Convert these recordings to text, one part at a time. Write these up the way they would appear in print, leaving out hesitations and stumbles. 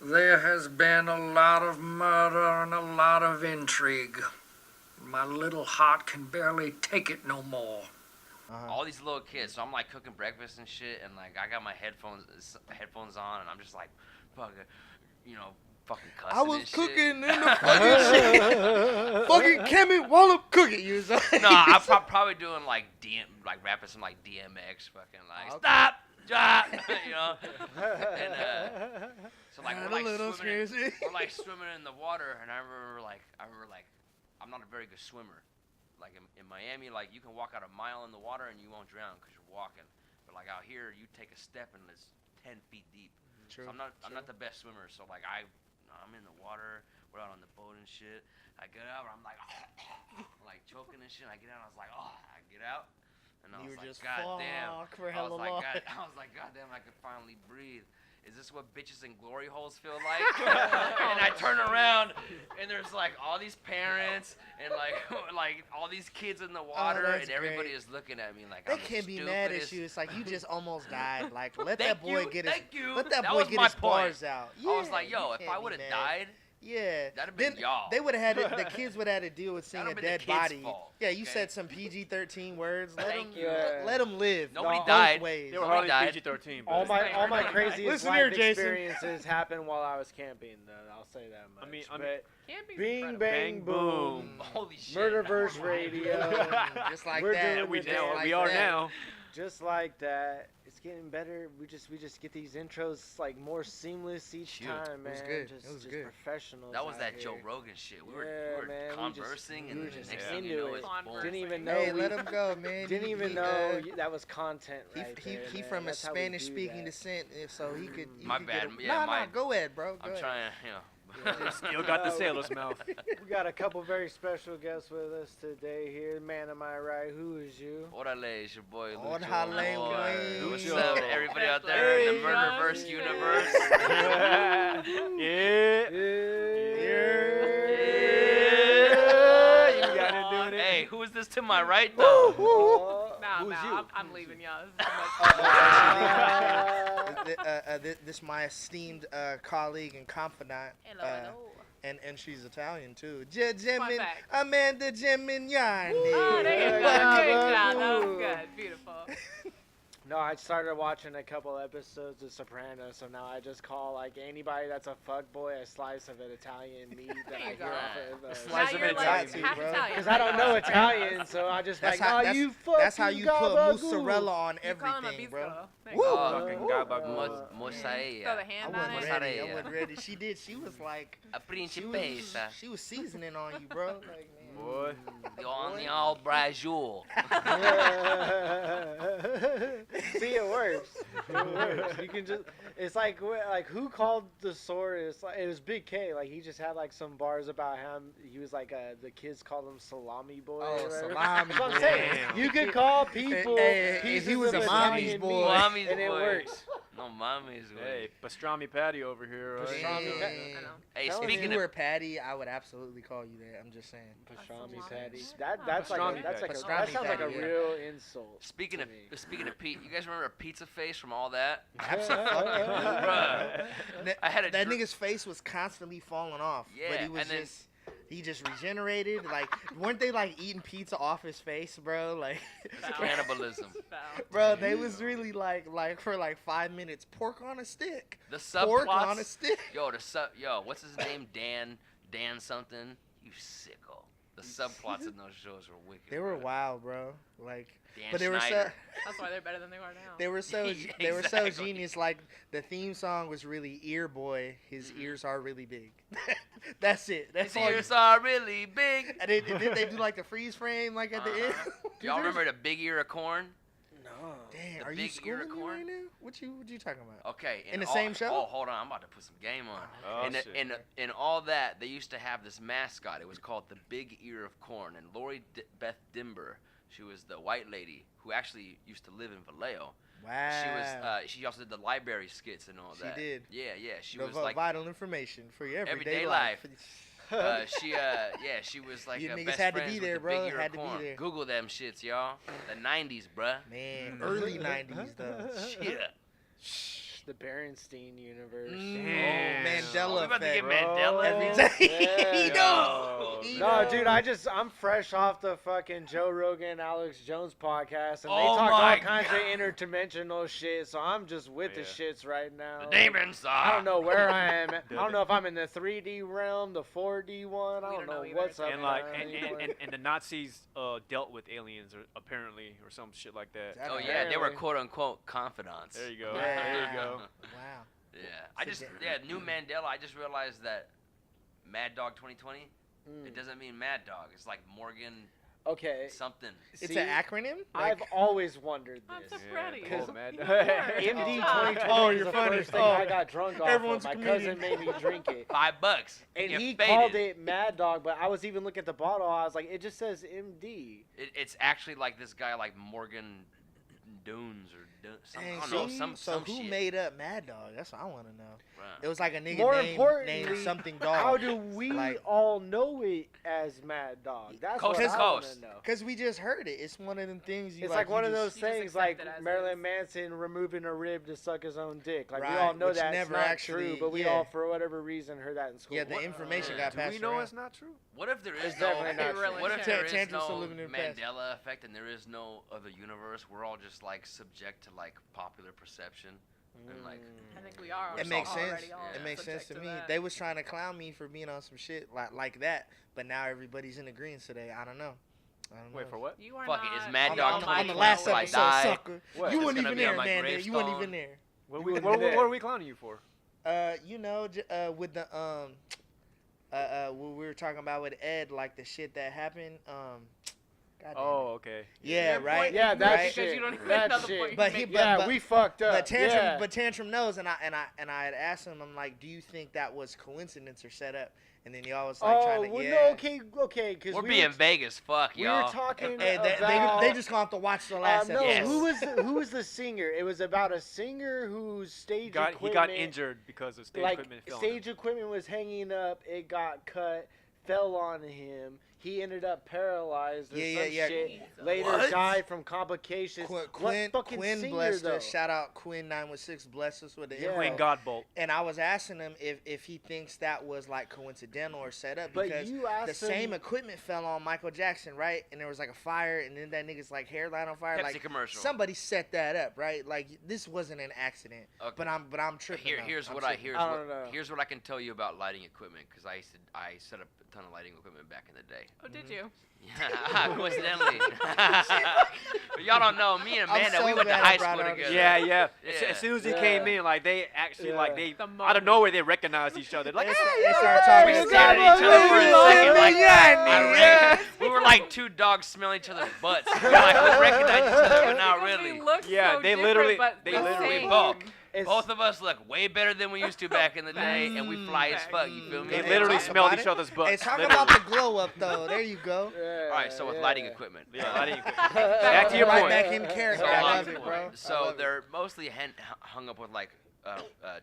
There has been a lot of murder and a lot of intrigue. My little heart can barely take it no more. All these little kids. So I'm like cooking breakfast and shit, and like I got my headphones on, and I'm just like, fucking, fucking cussing I was and cooking shit. in the fucking shit. Fucking Kimmy while I'm cooking. You was like, No, I'm probably doing like rapping some like DMX, fucking like stop, and so like we're like swimming in the water, and I remember like I'm not a very good swimmer. Like in Miami, like you can walk out a mile in the water and you won't drown because you're walking. But like out here, you take a step and it's 10 feet deep. True, So I'm not the best swimmer. So like I'm in the water. We're out on the boat and shit. I get out, I'm like like choking and shit. I get out, I was like, I get out, and I was like, God damn. I was like, God damn, I can finally breathe. Is this what bitches in glory holes feel like? And I turn around, and there's like all these parents and like all these kids in the water, and everybody is looking at me like they I'm can't the be mad at stupidest. you. It's like you just almost died. Like let that boy get his my his point. bars out. Yeah, I was like, yo, if I would have died, yeah, that'd have been y'all. They would have had the kids would have had to deal with seeing a dead body. Fault, yeah, you said some PG-13 words. Let them live. Nobody died. Ways. They were hardly PG-13. All my craziest Listen life here, Jason. experiences happened while I was camping. Though I'll say that much. I mean, but Camping's Bing incredible. bang boom. Holy shit. Murderverse Radio. Just like We're that. doing we it just now. like we are that. now. Just like that. It's getting better. We just get these intros like more seamless each time, man. It was good. Just, It was just good. professional. That was that Joe Rogan shit. We were man, conversing, we and were the just next thing you into know, it. it's bull. Didn't even know. Hey, let him go, man. Didn't even know that was content. Right He there, from a man. That's how we do Spanish-speaking that. descent, so he could. My could bad. Get Yeah, no, go ahead, bro. Go I'm ahead. trying, Still got the sailor's mouth. We got a couple very special guests with us today here. Man, am I right? Who is you? Orale, it's your boy Lucho. Orale, Boy. What's Lucho. up, everybody out there in the Hey, Murderverse universe? Yeah. You got to do it. Hey, who is this to my right, though? I'm leaving y'all. This my esteemed colleague and confidant. Hello. And she's Italian too. Gemini, fact. Amanda Gemignani. Oh, there you go. Good job. That was good. Beautiful. No, I started watching a couple episodes of Sopranos, so now I just call like anybody that's a fuckboy a slice of an Italian meat that There I you hear go. off of A the slice Now of you're it, like Italian, half bro. Italian. because I don't know Italian, so I just That's like, how- oh, you fucking That's how you put gabagool. mozzarella on You call him a everything, bro. bisco. There you Woo! go. Fucking gabagool. Throw the Mozzarella. hand I on wasn't it. ready. I Mozzarella. wasn't ready. She was like, A principessa. she was seasoning on you, bro. Like, man. Boy. You're on the all Brazil. See, it works. It works. You can just. It's like who called the sword? It's like it was Big K. Like he just had like some bars about him. He was like the kids called him Salami Boy. Oh, or whatever. salami That's what boy. I'm saying. Damn. You could call people. Hey, pieces he was of a Italian mommy's boy. meat, Mommy's and it boy. works. No mommy's Hey, way. pastrami patty over here. Right? Pastrami Yeah. patty. I know. Hey, If If speaking you of were Patty, I would absolutely call you that. I'm just saying. Pastrami Pastrami. patty. That's like Pastrami that patty. sounds like a Pastrami patty, real insult. speaking to of me. speaking of Pete, you guys remember Pizza Face from all that? Absolutely. Bruh. I had a that dr- nigga's face was constantly falling off. But Yeah, he was and then- he just regenerated. Like, weren't they like eating pizza off his face, bro? Like, It's cannibalism. bro, they was really like for like 5 minutes, pork on a stick. The Pork on a subplots. stick. Yo, what's his name? Dan something. You sicko. The subplots in those shows were wicked. They were bro. wild, bro. Like, Dan but they were so Schneider. That's why they're better than they are now. they were so Yeah, they were so exactly. genius. Like, the theme song was really ear boy. His Mhm. ears are really big. That's it. That's His all. ears are really big. And did they do like the freeze frame like at the end? Y'all remember the big ear of corn? No. Damn, the are you big ear schooling of me corn? right now? What you talking about? Okay. In the all- same show? Oh, hold on. I'm about to put some game on. Oh, in, shit. in all that, they used to have this mascot. It was called the Big Ear of Corn. And Lori Beth Dimber, she was the white lady who actually used to live in Vallejo. Wow. She was. She also did the library skits and all She that. did. Yeah, yeah. She The was like. vital information for your everyday, Everyday life. She was like You a niggas best had to friends be with there, the bro. Big Ear Had of to be Corn. there. Google them shits, y'all. The 90s, bruh. Man, early '90s though. Shit. The Berenstein universe. Oh man, Mandela we about to get effect. Mandela. Every man? time Yeah. he knows. He No, knows. dude, I'm fresh off the fucking Joe Rogan, Alex Jones podcast, and they Oh talk all my kinds God. of interdimensional shit. So I'm just with the Yeah. shits right now. The demon side. I don't know where I am. I don't know if I'm in the 3D realm, the 4D one. I We don't don't know know either. what's up. And like, man, anymore. and the Nazis dealt with aliens, or apparently, or some shit like that. That Oh don't yeah, they were Apparently. quote unquote confidants. There you go. Yeah. There you go. Wow. Yeah, new Mandela. I just realized that Mad Dog 2020. Mm. It doesn't mean Mad Dog. It's like Morgan Okay, something. It's See, an acronym? I've always wondered I'm this. so proud of you. Because Oh, man. You are. MD Good 2020 job. Oh, is you're the funny. first thing Oh. I got drunk off Everyone's of. a My cousin comedian. made me drink it. $5. And You he get called faded. it Mad Dog, but I was even looking at the bottle. I was like, it just says MD. It's actually like this guy, like Morgan Dunes or some, I Dang, don't so, know, some so some who shit. made up Mad Dog? That's what I want to know. Right. It was like a nigga More named importantly, something dog. How do we Like- all know it as Mad Dog? That's Coast what to I want coast. to know. Because we just heard it. It's one of them things you It's like like one you of just- those You just things accept like it as Marilyn is. Manson removing a rib to suck his own dick. Like we Right, all know which that's never not actually- true, but we yeah. all, for whatever reason, heard that in school. Yeah, the What- information Yeah. got Do passed we know around. it's not true? What if there is It's no? definitely not true. What if Really there is Tantra's still no living in the past. Mandela effect and there is no other universe? We're all just like subject to like popular perception and like. I think we are. It makes sense. already all It makes sense to subject me. that. They was trying to clown me for being on some shit like that, but now everybody's in agreement today. I don't know. Wait, for what? You are Fuck it, not it's Mad on, Dog on, the 2020 last till I episode, die. sucker. What? You It's weren't gonna even be on there, my man. You weren't even gravestone. there. What, You what, wouldn't what there. are we clowning you for? You know, with the what we were talking about with Ed, like the shit that happened. God damn it. Oh, okay. Yeah, Your right. point Yeah, is that because shit. you don't even That know the shit. point. But you he- make. Yeah, we fucked up. But Tantrum knows, and I had asked him, I'm like, do you think that was coincidence or set up? And then y'all was like Oh, trying to, well, yeah. no, okay, because We're being vague as fuck, we y'all. were talking Hey, about. they just gonna have to watch the last no, episode. Yes. who was the singer? It was about a singer whose stage He equipment, got injured because of stage like equipment fell on stage him. equipment was hanging up. It got cut, fell on him. He ended up paralyzed or Yeah, some yeah. shit. Later What? died from complications. Quinn what fucking Quinn singer blessed though? us. Shout out Quinn 916 blessed us with the Yeah. info. Quinn Godbolt. And I was asking him if he thinks that was like coincidental or set up But because you asked the same him- equipment fell on Michael Jackson, right? And there was like a fire, and then that nigga's like hairline on fire. Pepsi Like commercial. somebody set that up, right? Like this wasn't an accident. Okay. But I'm tripping. though. Here's I'm what I tripping. I don't know. here's what I can tell you about lighting equipment because I set up a ton of lighting equipment back in the day. Oh, did you? Yeah, coincidentally. But y'all don't know me and I'm Amanda. so we went to glad high I brought school it up. together. Yeah. Yeah. As soon as he Yeah. came in, like they actually, Yeah. like they The out of moment. nowhere they recognized each other. Like, They hey, they started talking. We You stared got at each other for a my second. Like, yeah. we were like two dogs smelling each other's butts. We recognized each other, but not Because really. We look Yeah, so they different, literally- but they the literally same. bulk. It's- Both of us look way better than we used to back in the day, and we fly as fuck. You feel me? they Hey, literally talk smelled about each it. other's butts. Hey, talk literally. about the glow up though. There you go. Yeah, All right, so with yeah. lighting equipment. Yeah, lighting equipment. Back to your right point. back in character. So, I lighting love it, bro. equipment. I So love it. they're mostly hung up with like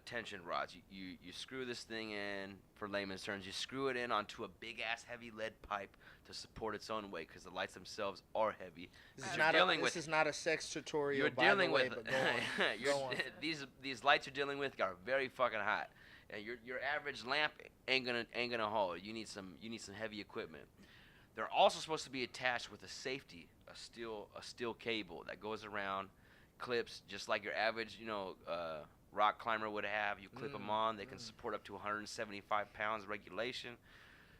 tension rods. You screw this thing in, for layman's terms, you screw it in onto a big ass heavy lead pipe to support its own weight because the lights themselves are heavy. This You're is not dealing a, with- this is not a sex tutorial. You're by dealing the way, with but go on. you're- Go on. these lights you're dealing with are very fucking hot, and your average lamp ain't gonna hold. You need some heavy equipment. They're also supposed to be attached with a safety, a steel cable that goes around, clips just like your average rock climber would have. You clip them on. They can support up to 175 pounds regulation.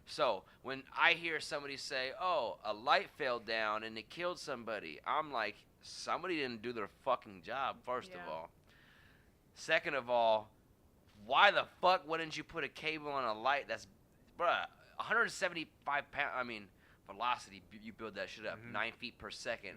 So when I hear somebody say, "Oh, a light fell down and it killed somebody," I'm like, somebody didn't do their fucking job. First of Yeah. all. Second of all, why the fuck wouldn't you put a cable on a light that's, bruh, 175 pounds? I mean, velocity. You build that shit up 9 feet per second.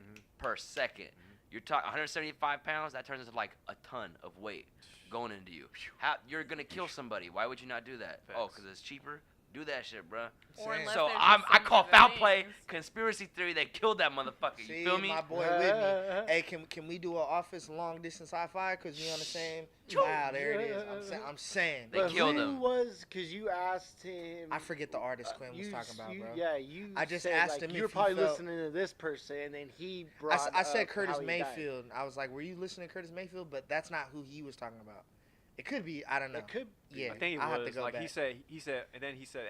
You're talking 175 pounds. That turns into like a ton of weight going into you. How you're gonna kill somebody? Why would you not do that? Oh, Facts. because it's cheaper. Do that shit, bruh. Or Same. unless So there's I just call some foul other play, things. conspiracy theory. They killed that motherfucker. You See, feel me? my boy with me. Hey, can we do an office long distance high five? Cause we on the same. Wow, there it is. I'm saying. They But killed who him. was? Because you asked him. I forget the artist Quinn was you, talking about, bro. Yeah, you. I just said, asked like, him you're if he probably felt- listening to this person, and then he brought. I said up Curtis how he died. Mayfield. I was like, were you listening to Curtis Mayfield? But that's not who he was talking about. It could be. I don't know. It could. Yeah, I think it I have to was go like back. he said, and then he said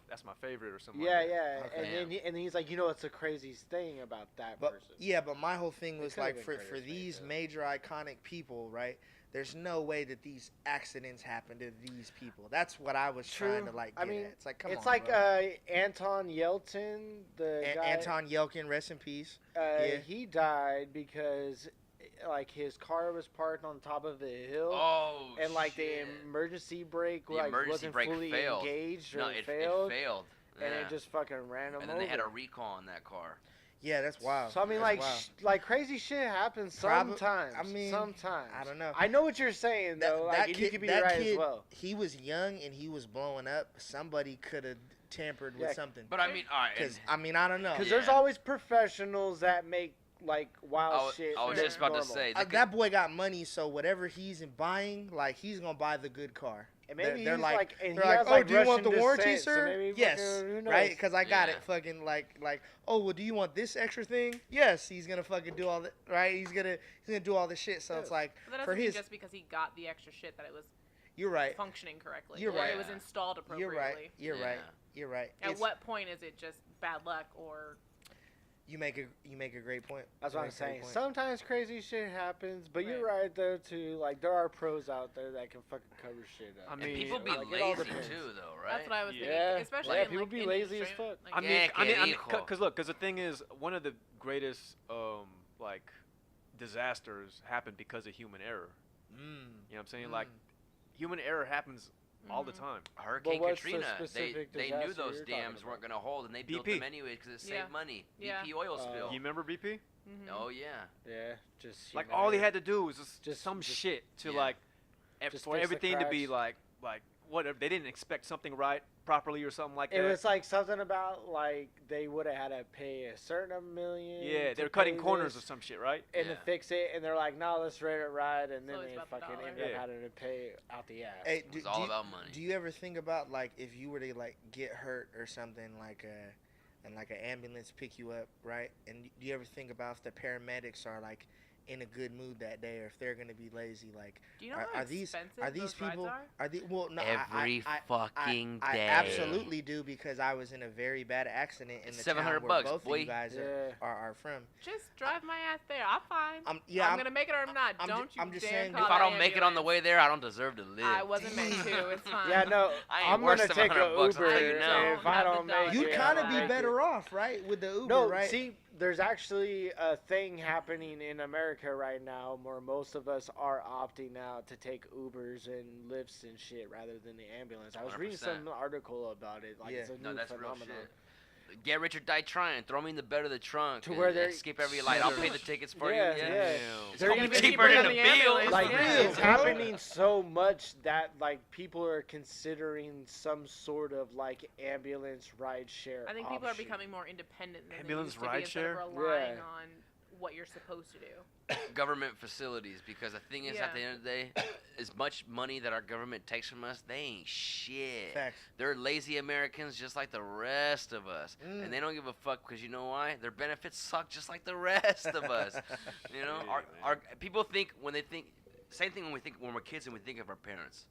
that's my favorite or something. Yeah, like that. yeah. Okay. And then he's like, you know, what's the craziest thing about that But person? yeah, but my whole thing It was could've like been for Curtis these Mayfield. major iconic people, right? There's no way that these accidents happen to these people. That's what I was trying to like I get mean, at. It's like come it's on, like bro. Anton Yelchin, the guy. Anton Yelkin, rest in peace. He died because like his car was parked on top of a hill. Oh, And like shit. the emergency brake The like emergency wasn't brake fully failed. engaged or No, it it failed, failed. and Yeah. it just fucking ran him And then over. they had a recall on that car. Yeah, that's wild. So I mean, That's like, wild. like crazy shit happens Prob- sometimes. I mean, sometimes. I don't know. I know what you're saying though. Like, and you could be that right kid, as well. he was young and he was blowing up. Somebody could have tampered Yeah, with something. But I mean, all right. Because I mean, I don't know. Because Yeah. there's always professionals that make like wild I was- shit. I was look just about to normal. say, That boy got money, so whatever he's buying, like he's gonna buy the good car. And maybe they're he's like, and they're he like, has oh, like do you want Russian the warranty, descent, so sir? maybe Yes, fucking, who knows? right? Because I got Yeah. it. Fucking like, oh, well, do you want this extra thing? Yes, he's gonna fucking do all that, right? He's gonna do all this shit. So Yeah. it's like, But that for doesn't mean his, just because he got the extra shit that it was you're right. functioning correctly. You're or right. It was installed You're appropriately. right. You're Yeah. right. You're right. At It's- what point is it just bad luck or you make a great point. That's You what I'm make a great saying. point. Sometimes crazy shit happens, but you're Right. right though too. Like there are pros out there that can fucking cover shit up. I And mean, people be like, it all lazy depends. too, though, right? that's what I was Yeah. thinking. Yeah. Especially Yeah, in, people like, be lazy as industry, fuck. like, I mean, Yeah, I mean, hijo. because look, because the thing is, one of the greatest like disasters happened because of human error. You know what I'm saying? Like, human error happens all the Mhm. time. Hurricane what's the Katrina, specific they knew disaster those you're talking dams weren't about? going to hold, and they built BP. them anyways because it saved Yeah. money. Yeah. BP oil spill. You remember BP? Mhm. Oh yeah. Yeah, just Like human all he error. had to do was just some just- shit to Yeah. like, Just for fix the everything to be cracks. like whatever. They didn't expect something right properly or something like It that. was like something about like they would have had to pay a certain million. Yeah, to they were cutting pay corners or this some shit, right? and Yeah. to fix it, and they're like, "No, let's rate it right," and then always they about the fucking dollar. ended Yeah. up having to pay out the ass. Hey, It was all about money. Do you ever think about like if you were to like get hurt or something like and like an ambulance pick you up, right? And do you ever think about if the paramedics are like in a good mood that day or if they're gonna be lazy? Like, Do you know are, how are these expensive these those rides people are? well no Every fucking I day. absolutely do because I was in a very bad accident in It's the $700 town where bucks, both boy. of you guys Yeah. are from. Just drive my ass there. I'm fine. I'm I'm gonna make it or I'm not. I'm ju- Don't you I'm just dare saying, call If I that don't make it on the ambulance. way there, I don't deserve to live. I wasn't meant to. It's fine. Yeah, no, I ain't I'm worse gonna than take a $100 bucks, I'll Uber tell you now. if I Have the don't make dollar. it. You'd Yeah, kind of I be like better off, right, with the Uber, No, right? see, there's actually a thing happening in America right now where most of us are opting out to take Ubers and Lyfts and shit rather than the ambulance. I was reading 100%. some article about it. Like, Yeah. it's a No, new that's real phenomenon. shit. Get rich or die trying. Throw me in the bed of the trunk. To and- where and they're- skip every light. I'll pay the tickets for Yeah, you. yeah. It's They're gonna even be cheaper cheaper than than the the bill. ambulance. Like, Yeah. it's happening so much that, like, people are considering some sort of, like, ambulance ride share I think people are option. becoming more independent than Ambulance they used to be instead of rideshare? relying Yeah. on what you're supposed to do. Government facilities, because the thing is, Yeah. at the end of the day, as much money that our government takes from us, they ain't shit. Facts. They're lazy Americans just like the rest of us. And they don't give a fuck because you know why? Their benefits suck just like the rest of us. You know, Yeah, our people think when they think same thing when we're kids and we think of our parents.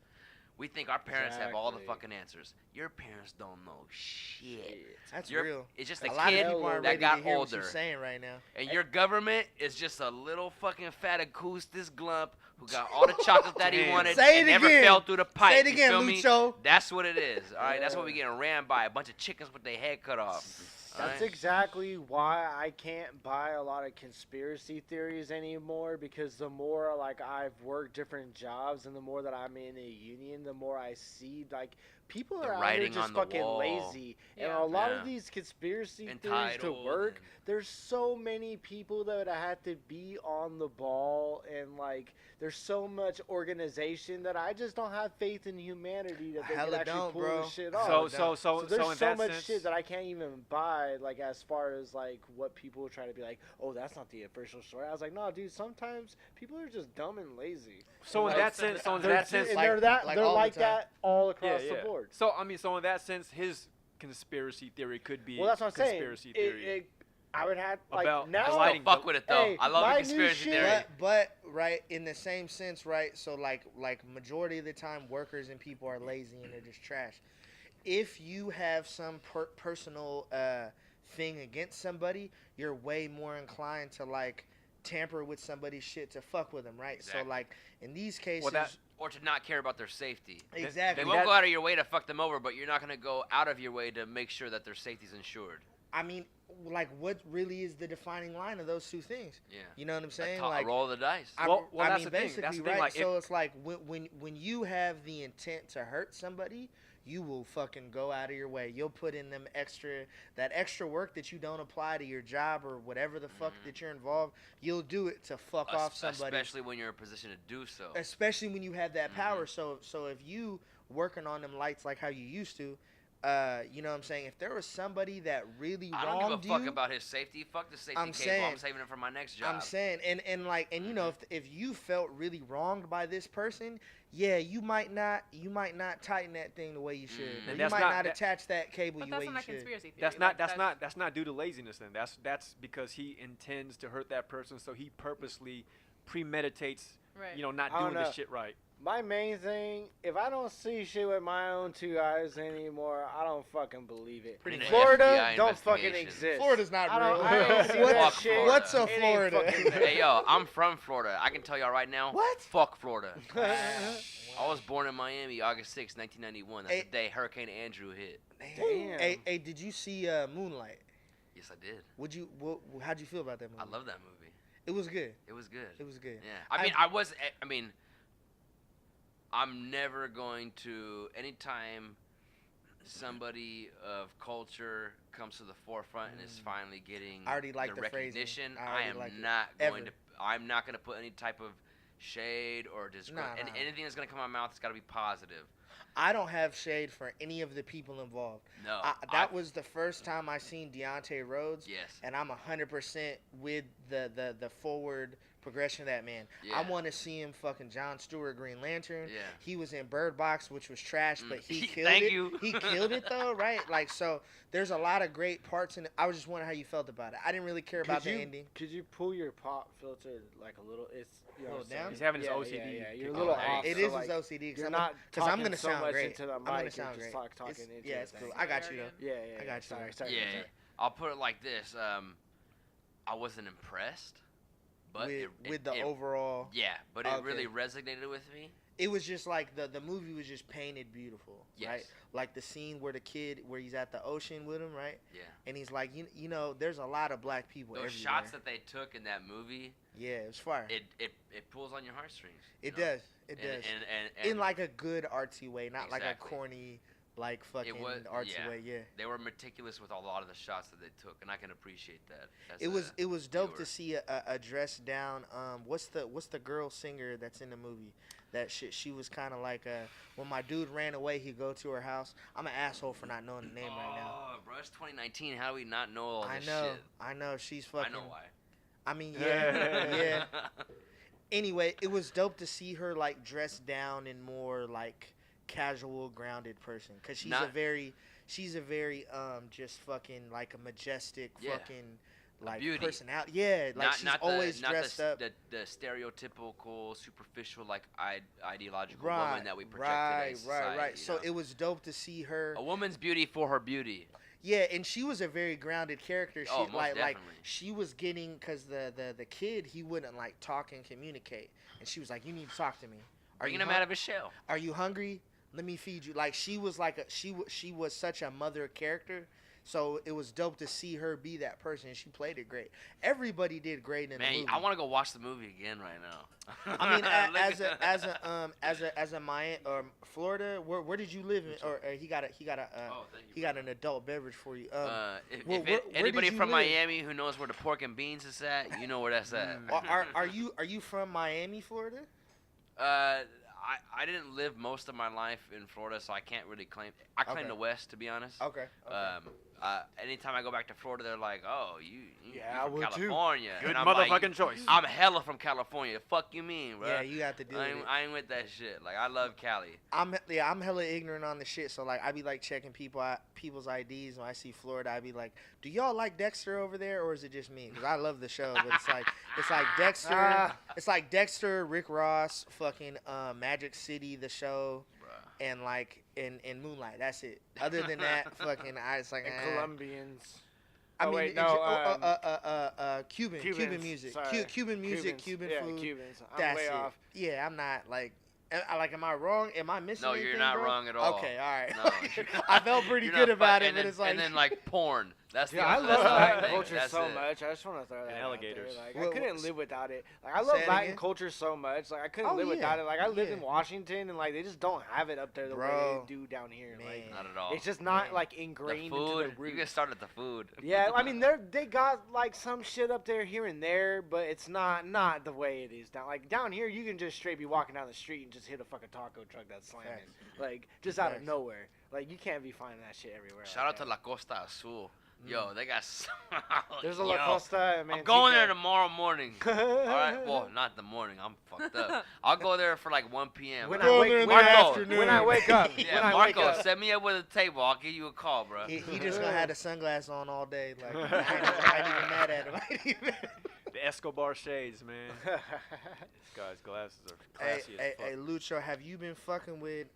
We think our parents have all the Exactly. fucking answers. Your parents don't know shit. That's You're- real. It's just A a lot of kid people aren't that ready got to hear what older. you're saying right now. And your government is just a little fucking fat acoustic glump who got all the chocolate that he Damn. wanted Say it and never again. fell through the pipe. Say it you again, feel me? Lucho. That's what it is. All right, that's what Yeah. we getting ran by a bunch of chickens with their head cut off. That's Alright? exactly why I can't buy a lot of conspiracy theories anymore, because the more like I've worked different jobs and the more that I'm in a union, the more I see like people The are out here writing just on the fucking wall. lazy. And Yeah. a lot Yeah. of these conspiracy theories to Entitled work, and- there's so many people that had to be on the ball, and like there's so much organization that I just don't have faith in humanity that they Hella can actually don't, pull bro. this shit off. So there's in so that much sense, shit that I can't even buy, like as far as like what people try to be like, oh, that's not the official story. I was like, no, dude. Sometimes people are just dumb and lazy. so in Most that of the sense, so in time. that sense, and like- they're that like they're all the like time. that all across yeah. the board. So I mean, so in that sense, his conspiracy theory could be Well, that's what I'm saying. conspiracy theory. I would have like About now. the Still lighting. fuck with it though. Hey, I love my the new conspiracy shit- theory. But right in the same sense, right? So like majority of the time, workers and people are lazy and they're just trash. If you have some personal thing against somebody, you're way more inclined to like tamper with somebody's shit to fuck with them, right? Exactly. So like in these cases, Or to not care about their safety. exactly. You won't go out of your way to fuck them over, but you're not gonna go out of your way to make sure that their safety's ensured. I mean, like, what really is the defining line of those two things? Yeah. You know what I'm saying? A roll of the dice. Well, I that's mean, the thing. basically, That's the thing, right? like, So it's like when you have the intent to hurt somebody, you will fucking go out of your way. You'll put in that extra work that you don't apply to your job or whatever the fuck that you're involved. You'll do it to fuck off somebody. Especially when you're in a position to do so. Especially when you have that power. So if you working on them lights like how you used to, you know what I'm saying? If there was somebody that really I wronged don't give a fuck you, about his safety. Fuck the safety I'm cable. saying- I'm saving it for my next job. I'm saying, and you know, if you felt really wronged by this person, yeah, you might not tighten that thing the way you should. Or And you that's might not- not that- attach that cable But the that's way you not a should. conspiracy theory. That's not due to laziness. Then that's because he intends to hurt that person, so he purposely premeditates. Right. You know, not I don't doing know. the shit right. My main thing, if I don't see shit with my own two eyes anymore, I don't fucking believe it. Pretty much. Florida FBI don't fucking investigation. exist. Florida's not I don't- real. I ain't seen that what's, shit. what's a It ain't Florida? fucking real. Hey, yo, I'm from Florida. I can tell y'all right now. What? Fuck Florida. I was born in Miami, August 6, 1991. That's Hey. the day Hurricane Andrew hit. Damn. Hey, did you see Moonlight? Yes, I did. How'd you feel about that movie? I love that movie. It was good. It was good. It was good. Yeah. I mean, I'm never going to, anytime somebody of culture comes to the forefront and is finally getting I already like the the phrasing. recognition, I I already am like it. not Ever. going to, I'm not going to put any type of shade or discredit. Nah, And nah. anything that's going to come out of my mouth has got to be positive. I don't have shade for any of the people involved. No. That was the first time I seen Deontay Rhodes, Yes. and I'm 100% with the forward progression of that man. Yeah. I want to see him fucking John Stewart Green Lantern. Yeah. He was in Bird Box, which was trash, but he killed Thank it. you. He killed it though, right? Like, so there's a lot of great parts in it. I was just wondering how you felt about it. I didn't really care about the ending. Could you pull your pop filter like a little? It's you know Little what I'm saying? down? He's having his Yeah, OCD. Yeah, you're a kick little on. off. It so, is like, his OCD You're not because I'm talking gonna so sound much great. into the I'm mic. gonna You're sound just great. like talking It's- into yeah, the it's cool. thing. I got you though. Yeah, I got you. Sorry. Yeah. I'll put it like this. I wasn't impressed, but With the overall, yeah, but it Okay. really resonated with me. it was just like the movie was just painted beautiful, Yes. right? Like the scene where where he's at the ocean with him, right? Yeah. And he's like, you know, there's a lot of black people Those everywhere. shots that they took in that movie, Yeah, it was fire. it pulls on your heartstrings. you It know? does. It And- does. And In like a good artsy way, not like a Exactly. corny, like fucking was- artsy yeah. way. Yeah. they were meticulous with a lot of the shots that they took, and I can appreciate that. as It was dope viewer. to see a dressed down. What's the girl singer that's in the movie? That shit. She was kind of like when my dude ran away, he'd go to her house. I'm an asshole for not knowing the name right now. Oh, bro, it's 2019. How do we not know all I this know. shit? I know. She's fucking. I know why. I mean, yeah, yeah. Anyway, it was dope to see her like dressed down and more like casual, grounded person. Cause she's a Not- very just fucking like a majestic Yeah. fucking like beauty. personality. Yeah, like she's always dressed up. The stereotypical, superficial, like ideological Right, woman that we project today in society, right. you So know? it was dope to see her. A woman's beauty for her beauty. Yeah, and she was a very grounded character. She Oh, most like definitely. she was getting because the kid he wouldn't like talk and communicate, and she was like, "You need to talk to me. Bringing him out of his shell. Are you hungry? Let me feed you." Like she was like she was such a mother character. So it was dope to see her be that person. She played it great. Everybody did great in the Man, movie. I want to go watch the movie again right now. I mean, Look as a Miami or Florida, where did you live in? Or he got Oh, thank you, he got an adult beverage for you. If where did anybody you from live? Miami who knows where the pork and beans is at, you know where that's at. Are you from Miami, Florida? I didn't live most of my life in Florida, so I can't really claim. I claim Okay. the West, to be honest. Okay. Anytime I go back to Florida, they're like, "Oh, you're I from would too. California." Good and I'm motherfucking like, choice. I'm hella from California. Fuck you mean, bro? Yeah, you got to deal with it. I ain't with that shit. Like, I love Cali. I'm hella ignorant on the shit. So like I be like checking people's IDs when I see Florida. I be like, do y'all like Dexter over there, or is it just me? Because I love the show, but it's like Dexter. It's like Dexter, Rick Ross, fucking Magic City, the show, Bruh. and like in Moonlight. That's it. Other than that, fucking it's like And Colombians. I Oh, mean, wait, it's no, Cuban Cubans, music, sorry. Cuban music, Cubans. Cuban Yeah, food. Cubans. I'm That's way it. off. Yeah, I'm not like. Am I wrong? Am I missing No, anything, you're not bro? wrong at all. Okay, all right. No. I felt pretty You're good not about fu- it, and but then, it's like and then like porn. That's Yeah, the I that's love the other Latin thing. culture That's so it. much. I just want to throw that out alligators. there. Like, What- I couldn't what's- live without it. Like, I love Say it Latin again? culture so much. Like, I couldn't Oh, live yeah. without it. Like, I lived Yeah. in Washington, and like they just don't have it up there the way Bro. they do down here. Like, Man. Not at all. it's just not Man. like The ingrained food. into the You roots. get started at the food. Yeah, I mean they got like some shit up there here and there, but it's not the way it is down. Like down here, you can just straight be walking down the street and just hit a fucking taco truck that's slamming, Facts. like just out of Facts. nowhere. Like you can't be finding that shit everywhere. Shout like out to La Costa Azul. Yo, they got. There's a Yo, La Costa, man. I'm going there tomorrow morning. All right. Well, not the morning. I'm fucked up. I'll go there for like 1 p.m. When bro. I wake, Marco, when I wake up, Yeah, when I wake Marco, up. set me up with a table. I'll give you a call, bro. He just gonna have the sunglasses on all day. Like I ain't even mad at him. I ain't even. The Escobar shades, man. This guy's glasses are classy as fuck. Hey, Lucho, have you been fucking with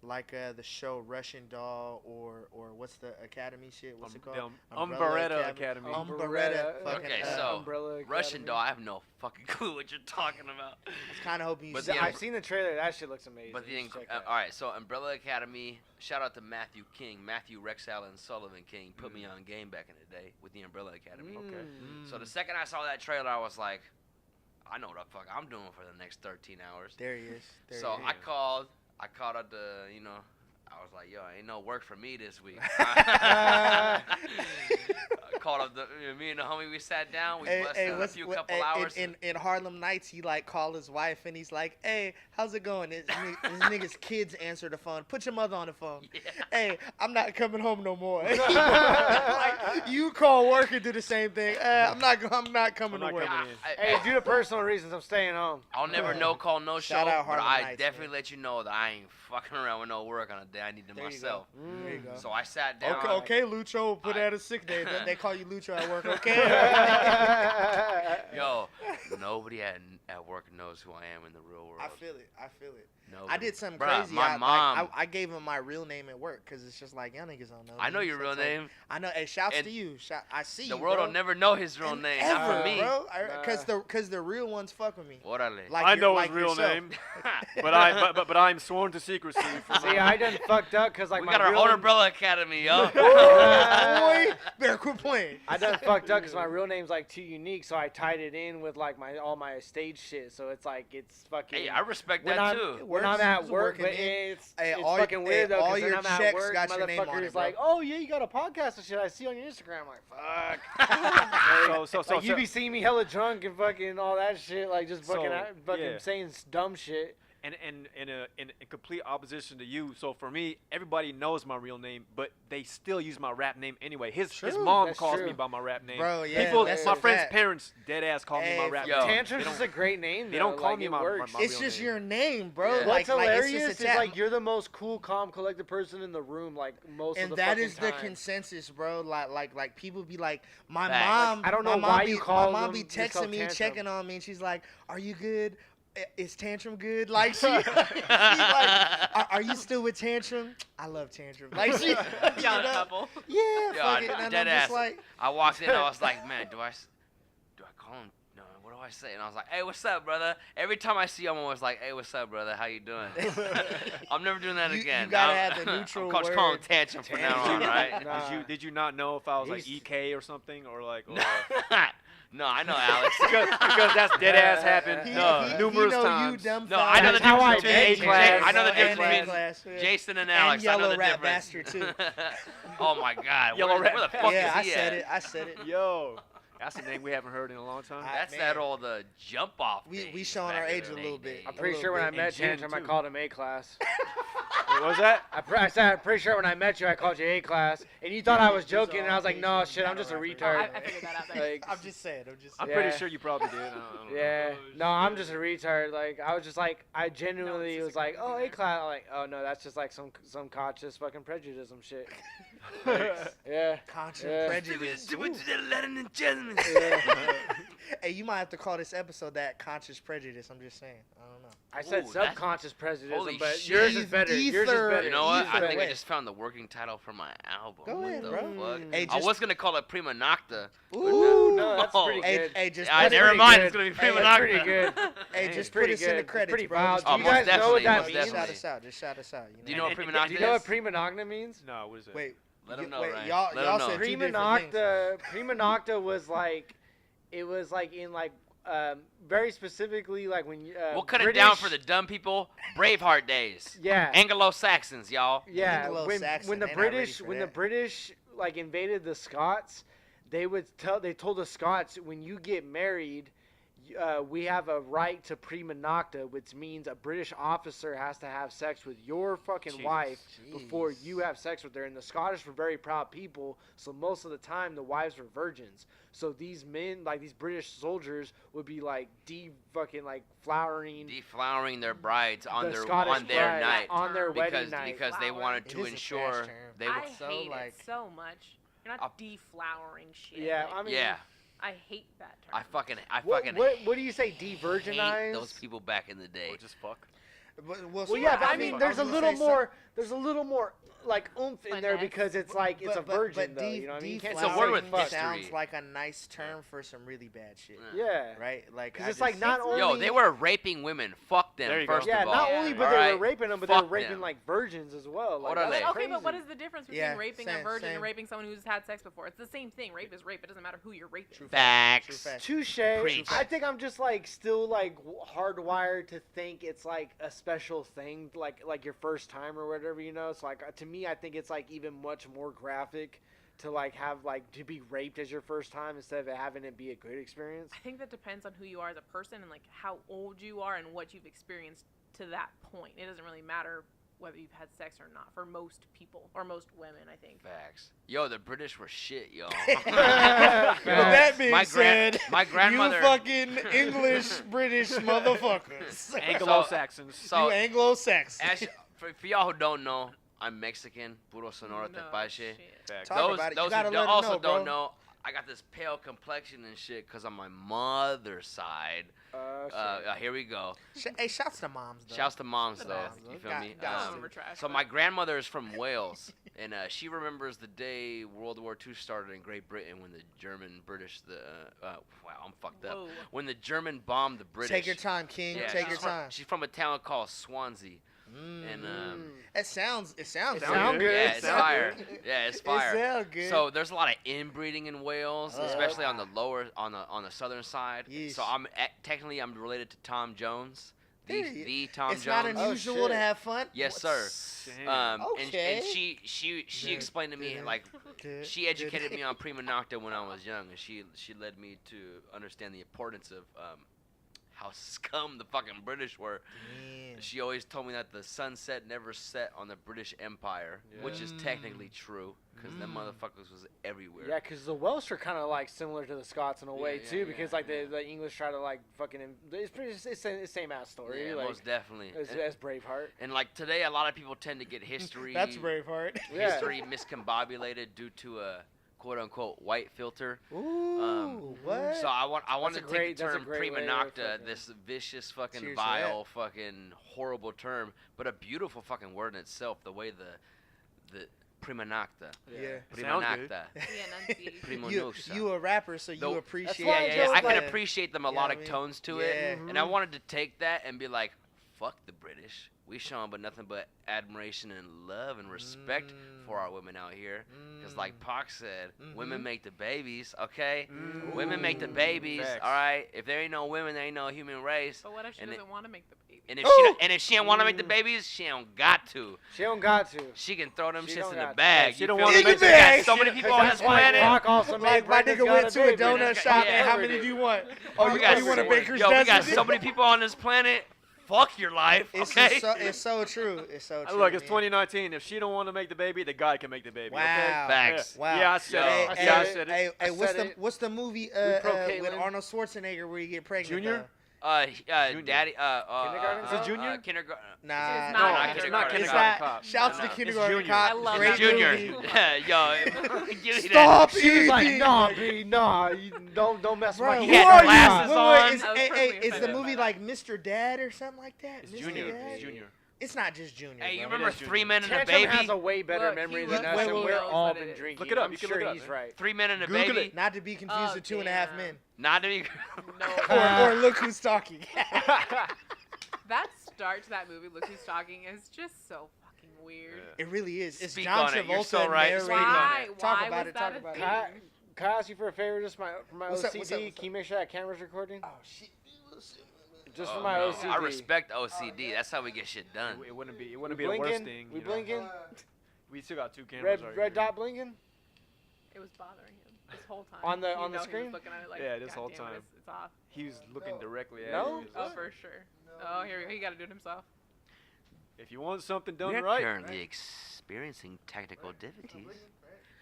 like the show Russian Doll or what's the Academy shit? What's it called? Umbrella Academy. Umbrella. Fucking, Okay, so Umbrella Russian Academy. doll. I have no fucking clue what you're talking about. I was kind of hoping you But said. the I've seen the trailer. That shit looks amazing. But the You should check that all right, so Umbrella Academy. Shout out to Matthew King, Matthew Rex Allen Sullivan King, put me on game back in the day with the Umbrella Academy. Okay. So the second I saw that trailer, I was like, I know what the fuck I'm doing for the next 13 hours. There he is. There So he is. I called up the, I was like, yo, ain't no work for me this week. I called up me and the homie, we sat down, we busted a few couple hours. In Harlem Nights, he like called his wife and he's like, "Hey, how's it going?" This nigga's kids answer the phone. Put your mother on the phone. Yeah. Hey, I'm not coming home no more. Like, you call work and do the same thing. I'm not coming to work. coming in. Hey, due to personal reasons, I'm staying home. I'll never no call, no show, Shout out but Harlem I Nights, definitely man. let you know that I ain't fucking around with no work on a day I need to There you myself. go. There you go. So I sat down. Okay, Lucho, put that as sick day. They call you Lucho at work, okay? Yo, nobody at work knows who I am in the real world. I feel it. Nobody. I did something Bruh, crazy. My mom. I gave him my real name at work because it's just like, y'all niggas don't know. I know me. your So real it's like- name. I know. Hey, shouts And to you. I see The you, world bro. will never know his real And name. ever, Not for me. bro. Because the real ones fuck with me. Orale. Like I you're- know like his real yourself. name, but I'm sworn to secrecy. From See, I done fucked up because like We my got our real own name- Umbrella Academy, yo. Boy, better quit playing. I done fucked up because my real name's like too unique, so I tied it in with like all my stage shit. So it's like it's fucking. Hey, I respect when that I'm, too. when I'm at It's work, working but in. it's Hey, it's all- fucking weird though. all 'Cause then your I'm at checks work, got your name on motherfuckers it, bro. like, oh yeah, you got a podcast and shit. I see on your Instagram. I'm like, fuck. so Like you be seeing me hella drunk and fucking all that shit, like just fucking, So, fucking yeah. saying dumb shit. and in complete opposition to you. So for me, everybody knows my real name, but they still use my rap name anyway. His True, mom that's calls true. me by my rap name. Bro, yeah, People, that's my a friends' fact. parents, dead ass call me my Hey, rap yo. name. Tantrum's They is don't- a great name. they don't though. call like, me it my works. It's real just name. your name, bro. Yeah. What's Like hilarious it's just a is tap. like you're the most cool, calm, collected person in the room. Like most And of the that fucking is the time. consensus, bro. Like people be like, my Facts. mom. I don't know my mom why be, you call my mom them be yourself texting me, Tantrum. checking on me, and she's like, "Are you good? Is Tantrum good?" Like she like, are you still with Tantrum? I love Tantrum. Like she, Y'all a couple. yeah, Yo, fuck it. And dead I'm just ass. like, I walked in, I was like, man, do I call him? No, what do I say? And I was like, hey, what's up, brother? Every time I see him, I'm always like, hey, what's up, brother? How you doing? I'm never doing that You- again. you gotta I'm- have the neutral I'm just word. calling Tantrum from now on, right? Nah. Did you not know if I was like He's- EK or something or like? Or, No, I know Alex. because that's dead ass happened he numerous know times. You dumb No, I know the That's how I difference between met you. I know the And difference A between class, yeah. Jason and Alex. I know Yellow the Rat difference. Bastard too. Oh my God. Yellow where Rat the fuck Yeah, is I he said at? it. I said it. Yo, That's a name we haven't heard in a long time. I- That's man. that old jump off. We days showing back our in age the a little day. bit. I'm pretty sure when I met Jen, Tantrum, I too. called him A class. What was that? I said, I'm pretty sure when I met you, I called you A class, and you thought I was joking, and I was like, no, shit, I'm just a Oh, retard. I figured that out there. Like, I'm just saying. I'm Yeah. pretty sure you probably did. I don't know. yeah, Oh, no, I'm just a retard. Like, I was just like, I genuinely just was a like, oh, A crazy class. I'm like, oh no, that's just like some conscious fucking prejudice, shit. Yeah. Conscious Yeah. prejudice. Ladies and gentlemen. Hey, you might have to call this episode that conscious prejudice. I'm just saying. I don't know. I said Ooh, that's- subconscious prejudice, Holy but shit. yours is better. Yours is Ether. better. You know what? Use I that think I way. just found the working title for my album. Go what ahead, the bro. fuck? Hey, I just- was gonna call it Prima Nocta. Ooh. No, that's Oh. pretty Hey, good. hey, just Ah, put never it, pretty mind. good. It's gonna be Hey, Prima that's Nocta. pretty good. hey, It's just put pretty us in the good. It's credits, pretty bro. foul. Just Do you most guys know what definitely, that most means? shout definitely. us out. Just shout us out. Do you know what Prima Do Nocta you know what is? prima nocta means? No, what is it? Wait, Let you- him know, wait, Ryan. y'all, Let y'all him know. said two Prima different things. nocta. Prima nocta was like, it was like in like, very specifically like when you. We'll cut it down for the dumb people. Braveheart days. Yeah. Anglo-Saxons, y'all. Yeah, Anglo-Saxon, when the they not ready British for when the that. British like invaded the Scots, they told the Scots, when you get married, we have a right to prima nocta, which means a British officer has to have sex with your fucking Jesus. wife before Jeez. you have sex with her. And the Scottish were very proud people, so most of the time the wives were virgins. So these men, like these British soldiers, would be like flowering Deflowering their brides on the their Scottish on their bride night on their wedding because night. because they wanted It to is a trash ensure term. they I would. so, hate like- it so much. You're not deflowering shit. Yeah, like, I mean, Yeah, I hate that term. I fucking what do you say? hate De-virginize? those people back in the day. Or just fuck. Well, yeah, but I I mean, was there's a gonna little say some- more. There's a little more like oomph in there Finesse. because it's like it's a virgin, though. de- You know what I mean? You can't It's a just word say with fuck. history. sounds like a nice term for some really bad shit, Yeah. right? Like, Because I it's like just- not It's only. Yo, they were raping women. Fuck them. There you go. First Yeah, of all. not Yeah. only but All they right. were raping them, but they were Fuck raping them. like virgins as well. Like, Orale. that's Okay, but what crazy. is the difference between Yeah, raping same- a virgin same. and raping someone who's had sex before? It's the same thing. Rape is rape. It doesn't matter who you're raping. True Facts. True facts. Touche. Preach. I think I'm just like still like hardwired to think it's like a special thing, like your first time or whatever, you know. So like to me, I think it's like even much more graphic to like have like to be raped as your first time instead of having it be a good experience. I think that depends on who you are as a person and like how old you are and what you've experienced to that point. It doesn't really matter whether you've had sex or not for most people or most women, I think. Facts. Yo, the British were shit, yo. With that being said, my grandmother. you fucking English British motherfuckers, Anglo-Saxons. So, you Anglo-Saxon. for y'all who don't know, I'm Mexican. Puro Sonora No Tepache. shit. Facts. Talk Those, about it. You those gotta who let 'em also know, bro. don't know, I got this pale complexion and shit because on my mother's side. Here we go. Hey, shouts to moms, though. Shouts to moms, To though. moms, You though. feel Got- me? got Some of to. them are trash. So but- my grandmother is from Wales, and she remembers the day World War II started in Great Britain when the German British wow, I'm fucked up. Whoa. When the German bombed the British. Take your time, King. Yeah, Take she's your from- time. She's from a town called Swansea, Mm. and It sounds Sound good. good. yeah, it's Sound fire. good. Yeah, it's It fire. sound good. So there's a lot of inbreeding in Wales, especially on the Ah. lower on the southern side. Yeesh. So technically I'm related to Tom Jones, Period. the Tom it's not Jones. unusual shit. to have fun. Yes, What's- sir. Damn. Okay. And she Good, explained to me good, like good, she educated good. me on prima nocta when I was young, and she led me to understand the importance of how scum the fucking British were. Damn. She always told me that the sunset never set on the British Empire, which is technically true, because them motherfuckers was everywhere. Yeah, because the Welsh are kind of like similar to the Scots in a way Yeah, too, yeah, because yeah, like yeah. the English try to like fucking. It's the same ass story. Yeah, like, most definitely. as Braveheart. And like today, a lot of people tend to get history. That's Braveheart. Yeah. History miscombobulated due to a quote unquote white filter. Ooh, what? So I want to take great- the that's a term great prima way of nocta, fucking- this vicious fucking Cheers to vile fucking horrible term, but a beautiful fucking word in itself. The way the prima nocta, yeah. prima Sounds good. nocta, Yeah, enunciate. prima You, nosa. you a rapper, so you Though- appreciate. why Yeah. Joe's I can like- appreciate them Yeah, melodic I mean, tones to yeah. it, and I wanted to take that and be like, fuck the British. We show them but nothing but admiration and love and respect for our women out here. Because like Pac said, women make the babies, okay? Women make the babies, Facts. all right? If there ain't no women, there ain't no human race. But what if she And doesn't want to make the baby? And if she don't want to make the babies, she don't got to. She don't got to. She can throw them She shits don't in the got to. bag. She You don't feel wanna me? make We the got bag. so many people on this That's why planet. Brock also made Like my Brenda's nigga got went a to a baby. donut shop and how many Everything. do you want? Oh, We you, got you want a so- baker's Yo, we dozen? got so many people on this planet. Fuck your life, okay? It's so true. It's so true. Look, it's man. 2019. If she don't want to make the baby, the guy can make the baby. Wow. Okay? Facts. Wow. Yeah, I said Yo. it. I Yeah, I said said it. Hey, I what's said it. what's the movie pro with Caitlyn. Arnold Schwarzenegger where you get pregnant? Junior? Daddy, Kindergarten? Is it Junior? Kindergarten. Nah, It's No, not not kindergarten. kindergarten. not It's kindergarten not. cop. Shouts No, to no. Kindergarten Junior. Cop. I love Great that Junior. movie. Yo, give me Stop that. She was like, eating. nah, B, nah, you don't mess with Bro, my He who had are you? glasses Wait, on. Is, I was hey, personally is the offended movie by like Mr. Dad or something like that? It's Mr. Junior. Dad? It's Junior. It's not just Junior. Hey, you bro. remember is Junior. 3 Men and a Tantrum Baby? has a way better Look, memory he than us, wait, and wait, we're wait. all Look been it. drinking. Look it up, I'm you can sure look it up, he's man. right. 3 Men and a Google Baby. it. Not to be confused Oh, with 2.5 damn. Men. Not to be. No. Or look who's talking. That start to that movie, Look Who's Talking, is just so fucking weird. It really is. It's Speak John on it. Travolta You're so right. narrating. Speak on Why? it. Talk Why about was it. that Talk a about it. thing? Can I ask you for a favor, just for my What's OCD? up, what's up, what's Can you make sure that camera's recording? Oh shit. Just for Oh, my no. OCD. I respect OCD. That's how we get shit done. It wouldn't be. It We wouldn't be the worst blinking? thing. We you know? blinking? We still got 2 cameras. Red right red here. dot blinking? It was bothering him this whole time. On the- You on the know he was screen? looking at it like, Yeah, this "God whole damn it, time. It's off. He was looking directly at No? it. Oh, for sure. Oh, here we go. He got to do it himself. If you want something done We're right, currently experiencing technical difficulties.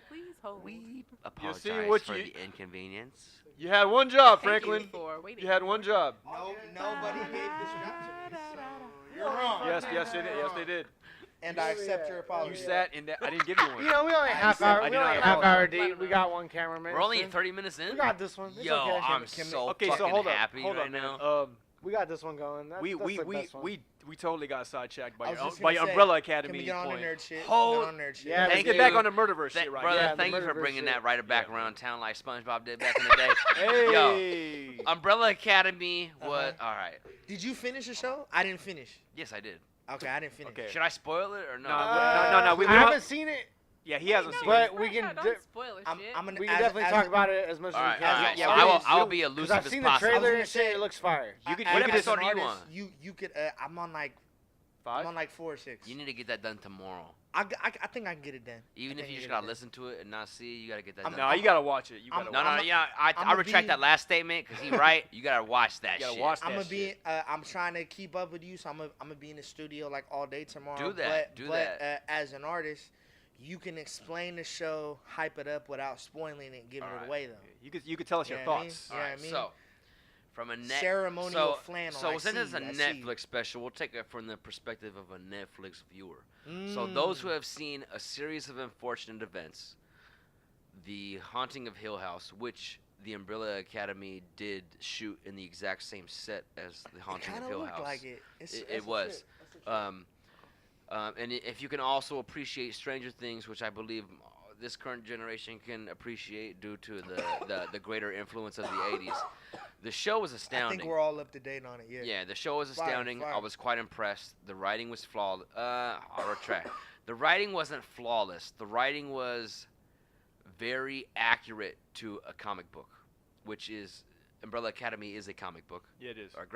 Please hold. We see apologize what for you- the inconvenience. you had one job, Thank you Franklin. for waiting. You had one job. No, nobody gave this job to me, so you're wrong. Yes, they did. Yes, they did. And I accept your You apology. sat in that. I didn't give you one. You know, we only half said- I hour. did We only not half apologize. hour Let deep. him We know. got one cameraman. We're only so- 30 minutes in. We got this one. It's Yo, okay. I'm Can we- so Okay, fucking so hold up. happy Hold right up, man. now. We got this one going. That's, We that's the best one. we totally got sidetracked I by was your just by gonna say, Umbrella Can Academy we get on the point. nerd shit? Hold- Get on nerd shit. Yeah, Let's Thank get you. back on the murderverse shit right Brother, Yeah, now. the thank you for murderverse bringing shit. that right back Yeah. around town like SpongeBob did back in the day. Hey. Umbrella Academy was Uh-huh. all right. Did you finish the show? I didn't finish. Yes, I did. Okay, I didn't finish. Okay. Should I spoil it or no? No, no. We I haven't seen it. Yeah, he hasn't seen But it. we can Don't di- spoil it, I'm shit. gonna. We can as- definitely as- talk about it as much All right, as we all can. right. Yeah, I'll be Because elusive I've as seen the possible. trailer gonna and say- shit. It looks fire. You could- as what an episode do you artist, want? You could. I'm on like. 5. I'm on like 4 or 6. You need to get that done tomorrow. I think I can get it done. Even I if think you I just can gotta get it listen to it and not see it, you gotta get that I'm- done. No, you gotta watch it. You I'm- gotta. No, watch no, it. yeah, I I'ma retract be- that last statement because he right. You gotta watch that You gotta shit. watch I'm that gonna be. shit. I'm trying to keep up with you, so I'm gonna be in the studio like all day tomorrow. Do that, But as an artist, you can explain the show, hype it up without spoiling it, and giving Alright. it away though. You could tell us You your know what I mean? thoughts. You know what I Alright, mean? so from a net Ceremonial flannel. So I since see it's a you, I see you. Netflix special, we'll take it from the perspective of a Netflix viewer. So Mm. those who have seen a series of unfortunate events, The Haunting of Hill House, which the Umbrella Academy did shoot in the exact same set as The It Haunting kind of of Hill looked House. like it. It's, It that's was. legit. That's legit. And if you can also appreciate Stranger Things, which I believe this current generation can appreciate due to the greater influence of the 80s, the show was I astounding. think we're all up to date on it. Yeah. Yeah, the show was Fire, astounding. I fire. was quite impressed. The writing was flawless. I'll retract. The writing wasn't flawless. The writing was very accurate to a comic book, which is Umbrella Academy is a comic book Yeah, it is. or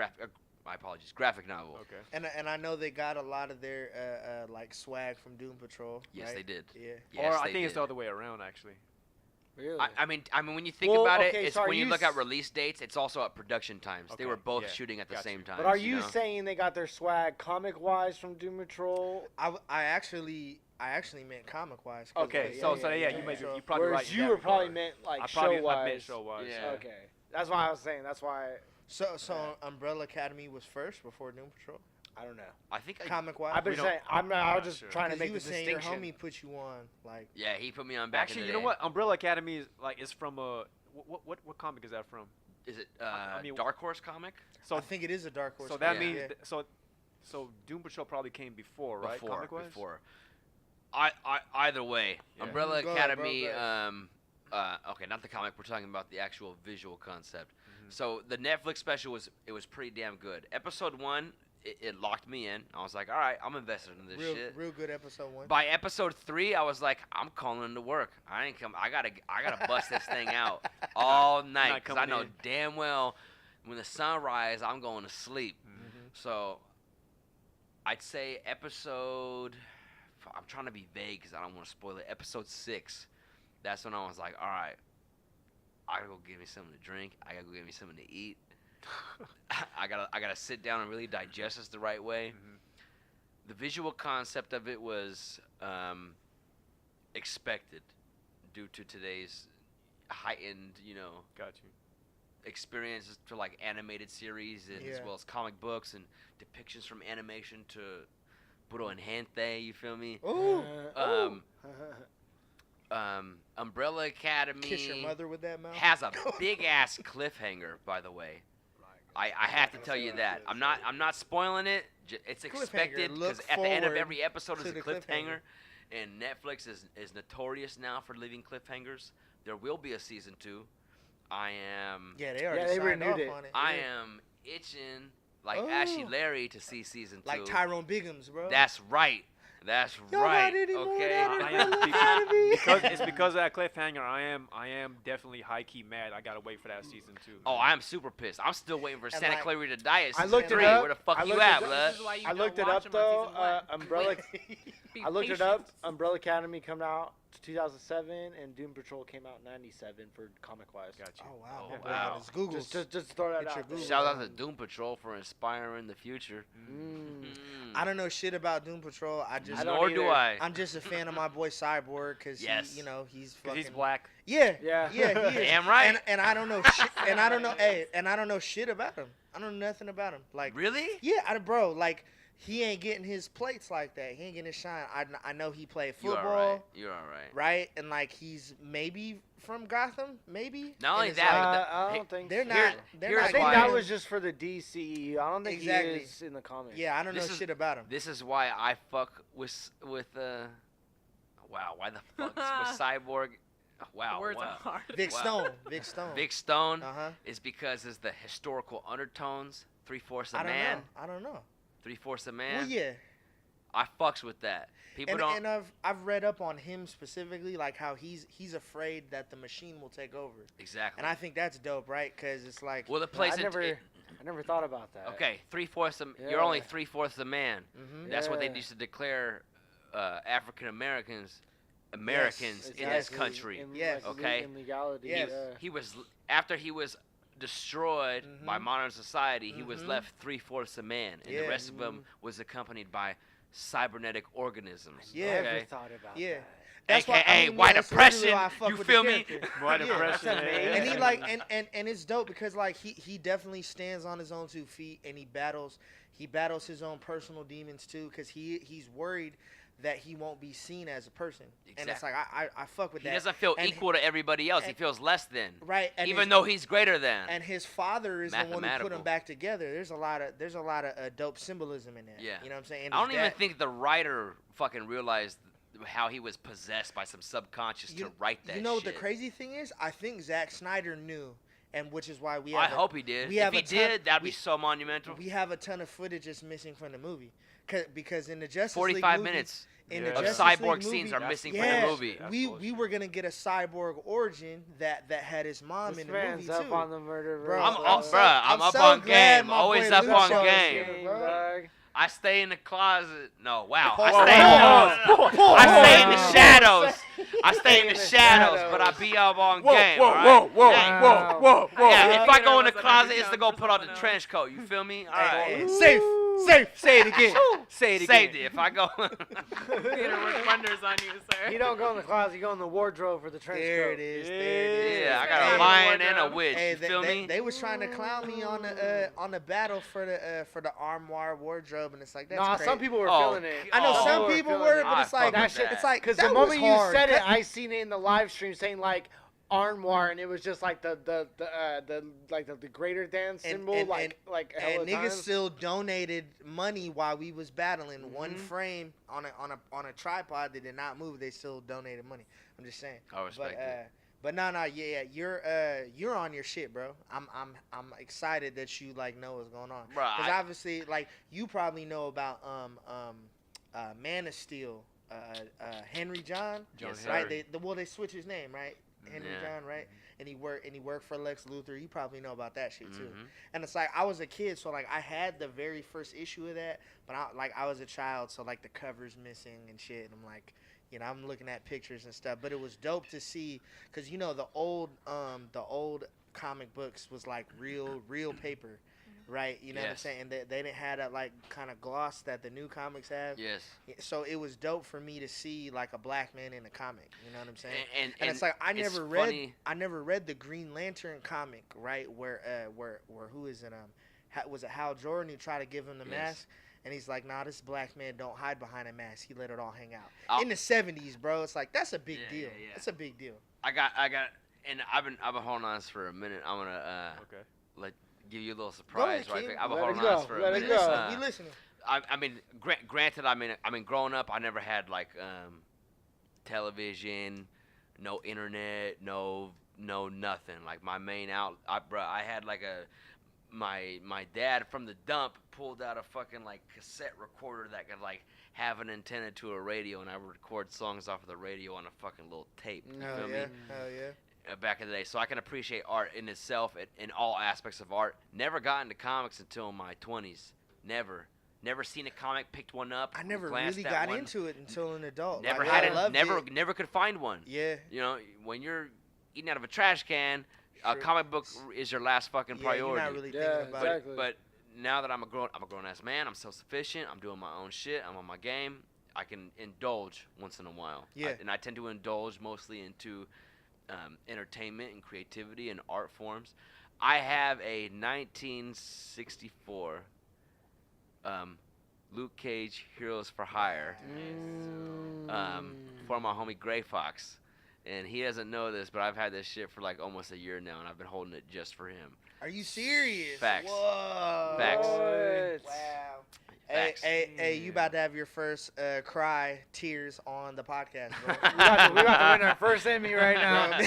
my apologies, graphic novel. Okay. And I know they got a lot of their like swag from Doom Patrol. Yes, right? they did. Yeah. Yes, Or I they think it's did. the other way around, actually. Really? I mean, when you think Well, about okay, it, it's so are when you you look at s- release dates, it's also at production times. They Okay, were both yeah, shooting at the gotcha. same time. But are you know? saying they got their swag comic-wise from Doom Patrol? I actually meant comic wise. Okay, yeah, so yeah, so yeah, yeah, you might be, so- you probably Whereas right. in you that were probably regard. meant like I probably I show-wise. meant show-wise. Yeah. Okay, that's why I was saying. That's why So Umbrella Academy was first before Doom Patrol. I don't know. I think Comic wise. I've been We don't- saying I was not just sure. trying to you make the were saying your distinction. homie put you on like. yeah, he put me on back Actually, in you the know day. what? Umbrella Academy is from a what comic is that from? Is it I mean, Dark Horse comic? So I think it is a Dark Horse. so that Yeah. means yeah. so Doom Patrol probably came before, right? Comic-wise? Before. Either way, Yeah. Umbrella Go ahead, bro, Academy. go ahead. Okay, not the comic. We're talking about the actual visual concept. Mhm. So the Netflix special was pretty damn good. Episode 1, it locked me in. I was like, all right, I'm invested in this shit. Real good episode 1. By episode 3, I was like, I'm calling into work. I gotta bust this thing out all night because I coming know in. damn well when the sun rises, I'm going to sleep. Mhm. So I'd say episode. I'm trying to be vague because I don't want to spoil it. Episode 6. That's when I was like, all right, I gotta go get me something to drink. I gotta go get me something to eat. I gotta sit down and really digest this the right way. Mhm. The visual concept of it was expected due to today's heightened, Got you. experiences to like animated series and as Yeah. well as comic books and depictions from animation to puro en gente. You feel me? Ooh. Umbrella Academy Kiss your mother with that mouth. has a big ass cliffhanger, by the way. I have to tell you that. I'm not spoiling it. It's expected Look because at the end of forward every episode is to a the cliffhanger, and Netflix is notorious now for leaving cliffhangers. There will be a season 2. I am Yeah, they already Yeah, they signed off renewed it. on it. I Yeah. am itching like Ashy Oh. Larry to see season 2. Like Tyrone Biggums, bro. That's right. That's Y'all right. not anymore, Okay. y'all I am Umbrella Academy. because of that cliffhanger. I am definitely high key mad. I gotta wait for that season 2. Oh, I'm super pissed. I'm still waiting for Santa like- Clarita Diet I season looked it 3. up. Where the fuck I you looked at, it up. blood? This is why you I don't looked it watch up them though. on season 1. Umbrella. Be I looked it patient. up. Umbrella Academy come out 2007, and Doom Patrol came out 97 for comic wise. Got you. Oh wow. Oh, my boy wow. got his Googles. Just throw that Get your out. there. Google. Shout out to Doom Patrol for inspiring the future. Mm. I don't know shit about Doom Patrol. I I don't Nor do either. I. I'm just a fan of my boy Cyborg because Yes. he's 'Cause fucking. he's black. Yeah. Yeah. Yeah. He is. Damn right. And I don't know shit. And I don't know. Hey. And I don't know shit about him. I don't know nothing about him. Like. Really? Yeah, bro. Like he ain't getting his plates like that. He ain't getting his shine. I know he played You football. alright. You're alright. Right? And like he's maybe from Gotham, maybe. Not only And it's that, like, but I hey, don't think they're so. not. They're here's I not think why- that getting was him. just for the DCEU. I don't think Exactly. he is in the comics. Yeah, I don't know This is- shit about him. this is why I fuck with wow, why the fuck with Cyborg? Wow, Words wow. are hard. Vic Wow. Stone. Vic Stone. Vic Stone Uh huh. is because it's the historical undertones. 3/4 a I don't man. know. I don't know. 3/4 a man. Well, yeah. I fucks with that. People And, don't. and I've read up on him specifically, like how he's afraid that the machine will take over, Exactly. and I think that's dope, right? Because it's like, well, the No, place. I never thought about that. Okay, 3/4. You're only Yeah. 3/4 a man. hmm That's what they Yeah. used to declare African Americans in Exactly. this country. In, Yes. like, Okay. In legality. Yes. Yeah. He was after he was destroyed by Mhm. modern society. He was Mhm. left 3/4 a man, and Yeah. the rest of him was accompanied by cybernetic organisms. Yeah. Never Okay. thought about Yeah. that. That's why, AKA I mean, white that's literally oppression. why I fuck You with feel the me? character. White Yeah. oppression. That's amazing. And he like and it's dope because like he definitely stands on his own 2 feet and he battles his own personal demons too because he's worried that he won't be seen as a person and it's Exactly. like I fuck with He that. doesn't feel And- equal to everybody else. He and- feels less than, Right, and even his, though he's greater than. and his father is the one who put Mathematical. them back together. There's a lot of dope symbolism in that. Yeah. You know what I'm saying? And I don't his even dad- think the writer fucking realized how he was possessed by some subconscious to write that You know what shit. the crazy thing is? I think Zack Snyder knew, and which is why we I have hope he did. we If have he a ton- did, that'd we- be so monumental. we have a ton of footage that's missing from the movie. Because in the Justice 45 League movie, minutes in Yeah. the of Justice cyborg League scenes movie, are missing yeah, from the movie. That's we bullshit. were gonna get a cyborg origin that had his mom This in the man's movie up too. on the murder. Bro, I'm I'm up, so- bruh. I'm I'm up so on glad game. my Always boy up on Lucho is game. here, bro. I stay in the closet. No, wow. Whoa, I whoa, stay, whoa, I stay in the whoa. shadows. I stay Stay in the in the shadows, shadows. but I be up on Whoa, game. whoa, all right? whoa, whoa, Hey, Wow. whoa, whoa. yeah, if I go in the Heroes that closet, are it's to down go for put on the someone else. trench coat. You feel me? All Hey, right. safe. Say it again. Say it again. Saved it. If I go. Theater work wonders on you, sir. You don't go in the closet. You go in the wardrobe for the trench There coat. it is. There it is. Yeah, I got a Hey, lion and a wardrobe. witch. Hey, You feel me? they was trying to clown me on the battle for the armoire wardrobe, and it's like that's Nah, crazy. some people were Oh, feeling it. I know Oh, some were people feeling were, it. but it's I like fuck that with shit. that. it's like Because that the moment was you hard. said it, That- I seen it in the live stream saying like armoire, and it was just like the greater than symbol, and hella and niggas times. still donated money while we was battling. One Mhm. frame on a tripod that did not move. They still donated money. I'm just saying. I respect but, it. But no, yeah, you're on your shit, bro. I'm excited that you like know what's going on. Bruh, Because I- obviously, like you probably know about Man of Steel, Henry John, Yes, right? sir. They switch his name, right? Henry Yeah. John, right? And he worked for Lex Luthor. You probably know about that shit too. Mhm. And it's like I was a kid, so like I had the very first issue of that, but I was a child, so like the cover's missing and shit. And I'm like, you know, I'm looking at pictures and stuff, but it was dope to see, cause you know the old comic books was like real paper, right? You know what I'm Yes. saying? And they didn't have that like kind of gloss that the new comics have. Yes. So it was dope for me to see like a black man in a comic. You know what I'm saying? And it's like I it's never funny. read the Green Lantern comic, right? Where who is it? Was it Hal Jordan who tried to give him the Yes. mask? And he's like, nah, this black man don't hide behind a mask. He let it all hang out. I'll- In the 70s, bro, it's like, that's a big Yeah, deal. yeah, yeah. That's a big deal. I got, and I've been holding on to this for a minute. I'm gonna Okay. give you a little surprise, Go ahead, right? kid. I've been Let it holding on to this go. for a Let it minute. go. We listening. I mean, granted, I mean, growing up, I never had like television, no internet, no nothing. Like my main I had like my dad from the dump pulled out a fucking like cassette recorder that could like have an antenna to a radio, and I would record songs off of the radio on a fucking little tape. You Hell feel yeah. me? Hell yeah. Back in the day, so I can appreciate art in itself, in all aspects of art. Never got into comics until my 20s. Never seen a comic, picked one up. I never glanced really at got one. into it until an adult. Never Like, had I it. loved Never could find one. Yeah. You know, when you're eating out of a trash can, a Sure. comic book is your last fucking Yeah, priority. you're not really Yeah, thinking about exactly. it. But now that I'm a grown ass man, I'm self-sufficient. I'm doing my own shit. I'm on my game. I can indulge once in a while. Yeah. And I tend to indulge mostly into entertainment and creativity and art forms. I have a 1964 Luke Cage Heroes for Hire for my homie Gray Fox. And he doesn't know this, but I've had this shit for like almost a year now, and I've been holding it just for him. Are you serious? Facts. Whoa. Facts. What? Wow. Facts. Hey, you about to have your first tears on the podcast, bro. We about to win our first Emmy right now.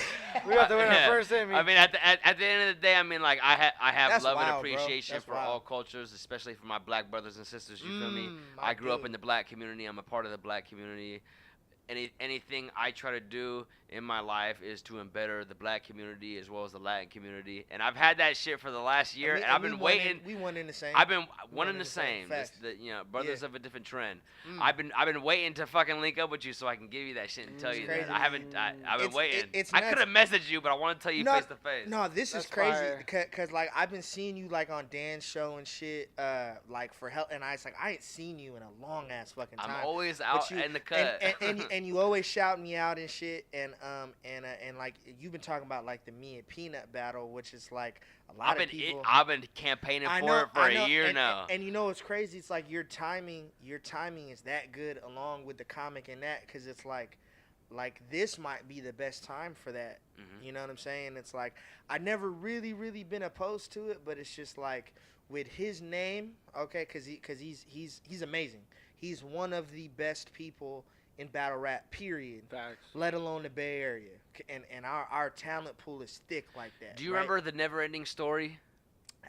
We about to win our first Emmy. I mean, at the end of the day, I mean, like I have That's love and wild, bro. appreciation That's for wild. all cultures, especially for my black brothers and sisters. You feel me? my I grew up dude. in the black community. I'm a part of the black community. Anything I try to do in my life is to better the black community as well as the Latin community. And I've had that shit for the last year, and I've been waiting. We won in the same. I've been One one and and the the same. same. Facts. Brothers Yeah. of a different trend. Mm. I've been waiting to fucking link up with you so I can give you that shit and tell It's you crazy. that. I've been It's- waiting. it's I nuts. could have messaged you, but I want to tell you No, face to face. No, this is That's crazy fire. because like I've been seeing you like on Dan's show and shit, like for help, and I ain't seen you in a long ass fucking time. I'm always But out you- in the cut. and you always shout me out and shit, and like you've been talking about like the me and Peanut battle, which is like a lot of people. I've been campaigning I for know, it for I know, a year and, now. And you know what's crazy? It's like your timing is that good along with the comic and that, because it's like this might be the best time for that. Mhm. You know what I'm saying? It's like I never really been opposed to it, but it's just like with his name, okay, because he's amazing. He's one of the best people in battle rap, period. Facts. Let alone the Bay Area, and our talent pool is thick like that. Do you right? remember the Never Ending Story?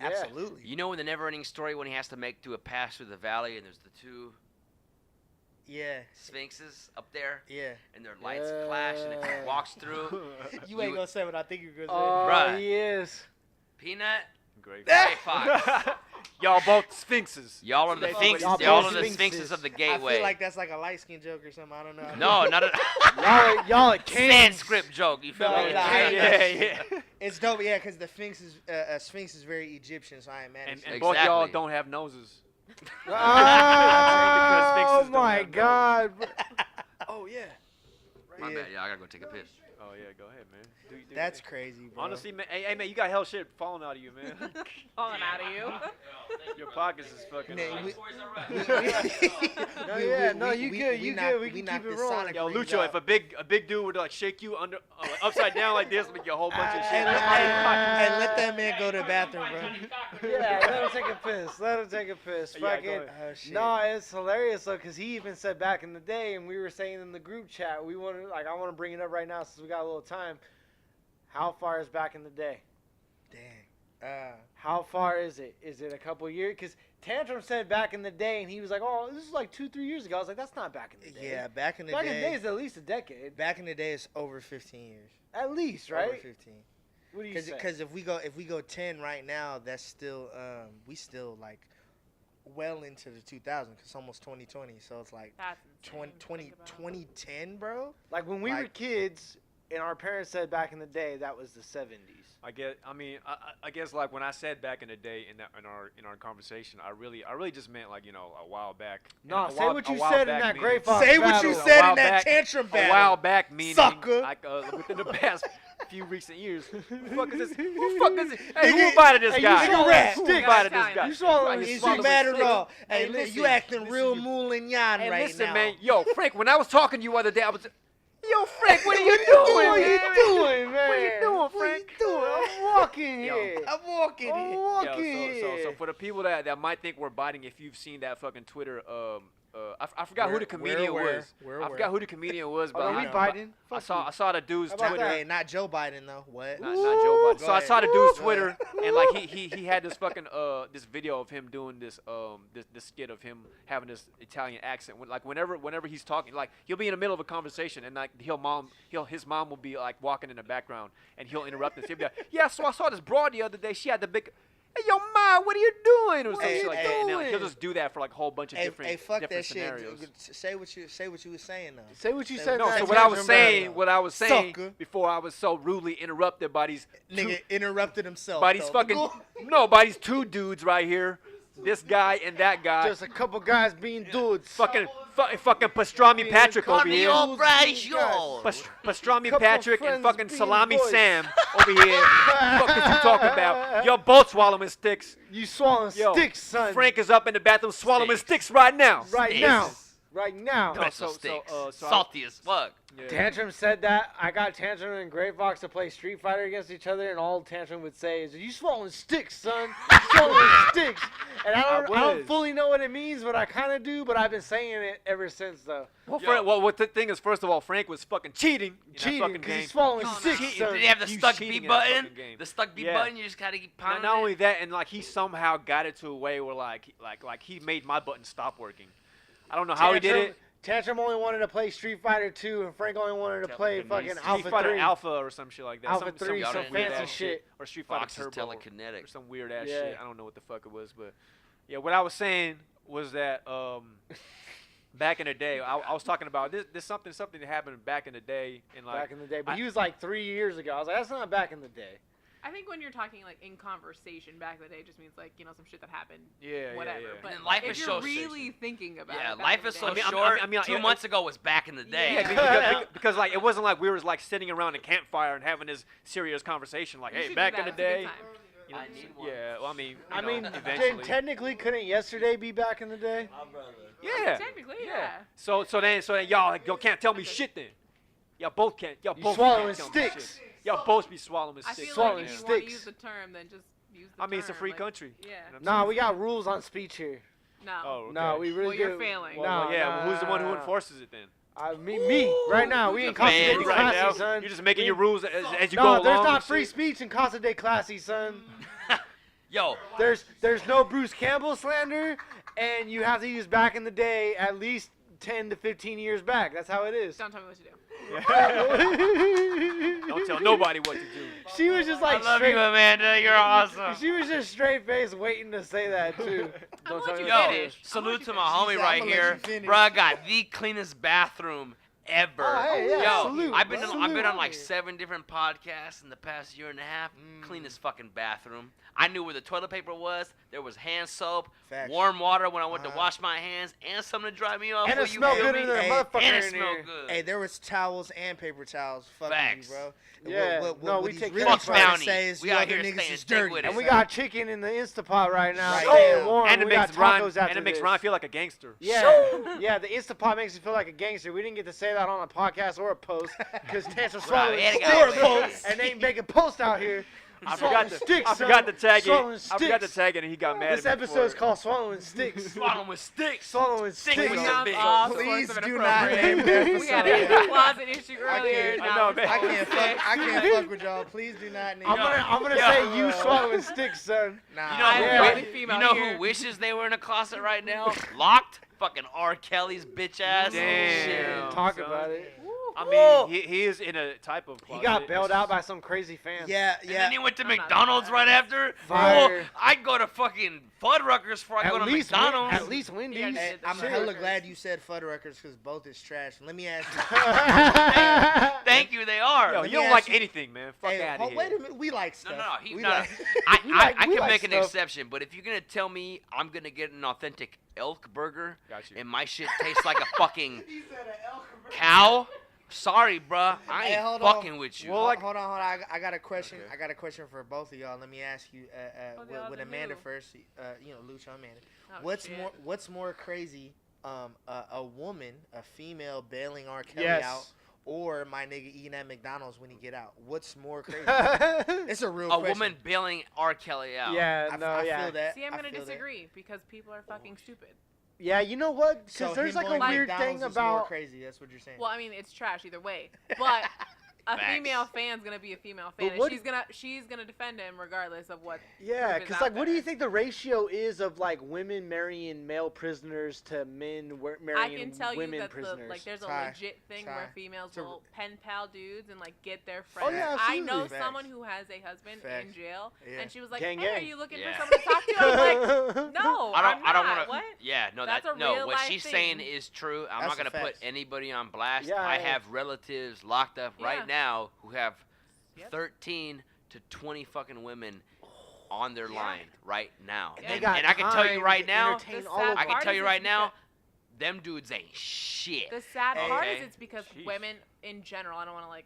Yeah. Absolutely. You know in the Never Ending Story when he has to make through a pass through the valley and there's the two Yeah. sphinxes up there Yeah. and their lights clash, and if he walks through, You ain't You- gonna say what I think you're gonna say. Oh, Bruh. he is. Peanut, Great. Gray Fox. Y'all both sphinxes. Y'all are the Y'all sphinxes. both Y'all are the sphinxes. sphinxes of the I gateway. feel like that's like a light skin joke or something. I don't know. No, not a Y'all are kings. Sanskrit joke. You feel No, me? no, Yeah. It's dope, yeah, because the Sphinx is very Egyptian, so I imagine. And both y'all Exactly. don't have noses. Oh sphinxes don't my have God. Oh yeah. My Yeah. bad, y'all. I gotta go take a piss. Oh yeah. Go ahead, man. Do That's crazy, bro. honestly, man. Hey, man, you got hell shit falling out of you, man. Falling out of you. Your pockets is fucking. Man, we- No, yeah, no, you good, you good. We can knocked keep it the rolling. Sonic Yo, rings Lucho, out. if a big dude would like shake you under upside down like this, make you a whole bunch of shit. and let that man go to the bathroom, bro. Yeah, let him take a piss. Let him take a piss. Yeah, go Fucking. ahead. Oh shit. No, it's hilarious though, cause he even said back in the day, and we were saying in the group chat, I want to bring it up right now since we got a little time. How far is back in the day? Dang. How far is it? Is it a couple years? Cause Tantrum said back in the day, and he was like, "Oh, this is like 2-3 years ago." I was like, "That's not back in the day." Yeah, back in the back day. in the day is at least a decade. Back in the day, it's over 15 years. At least, right? Over 15. What do you say? Because if we go 10 right now, that's still we still like well into the 2000s. Cause it's almost 2020, so it's like That's insane. 2010, bro. Like when we were kids, and our parents said back in the day that was the 70s. I guess like when I said back in the day in our conversation, I really just meant like a while back. No, And say what you while said in back that meaning- Gray Fox Say what you battle. said while in that back- tantrum A battle. while back, meaning Sucker. like within the past few recent years. Who the fuck is this? Who the fuck is it? Hey, who invited this Hey, guy? you rat. Who Stick. invited this You guy? You swallowing You Is stick. swallowing you mad at sticks. all? Hey, Hey, listen, you acting listen, real you- moulignon Hey, right listen, now. man. Yo, Frank, when I was talking to you the other day, I was. Yo, Frank, what are you What doing, are you man? doing, man? What are you doing, What Frank? you doing? I'm walking Yo. here. I'm walking I'm here. walking So here. for the people that might think we're biting, if you've seen that fucking Twitter, I forgot who the comedian was. I forgot who the comedian was, but Are we know. biting? I saw the dude's How about Twitter. that? Hey, not Joe Biden though. What? Not Joe Biden. Go So I ahead. saw the dude's Go Twitter, ahead. and like he had this fucking this video of him doing this skit of him having this Italian accent. Whenever he's talking, like he'll be in the middle of a conversation, and like his mom will be like walking in the background, and he'll interrupt us. He'll be like, "Yeah, so I saw this broad the other day. She had the big." Hey, yo, Ma, what are you doing? Or some Hey, shit like hey, that. And then, like, he'll doing? just do that for like a whole bunch of Hey, different, fuck different that shit. scenarios. Say what you was saying though. Say what you Say said. what No, you so said. what I was Tantrum saying, battle. Sucker. before I was so rudely interrupted by these Nigga interrupted himself. by these though. fucking Go- by these two dudes right here, this guy and that guy, Just a couple guys being dudes. fucking pastrami Patrick over here, Bracio. pastrami Couple Patrick and friends fucking being salami boys. Sam over here. Fuck is you talking about? You're both swallowing sticks. You swallowing Yo, sticks, son. Frank is up in the bathroom swallowing Sticks. sticks right now. Right Sticks. now. Right now. No, Pretzel so- sticks. so I- Salty as fuck. Yeah. Tantrum said that. I got Tantrum and Gray Fox to play Street Fighter against each other, and all Tantrum would say is, "You swallowing sticks, son. You swallowing sticks." And I don't was. fully know what it means, but I kind of do. But I've been saying it ever since, though. Well, Yo. Frank, what the thing is, first of all, Frank was fucking cheating. in that Cheating fucking because game. he's swallowing No, no. sticks, Cheating. son. Did they have the You stuck cheating B in that button? fucking game. The stuck B Yeah. button, you just gotta keep pounding Not it. only that, and like he somehow got it to a way where like he made my button stop working. I don't know how he did it. Tantrum only wanted to play Street Fighter 2, and Frank only wanted to play fucking Street Alpha Fighter 3. Alpha or some shit like that. Alpha some 3, some weird fancy ass shit. or Street Fighter Fox is Turbo or telekinetic. some weird ass Yeah. shit. I don't know what the fuck it was, but yeah, what I was saying was that back in the day, I was talking about this something that happened back in the day, and like Back in the day. But I- he was like 3 years ago. I was like, that's not back in the day. I think when you're talking like in conversation back in the day, it just means like some shit that happened, yeah, whatever. yeah, yeah. But And life if is you're so really thinking about Yeah, it, back life in the is so day- short. I mean, 2 months ago was back in the day. Yeah, because like it wasn't like we were like sitting around a campfire and having this serious conversation. Like, You hey, should do back that. in the It's a good day. time. You know, I need one. yeah, well, I mean, I you mean, know, eventually. technically, couldn't yesterday be back in the day? Yeah. Technically, yeah. So then y'all can't tell me shit then. Y'all both can't. Y'all You both swallowing can't tell me sticks. shit. Y'all both be swallowing I sticks. feel Swallowing like if you want to sticks. use the term, then just use the I mean, it's a term, free like- country. Yeah. You know what I'm Nah, saying? we got rules on speech here. No. Oh, okay. No, we really Well, you're do. failing. Well, yeah. nah, Well, who's the one who nah, nah. enforces it then? Me, right now. We in Casa de Fans Right Classy, now, son. you're just making your rules as you No, go along. there's not and free shit. speech in Casa de Classy, son. Yo, There's no Bruce Campbell slander, and you have to use back in the day at least 10 to 15 years back. That's how it is. Don't tell me what to do. Don't tell nobody what to do. She was just like I love straight. you, Amanda. You're awesome. She was just straight face waiting to say that too. I'm gonna tell let me you what Yo, to do. finish. salute to my She homie said, right "I'ma let here. you finish." Bro, I got the cleanest bathroom ever. Oh, hey, yeah, Yo, salute, I've been salute. on like 7 different podcasts in the past year and a half. Cleanest fucking bathroom. I knew where the toilet paper was. There was hand soap, Facts. warm water when I went to Uh-huh. wash my hands, and something to dry me off. And Will it you smelled feel good me? in there, Hey, motherfucker. And it in smelled here. good. Hey, there was towels and paper towels fucking Facts. you, bro. Yeah, no, we he's take really care of Fuck trying to Bounty. say is We you out other here niggas staying is thick dirty. with it. And we son. got chicken in the Instapot right now. Right Stay now. warm. And it We got makes Ryan tacos after this. feel like a gangster. Yeah, yeah. The Instapot makes you feel like a gangster. We didn't get to say that on a podcast or a post because Tantra swallowing Right, sticks, yeah, Or a post. and they ain't making posts out here. I Swallowing forgot to sticks, I forgot to son. tag it. Swallowing I forgot to sticks. tag it, and he got mad This at me. episode is for it. called Swallowing Sticks. Swallowing with sticks. Swallowing Stick sticks. with We your found bitch. all sorts Please of do not inappropriate. name the We had episode. a closet issue earlier. I now know, we're man. I swallowing can't sticks. fuck with y'all. Please do not name. I'm gonna Yo. say you swallowing sticks, son. Nah. You know, I'm who, the Yeah. only female you know here. who wishes they were in a closet right now? Locked? Fucking R. Kelly's bitch ass. Damn. Talk son. about it. Woo. I Whoa. mean, he is in a type of. He Closet. got bailed out by some crazy fans. Yeah, And then he yeah. went to I'm not McDonald's bad. right after. Fire. Oh, I'd go to fucking Fuddruckers before I go to McDonald's. At least Wendy's. Yeah, Hey, the I'm shit. hella glad you said Fuddruckers because both is trash. Let me ask you. Thank you, they are. Yo, Let you me don't like ask you- anything, man. Fuck Hey, out of here. wait a minute. We like No, stuff. no, he, We no, like- I we can like make an stuff. exception, but if you're gonna tell me I'm gonna get an authentic elk burger Got you. and my shit tastes like a fucking cow, sorry, bruh, I Hey, ain't hold on. fucking with you. Well, like- hold on. I got a question. Okay. I got a question for both of y'all. Let me ask you, Both of y'all with and Amanda who? first. Lucho, Amanda. Oh, What's shit. more crazy? A woman, a female bailing R. Kelly Yes. out, or my nigga eating at McDonald's when he get out? What's more crazy? yeah, It's a real A question. woman bailing R. Kelly out. I yeah. feel that. See, I'm I gonna feel that. disagree because people are fucking stupid. Yeah, you know what? Because So there's him like going a to weird McDonald's thing is more about. crazy. That's what you're saying. Well, I mean, it's trash either way. But a Facts. female fan's gonna be a female But fan, and what- she's gonna defend him regardless of what. Yeah, proof is because out like, what do there. you think the ratio is of like women marrying male prisoners to men I marrying can tell you women that prisoners? like there's a Ty, legit thing Ty. where females It's a- will pen pal dudes and like get their Oh, friends. yeah, I know absolutely. someone Facts. who has a husband Facts. in jail, Yeah. and she was like, Gang, "Hey, are gang. you looking Yeah. for someone to talk to?" I was like, "No, I I'm don't not. want to. What? Yeah, no, That's a no. real What life she's thing. saying is true. I'm That's not a gonna put fact. anybody on blast. Yeah, I yeah. have relatives locked up Yeah. right now who have Yep. 13 to 20 fucking women on their Yeah. line right now. And they And, got and I can tell you time right to now, entertain The all sad of I them. can part tell is you it's right now, because- them dudes ain't shit. The sad part is Okay. it's because Sheesh. women in general, I don't want to like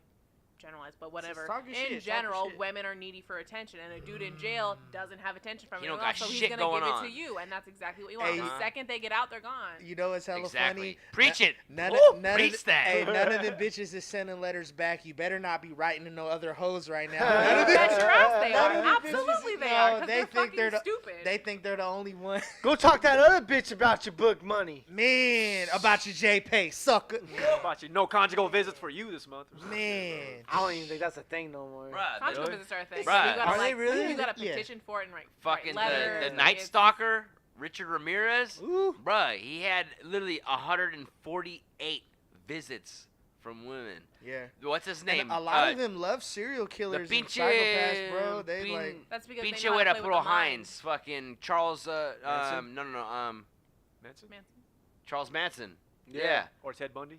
generalize, but whatever. talking In shit, general, talking shit. women are needy for attention, and a dude in jail doesn't have attention from He anyone don't else, got so he's shit gonna going give on. it to you, and that's exactly what you want. Hey, The second they get out, they're gone. You know what's hella Exactly. funny? Preach it. None, Woo, of, none, preach of, that. Hey, none of them bitches is sending letters back. You better not be writing to no other hoes right now. None None of of them- Bet your ass they none are. of them bitches- Absolutely they no, are, because they they're think fucking they're the- stupid. They think they're the only one. Go talk that other bitch about your book money. Man, about your JPay, sucker. About you. No conjugal visits for you this month. Man. I don't even think that's a thing no more. Bruh, Conjugal the, visits are a thing. Bruh. You gotta, Are they like, really? You gotta Yeah. petition for it and write fucking letters. the and Night it's- Stalker, Richard Ramirez, Ooh. bruh, he had literally 148 visits from women. Yeah. What's his And name? a lot of them love serial killers and psychopaths, bro. They Pin- like. That's because they Pinche know how to Huera play with Puro the mind. Hines, fucking Charles, Manson? Manson? Man. Charles Manson. Yeah. Or Ted Bundy?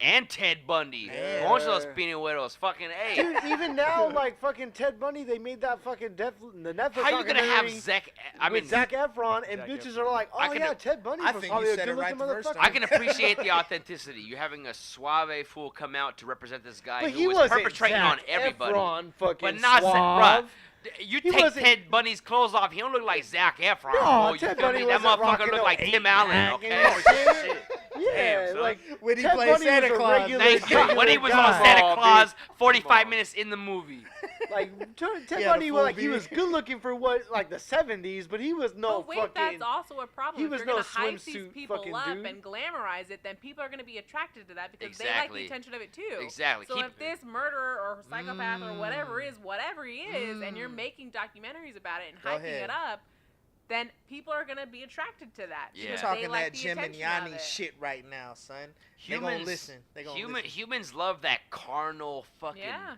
And Ted Bundy. Yeah. Muchos los pinueros. Fucking A. Dude, even now, like fucking Ted Bundy, they made that fucking the Netflix How you gonna have documentary Zac? I mean, with Zac Efron, and Zac bitches Efron. are like, I oh can- yeah, Ted Bundy I was think probably you a said it good-looking right the first motherfucker. time. I can appreciate the authenticity. You having a suave fool come out to represent this guy But who he was wasn't perpetrating Zac on everybody. Efron, fucking But not Zac, suave. bruh. You He take wasn't- Ted Bundy's clothes off, he don't look like Zac Efron. No, bro. You Ted feel Bundy me? That wasn't motherfucker rocking look no like Tim 8-pack Allen, and okay? shit. Yeah, Damn, son. like When he Ted played Bundy Santa was a Claus. regular- Thank you. When he was on guy. Santa Come on, Claus, Come 45 on. minutes in the movie. Like Ted He had a Bundy, full like he beard. was good looking for what, like the '70s, but he was no but wait, fucking. that's also a problem. he If was you're no gonna hype these swimsuit people fucking up dude. and glamorize it, then people are gonna be attracted to that because they like Exactly. the attention of it too. Exactly. So Keep- if this murderer or psychopath or whatever he is, and you're Mm. making documentaries about it and Go hyping ahead. it up, then people are gonna be attracted to that. Yeah. You're because talking they like that the attention of Geminiani it. shit right now, son. They gonna listen. They gonna listen. Humans love that carnal fucking. Yeah.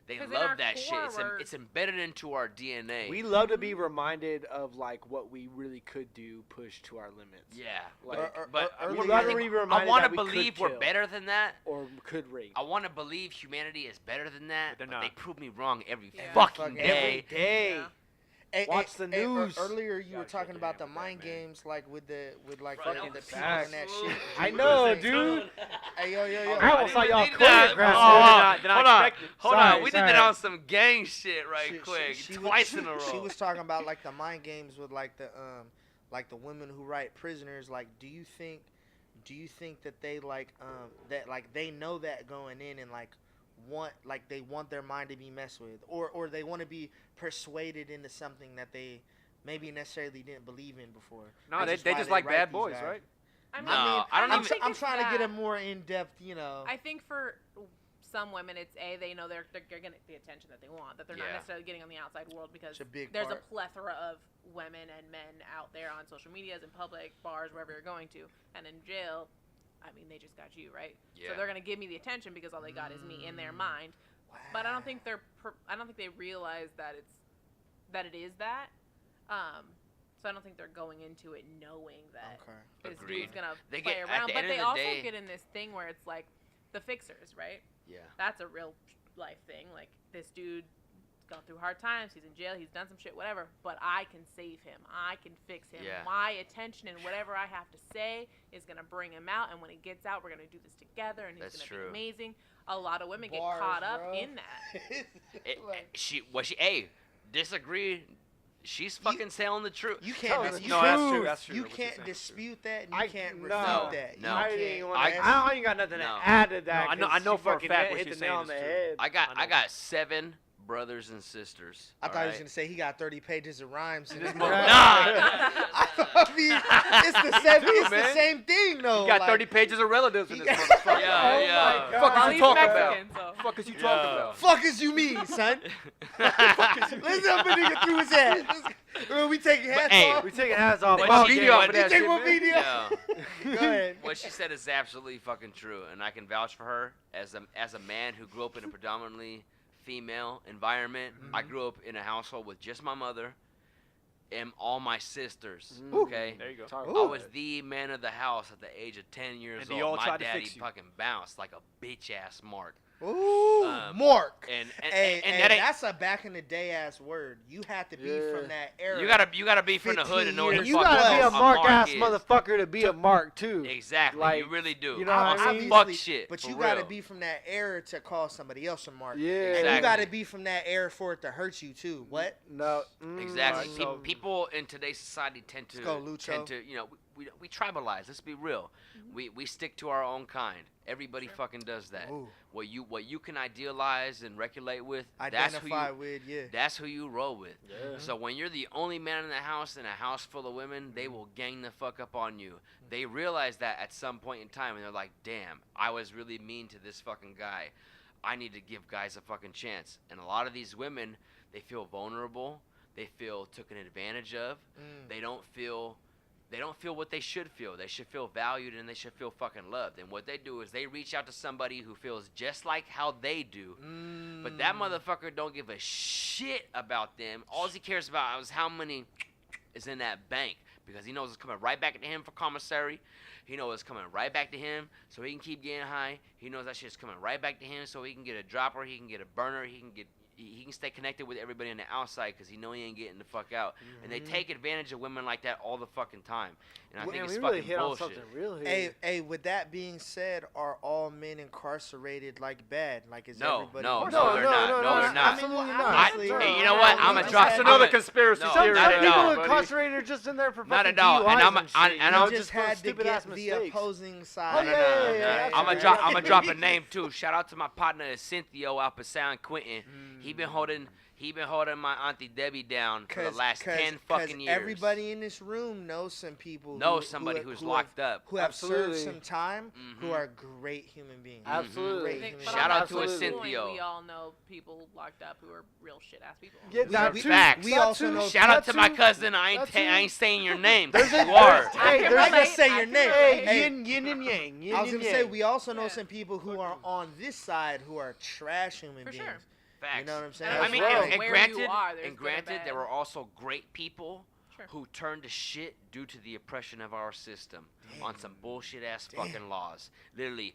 They 'Cause in our love that shit. core, It's, we're- it's embedded into our DNA. We love to be reminded of like what we really could do, push to our limits. yeah. Like, But or- we or- love to I be I reminded want that to we could believe we're kill better than that. or could rape. I want to believe humanity is better than that. But they're But they not. prove me wrong every Yeah. fucking Fucking day. Every day. Yeah. Hey, Watch hey, the hey, news. Earlier you were Gotta talking shake about the your hand mind with that, man. games, like with like Bro, the that people was and that absolute- shit. I know, Listen, dude. Hey, yo, yo, yo. I almost thought y'all did that. choreographed Oh, it. Did I hold on. expect it? Hold Sorry, on. We did sorry. that on some gang shit right She- quick. she was- Twice in a row. She was talking about like the mind games with like the women who write prisoners. Like, do you think that they like that like they know that going in and like they want their mind to be messed with, or they want to be persuaded into something that they maybe necessarily didn't believe in before. No, That's they why just they like write bad these boys, guys. right? I mean, No, I don't even- think I'm it's trying to get that. a more in-depth, you know. I think for some women, it's they know they're getting the attention that they want, that they're not Yeah. necessarily getting on the outside world because It's a big there's part. a plethora of women and men out there on social medias, in public, bars, wherever you're going to, and in jail. I mean, they just got you, right? Yeah. So they're gonna give me the attention because all they got is me in their mind. But I don't think I don't think they realize that it is that. So I don't think they're going into it knowing that this Agreed. dude's gonna They play get- at around. the But end of they the also day- get in this thing where it's like the fixers, right? Yeah. That's a real life thing. Like, this dude's gone through hard times. He's in jail. He's done some shit, whatever. But I can save him. I can fix him. Yeah. My attention and whatever I have to say is going to bring him out. And when he gets out, we're going to do this together. And he's That's going to true. be amazing. A lot of women Bars, get caught up bro. in that. Disagree. She's fucking telling the truth. You can't. Tell the You No, can't, that's true. That's true. you what you're can't saying. dispute that. And you I- can't no. refute that. No. You I can't. ain't, wanna, I- I ain't got nothing No. to add to that. No, I know 'cause she for a fucking fact what hit she's the nail saying on is the true. head. I got 7 brothers and sisters. I thought he was alright? gonna say he got 30 pages of rhymes. In This his mo- book. Nah. I mean, it's the same. It's the man. same thing, though. You got like, 30 pages of relatives in He this got- motherfucker. Yeah, Oh yeah. my God. Fuck Well, is you he's talking Mexican, about? so. Fuck is you Yeah. talking about? Fuck is you mean, son? Let's help a nigga through his head. We taking hats hey, off. We taking hats off. What Bob she- video what- for that Take shit, one man. video. Yeah. Go ahead. What she said is absolutely fucking true, and I can vouch for her as a man who grew up in a predominantly female environment. I grew up in a household with just my mother and all my sisters. Okay. There you go. Talk Ooh. I about was it. the man of the house at the age of 10 years And they all old. My tried to daddy fix you. fucking bounced like a bitch ass Mark. Ooh, Um, Mark. And Hey, that ain't, that's a back in the day ass word. You have to be Yeah. from that era. you gotta be from the hood and know what 15 the You fuck gotta be a Plus. mark ass is. motherfucker to be a mark too. Exactly, Like, you really do. you know what I On some mean? fuck shit. But for you gotta real. be from that era to call somebody else a mark. Yeah. And you Exactly. gotta be from that era for it to hurt you too. What? No. Exactly. Alright, so- People in today's society tend to Let's go, Lucho. you know, we tribalize. Let's be real. We stick to our own kind. Everybody fucking does that. Ooh. What you can idealize and regulate with, that's who Identify you with, yeah. that's who you roll with. Yeah. So when you're the only man in the house in a house full of women, they will gang the fuck up on you. They realize that at some point in time, and they're like, damn, I was really mean to this fucking guy. I need to give guys a fucking chance. And a lot of these women, they feel vulnerable. They feel taken advantage of. They don't feel what they should feel. They should feel valued and they should feel fucking loved. And what they do is they reach out to somebody who feels just like how they do. But that motherfucker don't give a shit about them. All he cares about is how many is in that bank, because he knows it's coming right back to him for commissary. He knows it's coming right back to him so he can keep getting high. He knows that shit's coming right back to him so he can get a dropper, he can get a burner, he can stay connected with everybody on the outside because he know he ain't getting the fuck out. And they take advantage of women like that all the fucking time. And I think Man, it's we fucking really hit on bullshit. something real here. Hey, with that being said, are all men incarcerated like bad? Like, is No, everybody? no, no, no, they're not. No, they're not. Absolutely well, not. obviously- Hey, you know what? I'm That's a drop. That's had- another I'm a- conspiracy no, theory. not Some at people all, incarcerated are just in there for Not fucking at all. And DUIs I'm a- and I- shit, and you I'm know, You just just for had to stupid ass get the mistakes. opposing side. Oh, yeah, I'm yeah, gonna yeah. drop a name too. Shout out to my partner Cynthia out of San Quentin. He been holding my auntie Debbie down for the last 10 fucking years. Everybody in this room knows some people. Knows somebody who's locked up. Who have served Absolutely. some time. Who Mhm. are great human beings. Absolutely. Great I think- human but Shout on out that to a point, Cynthia. We all know people locked up who are real shit ass people. Yeah, that we- too. facts. we That also too. know- Shout out That to my too. cousin. I That too. ain't saying your name. There's You a- are. Hey, I there's can I a relate, just say I your can name. relate. Hey, yin and yang. Yin I was and gonna say yang. we also know Yeah. some people who are on this side who are trash human For beings. sure. Facts. You know what I'm saying? And I mean, That's right. and Where granted, you are, there's and good and granted, bad. there were also great people Sure. who turned to shit due to the oppression of our system on some bullshit ass Damn. fucking laws. Literally,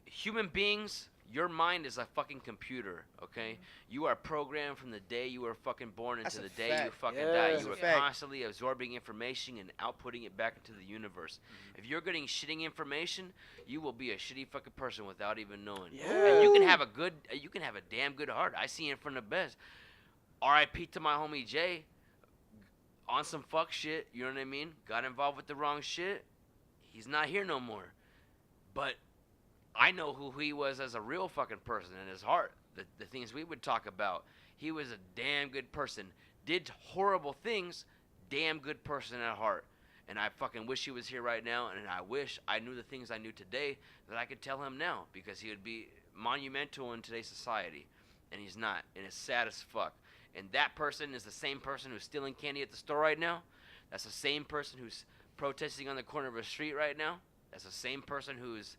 human beings. Your mind is a fucking computer, okay? You are programmed from the day you were fucking born That's into a the day you fact. fucking Yeah. die. That's You a are fact. constantly absorbing information and outputting it back into the universe. If you're getting shitting information, you will be a shitty fucking person without even knowing. And you can have a damn good heart. I see it from the best. R.I.P. to my homie Jay. On some fuck shit, you know what I mean? Got involved with the wrong shit. He's not here no more. But I know who he was as a real fucking person in his heart. The things we would talk about. He was a damn good person. Did horrible things, damn good person at heart. And I fucking wish he was here right now, and I wish I knew the things I knew today that I could tell him now, because he would be monumental in today's society. And he's not, and it's sad as fuck. And that person is the same person who's stealing candy at the store right now. That's the same person who's protesting on the corner of a street right now. That's the same person who's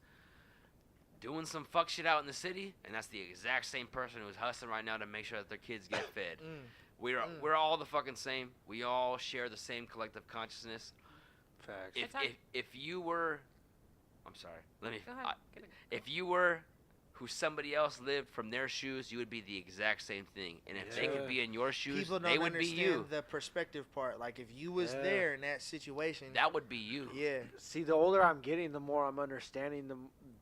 doing some fuck shit out in the city, and that's the exact same person who's hustling right now to make sure that their kids get fed. We're all the fucking same. We all share the same collective consciousness. Facts. If you were, I'm sorry. Let me. Go ahead. If you were who somebody else lived from their shoes, you would be the exact same thing. And if they could be in your shoes, People don't they would be understand you. the perspective part. Like if you was there in that situation, That would be you. yeah. See, the older I'm getting, the more I'm understanding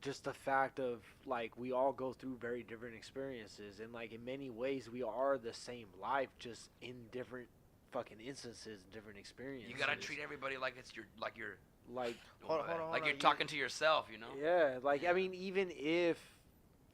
just the fact of like we all go through very different experiences, and like in many ways we are the same life, just in different fucking instances, different experiences. You gotta treat everybody like it's your like Hold on, you're talking to yourself, you know. Yeah, like I mean, even if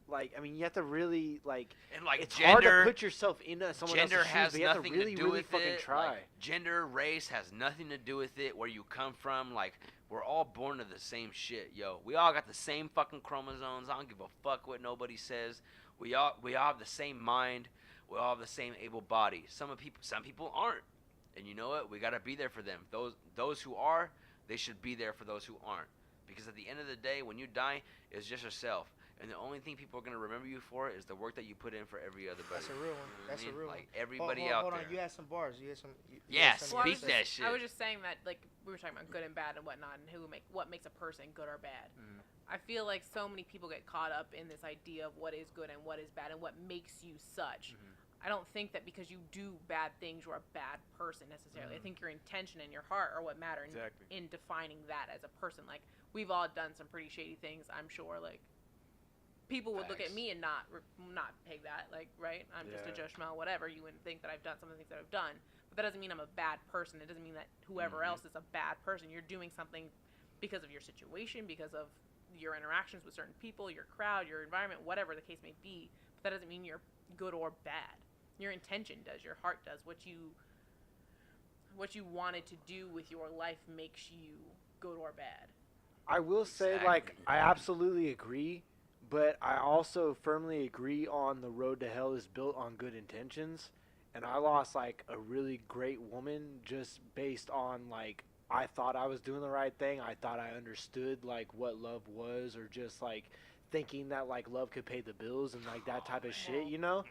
like I mean, you have to really like. And like It's gender, hard to put yourself in someone gender else's shoes, has but you have to nothing really, to do really with fucking it. try. Like, gender, race has nothing to do with it. Where you come from, like we're all born to the same shit, yo. We all got the same fucking chromosomes. I don't give a fuck what nobody says. We all have the same mind. We all have the same able body. Some people aren't, and you know what? We gotta be there for them. Those who are, they should be there for those who aren't. Because at the end of the day, when you die, it's just yourself. And the only thing people are going to remember you for is the work that you put in for every other buddy. That's a real one. You know what That's I mean? a real Like one. everybody hold out on. there. You had some bars. You had some. Yeah, some speak answers. that shit. I was just saying that, like, we were talking about good and bad and whatnot, and what makes a person good or bad. I feel like so many people get caught up in this idea of what is good and what is bad and what makes you such. I don't think that because you do bad things, you're a bad person necessarily. I think your intention and your heart are what matter in defining that as a person. Like, we've all done some pretty shady things, I'm sure. Like, people would look at me and not peg that, like, right? I'm just a Joe Schmo, whatever. You wouldn't think that I've done some of the things that I've done. But that doesn't mean I'm a bad person. It doesn't mean that whoever else is a bad person. You're doing something because of your situation, because of your interactions with certain people, your crowd, your environment, whatever the case may be. But that doesn't mean you're good or bad. Your intention does. Your heart does. What you wanted to do with your life makes you good or bad. I will say, like, I absolutely agree, but I also firmly agree on the road to hell is built on good intentions. And I lost, like, a really great woman just based on, like, I thought I was doing the right thing. I thought I understood, like, what love was, or just, like, thinking that, like, love could pay the bills and, like, that type of shit, you know?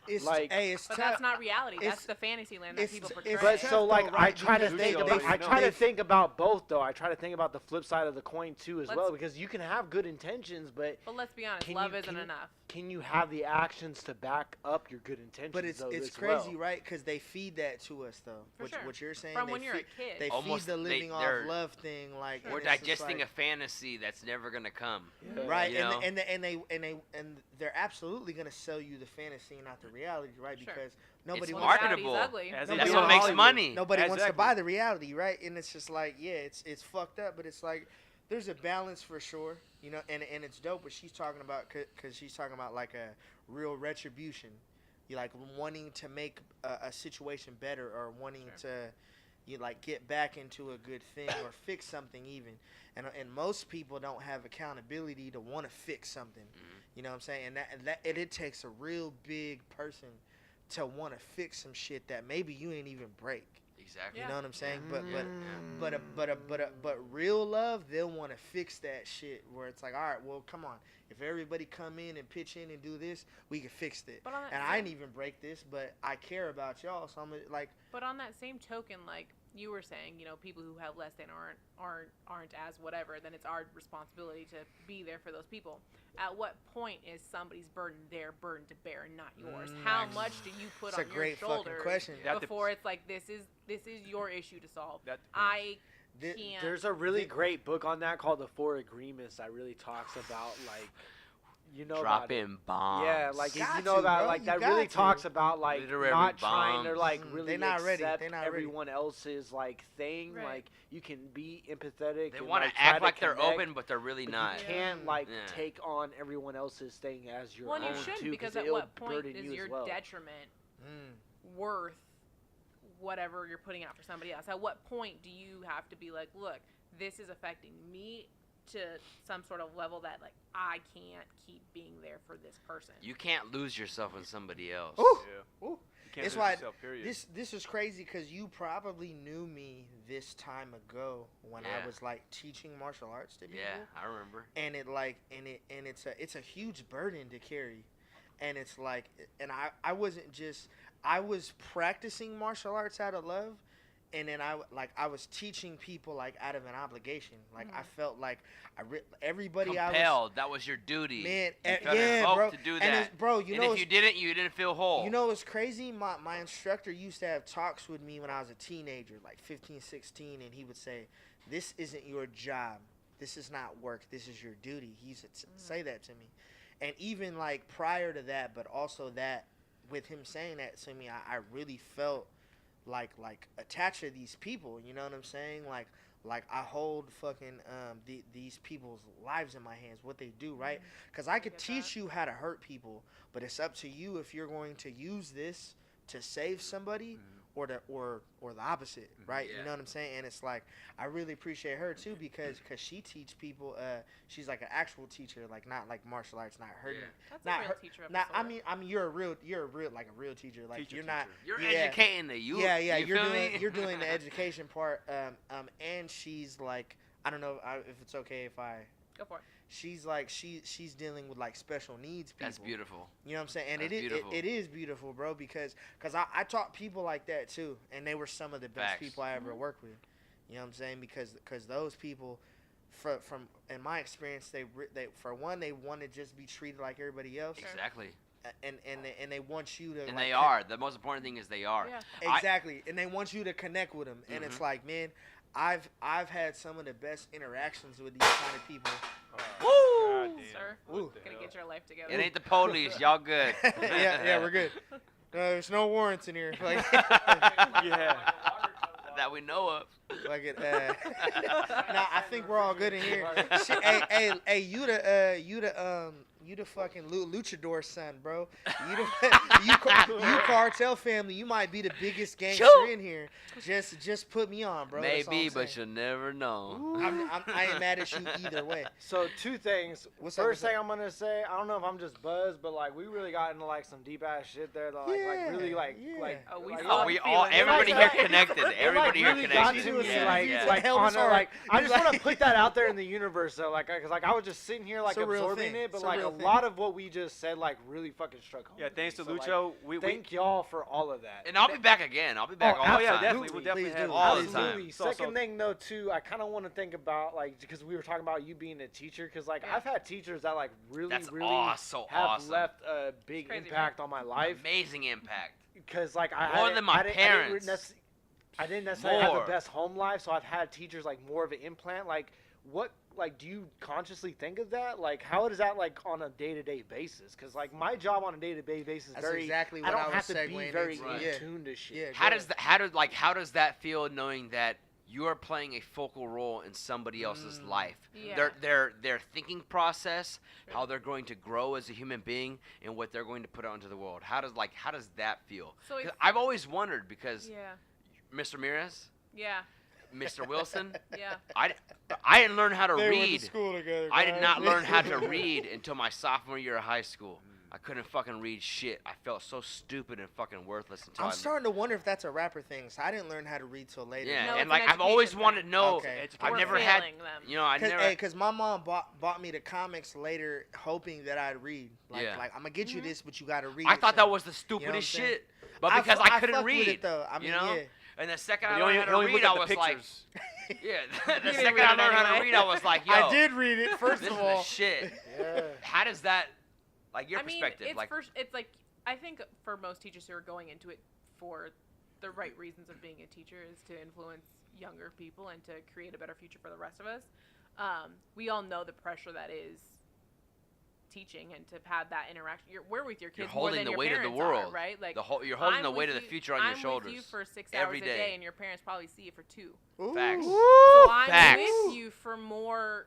It's like, it's But tough. that's not reality. it's- That's the fantasy land that people portray. But tough so like though, I right? try to Because think they- about they- I try to they- think about both though. I try to think about the flip side of the coin too as Let's- well, because you can have good intentions, but But let's be honest, Can love you- isn't can you- enough. can you have the actions to back up your good intentions? But it's though, it's as crazy, well? right? Because they feed that to us, though. For sure. What you're saying, From they when you're a feed, kid. they Almost- feed the living off they're- love thing, like We're and it's just digesting like, a fantasy that's never gonna come. Yeah. right, You know? and they're absolutely gonna sell you the fantasy and not the reality, right? Sure. Because nobody Well, wants reality's marketable. ugly. As Nobody That's wants what to makes Hollywood. money. Nobody wants to Exactly. buy the reality, right? And it's just like, yeah, it's fucked up, but it's like there's a balance for sure, you know, and it's dope. But she's talking about because she's talking about like a real retribution, you like wanting to make a situation better or wanting to, you like get back into a good thing or fix something even, and most people don't have accountability to want to fix something, you know what I'm saying? And it takes a real big person to want to fix some shit that maybe you ain't even break. Exactly. You know what I'm saying? Mm. But real love, they'll want to fix that shit where it's like, all right, well, come on. If everybody come in and pitch in and do this, we can fix it. But on that And same- I didn't even break this, but I care about y'all, so I'm like, But on that same token, like you were saying, you know, people who have less than aren't as whatever, then it's our responsibility to be there for those people. At what point is somebody's burden their burden to bear and not yours? How much do you put it's on a your great fucking shoulders question. That before it's like this is your issue to solve? That I Th- can't. There's a really great book on that called The Four Agreements that really talks about like you know about it. Dropping bombs. Yeah, like if Got you know to, about bro. like You that got really to. talks about like Literary not trying to bombs. like Mm, really they not ready. accept They not ready. everyone else's like thing. Right. Like you can be empathetic. They and, want like, to try act like they're connect, open, but they're really but not. you can't like Yeah. take on everyone else's thing as your Well, and own you shouldn't, too, because it'll at what point burden is you your as well. detriment Mm. worth whatever you're putting out for somebody else? At what point do you have to be like, look, this is affecting me to some sort of level that like I can't keep being there for this person? You can't lose yourself in somebody else. Ooh. Yeah. Ooh. You can't That's lose why yourself, period. this is crazy because you probably knew me this time ago when Yeah. I was like teaching martial arts to people. Yeah, I remember. And it's a huge burden to carry, and it's like, and I wasn't just, I was practicing martial arts out of love, and then I was teaching people like out of an obligation. Like I felt like everybody I was, Compelled. That was your duty. man, You felt yeah, invoked bro, to do and that. it's, bro, you and know, if you didn't, you didn't feel whole. you know what's crazy? My instructor used to have talks with me when I was a teenager, like 15, 16, and he would say, "This isn't your job. This is not work. This is your duty." He used to say that to me. And even like prior to that, but also that with him saying that to me, I really felt like attached to these people, you know what I'm saying? Like I hold fucking these people's lives in my hands, what they do, right? Because I could teach you how to hurt people, but it's up to you if you're going to use this to save somebody or the opposite, right? Yeah. You know what I'm saying? And it's like I really appreciate her too because she teach people. She's like an actual teacher, like not like martial arts, not hurting. Yeah. That's Not a real her- teacher of Not, a I sort. mean, you're a real like a real teacher. Like Teacher, you're not. You're Yeah. educating the youth. Yeah, yeah, you you're feel doing me? you're doing the education part. And she's like, I don't know if it's okay if I. Go for it. She's like she's dealing with like special needs people. That's beautiful. You know what I'm saying? And That's beautiful. it is beautiful, bro, because I taught people like that too, and they were some of the best Facts. people I ever worked with. You know what I'm saying? Because those people, from in my experience, they for one they want to just be treated like everybody else, Exactly. and they want you to. And like, they are. The most important thing is they are. Yeah. Exactly, and they want you to connect with them, and it's like, man, I've had some of the best interactions with these kind of people. Woo! Goddamn. Sir, Ooh. gotta get your life together. It ain't the police. Y'all good. yeah, we're good. There's no warrants in here. Like, Yeah. That we know of. like it. Nah, I think we're all good in here. Shit, hey, you the fucking luchador son, bro. You cartel family. You might be the biggest gangster in here. Just put me on, bro. That's all Maybe, I'm but saying. you'll never know. I ain't mad at you either way. So two things. What's up, First what's thing I'm gonna say, I don't know if I'm just buzzed, but like we really got into like some deep ass shit there. That, like really like Yeah. like. Oh, we like, saw Oh, it. we all, Feeling it. everybody Like, here connected. it, Everybody like, here really got connected. to us, Yeah, like, yeah. like, Hell on was a, hard. like I just Like- want to put that out there in the universe though, like, cause like I was just sitting here like It's a real absorbing thing. it, but It's a like real a thing. lot of what we just said like really fucking struck home. Yeah, with thanks me. to So, Lucho, like, thank y'all for all of that. And I'll be back again. I'll be back all Oh, the yeah, time. definitely. We'll definitely Please have do. All the Absolutely. time. So- Second thing though too, I kind of want to think about like because we were talking about you being a teacher, because like Yeah. I've had teachers that like really That's have awesome. left a big crazy, impact on my life. Amazing impact. Because like More didn't- than my parents. I didn't necessarily have More. the best home life, so I've had teachers like more of an implant. Like, what, like, do you consciously think of that? Like, how is that like on a day-to-day basis? Because like my job on a day-to-day basis is That's very. exactly I what don't I was have to be segueing very into. Right. in Yeah. tune to shit. Yeah. How go does ahead. how does that feel knowing that you are playing a focal role in somebody else's life? Yeah. Their thinking process, how they're going to grow as a human being, and what they're going to put out into the world. How does that feel? So 'Cause it's- I've always wondered because Yeah. Mr. Ramirez, Yeah. Mr. Wilson, Yeah. I didn't learn how to They went read. to school together. I did guys. not learn how to read until my sophomore year of high school. I couldn't fucking read shit. I felt so stupid and fucking worthless until I'm starting to wonder if that's a rapper thing. So I didn't learn how to read till later. Yeah, No, and it's like an I've always education wanted to thing. know. Okay. I've We're never had. failing them. You know, I Cause, never. cause my mom bought me the comics later, hoping that I'd read. Like, Yeah. like I'm gonna get you this, but you gotta read. I it, thought that son. was the stupidest saying? shit, but because I couldn't fucked with read, it, though. I mean, you know. yeah. And the second But I you only, learned you how only to look read, at I the was like, pictures. yeah. You The didn't second read I it learned how to anyway. read, I was like, yo, I did read it first this of is all. the shit. Yeah. How does that, like, your I mean, perspective, it's like, it's like I think for most teachers who are going into it for the right reasons of being a teacher is to influence younger people and to create a better future for the rest of us. We all know the pressure that is teaching and to have that interaction. We're with your You're kids more holding than the your weight of the parents world. are, right? Like You're holding I'm the weight with of the you- future on I'm your shoulders. with you for 6 every hours day. a day, and your parents probably see it for 2. Facts. So I'm Facts. with you for more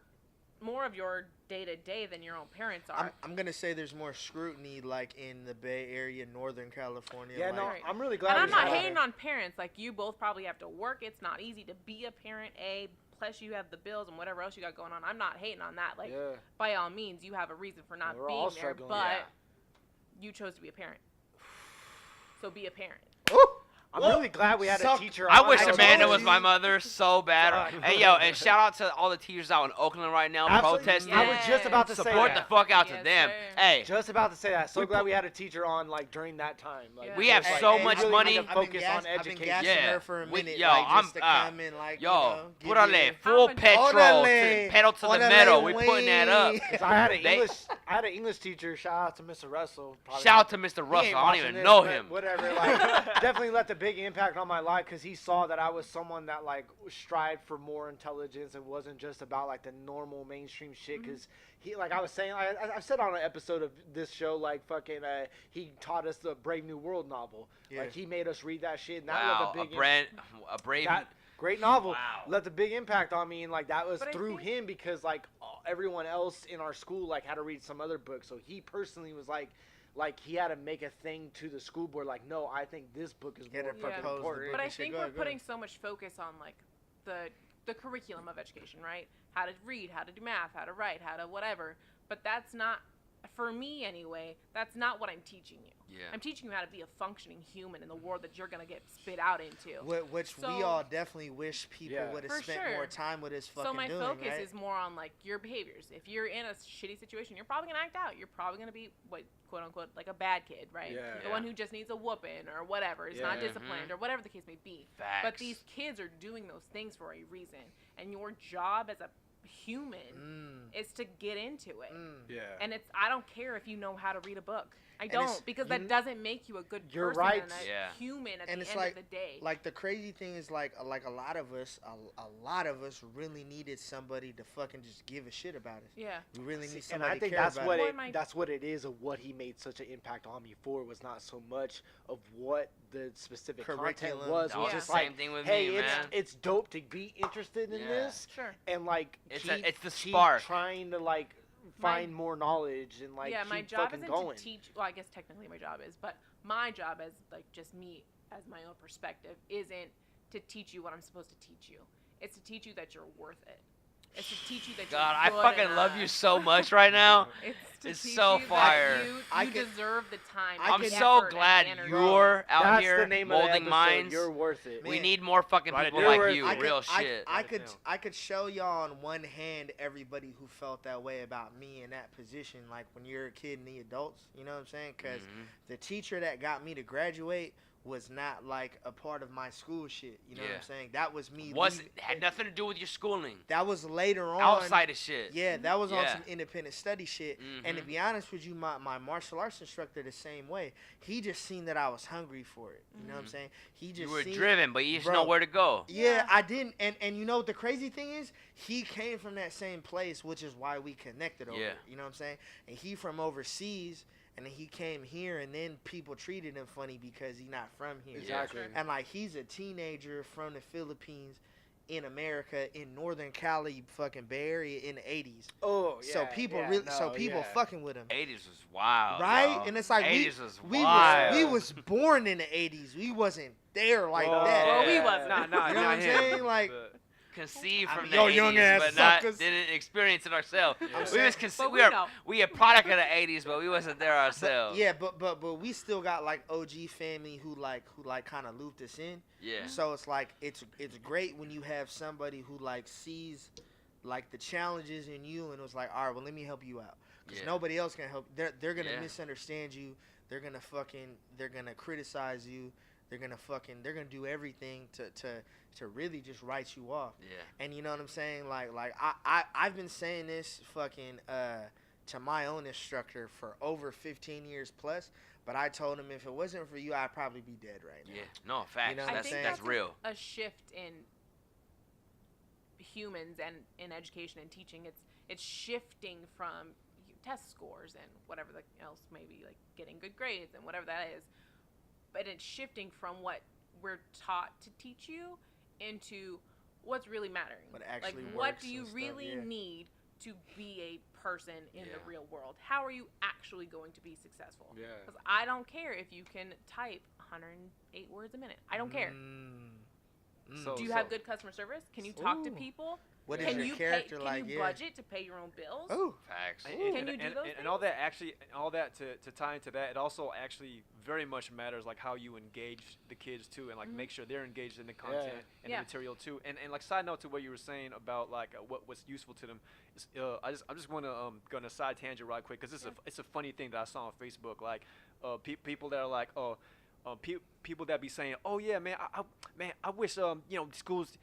of your day to day than your own parents are. I'm gonna say there's more scrutiny like in the Bay Area, Northern California. Yeah, like, no, Right. I'm really glad. And I'm we not saw hating that. on parents. Like, you both probably have to work. It's not easy to be a parent, plus you have the bills and whatever else you got going on. I'm not hating on that. Like, Yeah. by all means, you have a reason for not We're being all there, struggling. but Yeah. you chose to be a parent. So be a parent. I'm really glad we had a Suck. teacher. I on wish that Amanda was was my mother so bad. Fuck. Hey, yo, and shout out to all the teachers out in Oakland right now Absolutely. protesting. I was just about to say Support that. the fuck out Yes, to them. sir. Hey, Just about to say that. So We glad put- we had a teacher on like during that time. Like, Yeah. We have because, so like, much really money. need to focus on I've been education. gassing Yeah. her for a We- minute, yo, like, I'm- just to come and like, yo, give purale, you- full How much- petrol, Orale, pedal to the orale, metal. We putting that up. wey. 'Cause I had an They- English teacher. Shout out to Mr. Russell. Probably Shout out to Mr. he Russell. ain't I don't watching even this, know but him. Whatever. Like, definitely left a big impact on my life because he saw that I was someone that like strived for more intelligence and wasn't just about like the normal mainstream shit. Because he, like I was saying, I said on an episode of this show, like fucking, he taught us the Brave New World novel. Yeah. Like he made us read that shit. And that Wow, left a big a brave. that great novel Wow. left a big impact on me, and like that was But I through think- him because like everyone else in our school like had to read some other book, so he personally was like he had to make a thing to the school board like, no, I think this book is Get more her fucking proposed the important. But I and shit. think Go we're ahead, go putting ahead. so much focus on like the curriculum of education, right? How to read, how to do math, how to write, how to whatever. But that's not, for me anyway, that's not what I'm teaching you. Yeah. I'm teaching you how to be a functioning human in the world that you're gonna get spit out into. Which we So- all definitely wish people Yeah. would have For spent sure. more time with us fucking So my doing, focus right? is more on like your behaviors. If you're in a shitty situation, you're probably gonna act out. You're probably gonna be what quote unquote like a bad kid, right? Yeah. The one who just needs a whooping or whatever, is not Yeah. disciplined or whatever the case may be. Facts. But these kids are doing those things for a reason, and your job as a human is to get into it. Yeah. And it's I don't care if you know how to read a book. I it's- don't, because you- that doesn't make you a good You're person right. and a Yeah. human at And the it's end like- of the day. Like the crazy thing is like a lot of us a lot of us really needed somebody to fucking just give a shit about us. yeah. We really need And somebody I think to care that's about what it. Boy, it my- that's what it is of what he made such an impact on me for was not so much of what the specific content Curriculum. was. That It was was the just same like, thing with hey, me, man. it's dope to be interested in Yeah. this Sure. and like It's keep, the keep spark. trying to like find more knowledge and like yeah, keep my job fucking isn't going. to teach. Well, I guess technically my job is, but my job as like just me as my own perspective isn't to teach you what I'm supposed to teach you. It's to teach you that you're worth it. It's to teach you that God, you're I good fucking love enough. you so much right now. It's to It's teach so you fire. that you I could- deserve the time. I I'm could- the so effort, and glad the energy. you're out That's here the name of the molding episode. minds. You're worth it. We Man. need more fucking Write it people down. like you. I could- Real I, shit. I Write it could down. I could show y'all on one hand everybody who felt that way about me in that position, like when you're a kid and the adults, you know what I'm saying? Because Mhm. the teacher that got me to graduate was not like a part of my school shit. You know what Yeah. I'm saying? That was me. Wasn't leaving- had nothing to do with your schooling. That was later on. Outside of shit. Yeah, that was on Yeah. some independent study shit. And to Mhm. be honest with you, my martial arts instructor the same way. He just seen that I was hungry for it. You know what I'm Mhm. saying? He just You were seen, driven, but you just Bro. know where to go. Yeah, Yeah. I didn't. And you know what the crazy thing is? He came from that same place, which is why we connected over Yeah. it. You know what I'm saying? And he from overseas, and then he came here, and then people treated him funny because he not from here. Exactly. Sure. And like he's a teenager from the Philippines in America in Northern Cali, fucking Bay Area in the 80s. Oh, yeah. So people yeah, really, no, so people yeah. fucking with him. 80s was wild. Right? yo. And it's like 80s was we wild. was born in the 80s. We wasn't there like Oh, that. Well, we Yeah. wasn't. Nah, You know what I'm saying? Like, Conceived I from mean, the yo, 80s, young ass but not suckers. didn't experience it ourselves. I'm We saying- was But we are know. we a product of the 80s, but we wasn't there ourselves. yeah, but we still got like OG family who kind of looped us in. Yeah. So it's like it's great when you have somebody who like sees like the challenges in you and was like, all right, well let me help you out because Yeah. nobody else can help. They're gonna Yeah. misunderstand you. They're gonna criticize you. They're gonna do everything to really just write you off. Yeah. And you know what I'm saying? Like I've been saying this fucking to my own instructor for over 15 years plus. But I told him if it wasn't for you, I'd probably be dead right now. Yeah. No, facts. know what I I'm that's think saying? that's real. a shift in humans and in education and teaching. It's shifting from test scores and whatever else, maybe like getting good grades and whatever that is. But it's shifting from what we're taught to teach you into what's really mattering. What actually like, what works do you and stuff, really yeah. need to be a person in the Yeah. real world? How are you actually going to be successful? Yeah. Because I don't care if you can type 108 words a minute. I don't care. So- Do you have good customer service? Can you talk to people? What is Can your you character pay, like? Can you Yeah. budget to pay your own bills? Oh, Facts. Can you do those and all that actually, all that to tie into that, it also actually very much matters like how you engage the kids too, and like make sure they're engaged in the content and Yeah. the material too. And like side note to what you were saying about like what's useful to them, is, I just want to go on a side tangent right quick because it's a funny thing that I saw on Facebook, like people that are like people that be saying, oh yeah man, I wish schools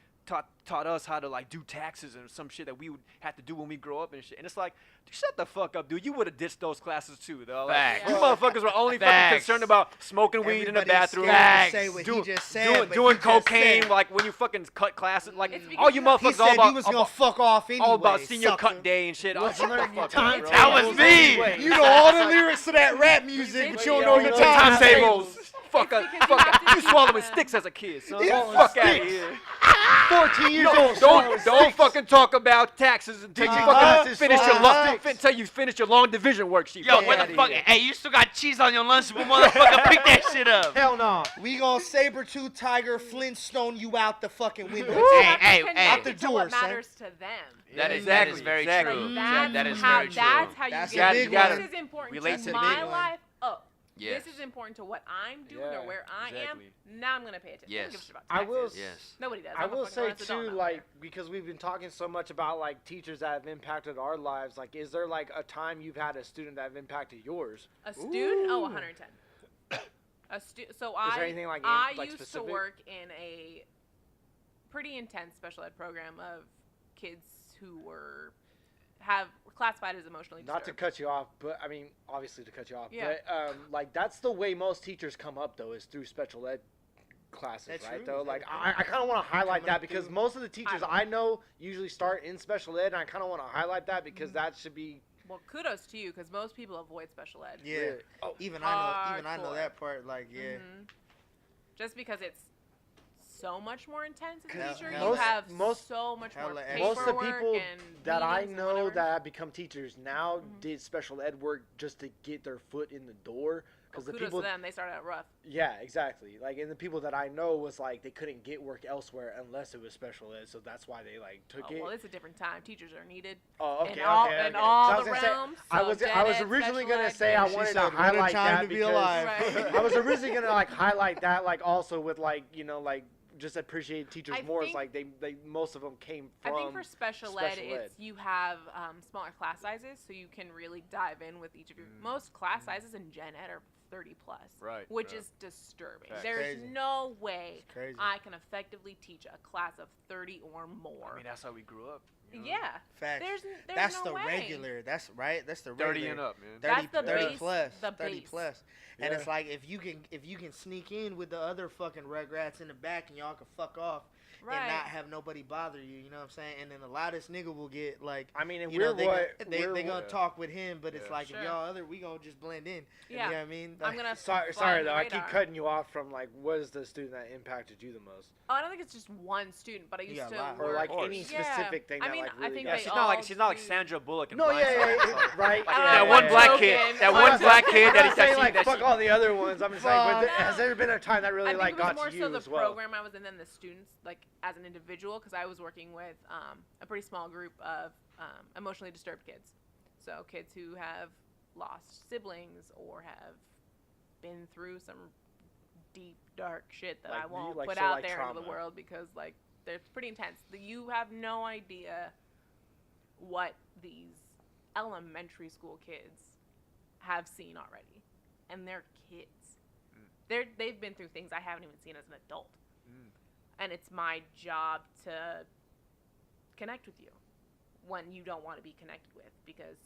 taught us how to like do taxes and some shit that we would have to do when we grow up and shit. And it's like, dude, shut the fuck up, dude. You would have ditched those classes too, though. Like, Facts. you motherfuckers were only fucking Facts. concerned about smoking weed in the everybody's bathroom, scared to say what Facts. he just said, but doing he just cocaine, said it. like when you fucking cut classes, like It's all you because He motherfuckers said all you about was gonna fuck off anyway. all about senior sucker. cut day and shit. Oh, shut the learning your fuck time up, bro. That was me. You know all the lyrics to that rap music, but you don't know your timetables. Fuck It's up, because you fuck have up. to You do swallowing the- sticks as a kid, son. Yeah. Fuck out of here. 14 years old. Don't fucking talk about taxes until you fucking finish your until you finish your long division worksheet. Yo, Fuck where the outta fuck? here. Hey, you still got cheese on your lunchable, motherfucker? Pick that shit up. Hell no. We gonna saber-tooth tiger Flintstone you out the fucking window. You Hey, have to hey, connect hey. Out the it to door, what son. matters to them. That is Exactly, very exactly. true. Like, Yeah, that's that is how, very true. That's how you That's get a big this one. is important Relate to to my big one. life. Oh, Yes. this is important to what I'm doing Yeah, or where I exactly. am. Now I'm gonna pay attention. I don't give a Yes. shit about I will taxes. Yes. Nobody does. I I'm a will fucking say honest adult too, out like there. because we've been talking so much about like teachers that have impacted our lives. Like, is there like a time you've had a student that have impacted yours? A student? Oh, Ooh. 110. So there anything, like, I like, used specific? to work in a pretty intense special ed program of kids who were classified as emotionally disturbed. Not to cut you off, but I mean, obviously to cut you off. Yeah. But like that's the way most teachers come up though, is through special ed classes, That's right? true. Though, like That's I kind of want to highlight Coming that up because through- most of the teachers I know usually start in special ed, and I kind of want to highlight that because that should be. Well, kudos to you because most people avoid special ed. Yeah. Really. Oh, Even I know Hardcore. that part. Like, yeah. Mhm. Just because it's so much more intense as a Hell- teacher, hell- you have most- so much more hella paperwork Most of the people and that I meetings and know whatever. that have become teachers now Mhm. did special ed work just to get their foot in the door. Because Well, the kudos people, to them, they started out rough. yeah, exactly. Like, and the people that I know was like they couldn't get work elsewhere unless it was special ed, so that's why they like took Oh, it. well, it's a different time. Teachers are needed Oh, okay, in all, okay, in okay. all So I the was gonna say, realms. I so was gen I was ed, originally special gonna ed, say I gen- She wanted to said, "What a highlight time that to be because alive." Right. I was originally gonna like highlight that like also with like like just appreciate teachers I more. It's think- like they most of them came from. I think for special ed, special ed. it's you have smaller class sizes, so you can really dive in with each of your. Most class sizes in gen ed are 30 plus, Right, which right. is disturbing. Facts. There's Crazy. no way It's crazy. I can effectively teach a class of 30 or more. I mean, that's how we grew up. you know? Yeah, Facts. there's That's no the way. regular. That's right. That's the 30 regular. and up, man. 30, That's the 30 base, plus. the 30 base. plus. And Yeah. it's like if you can sneak in with the other fucking rugrats in the back and y'all can fuck off Right. and not have nobody bother you, you know what I'm saying? And then the loudest nigga will get like I mean, and you know, we're what they we're gonna what- talk with him, but it's Yeah. like Sure. if y'all other we gonna just blend in. Yeah. You know what I mean? I'm gonna. Sorry, fly sorry under though. the I keep radar. cutting you off from like what is the student that impacted you the most, Oh, I don't think it's just one student, but I used got to a lot. work. or like course. any Yeah. specific thing. I that, mean, like, I really think got they you. She's not like all she's not like do- Sandra Bullock. In No, yeah, Blindside. right. I don't That know, one I'm black kid. joking. That I'm one not black saying- kid I'm that not he saying that like she, fuck all the other ones. I'm just saying, but Fuck. has there been a time that really I think like it was got more to so you the as well? program I was in than the students, like as an individual, because I was working with a pretty small group of emotionally disturbed kids. So kids who have lost siblings or have been through some deep, dark shit that I Like, won't like, put so, out like, there into the trauma. world because like they're pretty intense. You have no idea what these elementary school kids have seen already, and they're kids. They've been through things I haven't even seen as an adult, and it's my job to connect with you when you don't want to be connected with because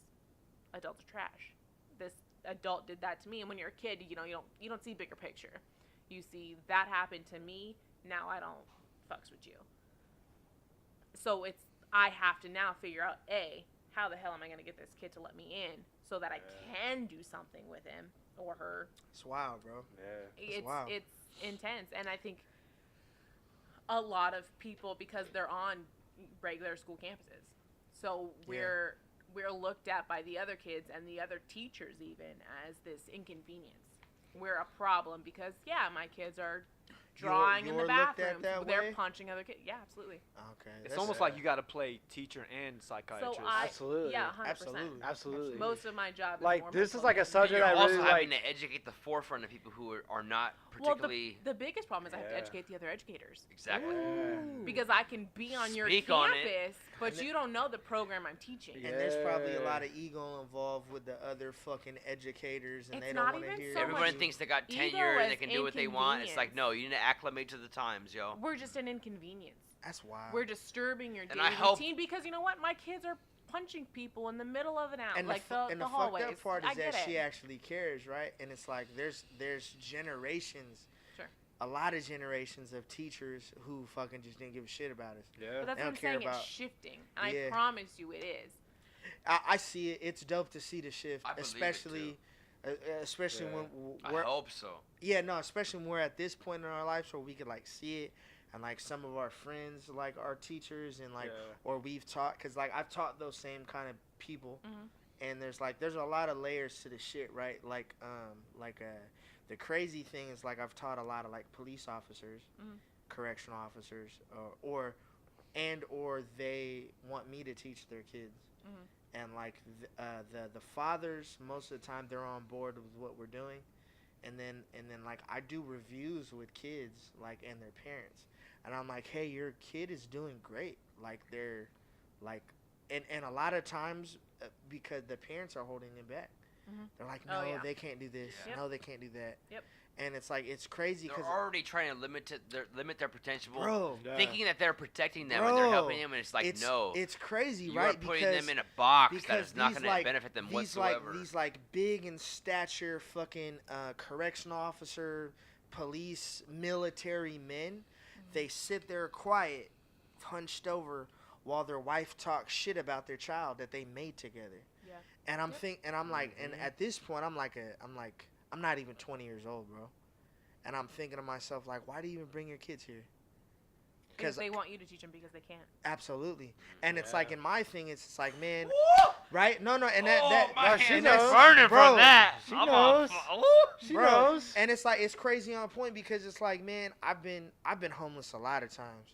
adults are trash. This adult did that to me, and when you're a kid, you don't see bigger picture. You see that happened to me. Now I don't fucks with you. So I have to now figure out how the hell am I going to get this kid to let me in so that I can do something with him or her? It's wild, bro. Yeah. Wild. It's intense, and I think a lot of people, because they're on regular school campuses, so we're looked at by the other kids and the other teachers even as this inconvenience. We're a problem because my kids are drawing in the You're looked at bathrooms. that They're way? punching other kids. Yeah, absolutely. Okay. It's that's- almost like you got to play teacher and psychiatrist. Absolutely. Yeah, 100%. Absolutely. Absolutely. Most of my job is Like, more this is mental like a than subject You're I also really having like. to educate the forefront of people who are not Well, particularly the biggest problem is I have to Yeah. educate the other educators. exactly. Because I can be on your Speak on it. campus, but you don't know the program I'm teaching. Yeah. And there's probably a lot of ego involved with the other fucking educators, and It's they don't not want to even hear. so Everybody much thinks they got ego tenure and they as can do what they want. It's like, inconvenience. no, you need to acclimate to the times, yo. We're just an inconvenience. That's wild. We're disturbing your And daily I hope- routine because you know what? My kids are punching people in the middle of an hour, and like the, and the the hallways. fucked up part I is that get she it. actually cares, right? And it's like there's generations, Sure. a lot of generations of teachers who fucking just didn't give a shit about us. Yeah. But that's They what don't I'm care saying. about- It's shifting, and Yeah. I promise you, it is. I see it. It's dope to see the shift, I believe it, especially, especially Yeah. when I we're hope so. especially when we're at this point in our lives where we could like see it, and like some of our friends like our teachers and like or we've taught, because like I've taught those same kind of people, Mhm. and there's a lot of layers to the shit, right? Like the crazy thing is like I've taught a lot of like police officers, Mhm. correctional officers, or they want me to teach their kids. Mhm. And like the fathers, most of the time they're on board with what we're doing, and then like I do reviews with kids like and their parents, and I'm like, hey, your kid is doing great, like they're like, and a lot of times because the parents are holding them back, Mhm. they're like, Oh, no, yeah. they can't do this, Yep. no, they can't do that, Yep. and it's like it's crazy They're because already trying to limit their potential, bro, thinking that they're protecting them and they're helping Bro, them, and it's like, it's no, it's crazy, you right? are putting because them in a box that because is not these, going to like, benefit them these whatsoever. these like big in stature fucking correctional officer, police, military men, they sit there quiet, hunched over while their wife talks shit about their child that they made together. Yeah. And I'm like, and at this point I'm not even 20 years old, bro. And I'm thinking to myself, like, why do you even bring your kids here? Because they want you to teach them because they can't. Absolutely. And it's Yeah. like in my thing, it's like, man, right? No, and that my she hands knows. are burning Bro, from that. she I'm knows. She bro, knows. and it's like it's crazy on point because it's like, man, I've been homeless a lot of times,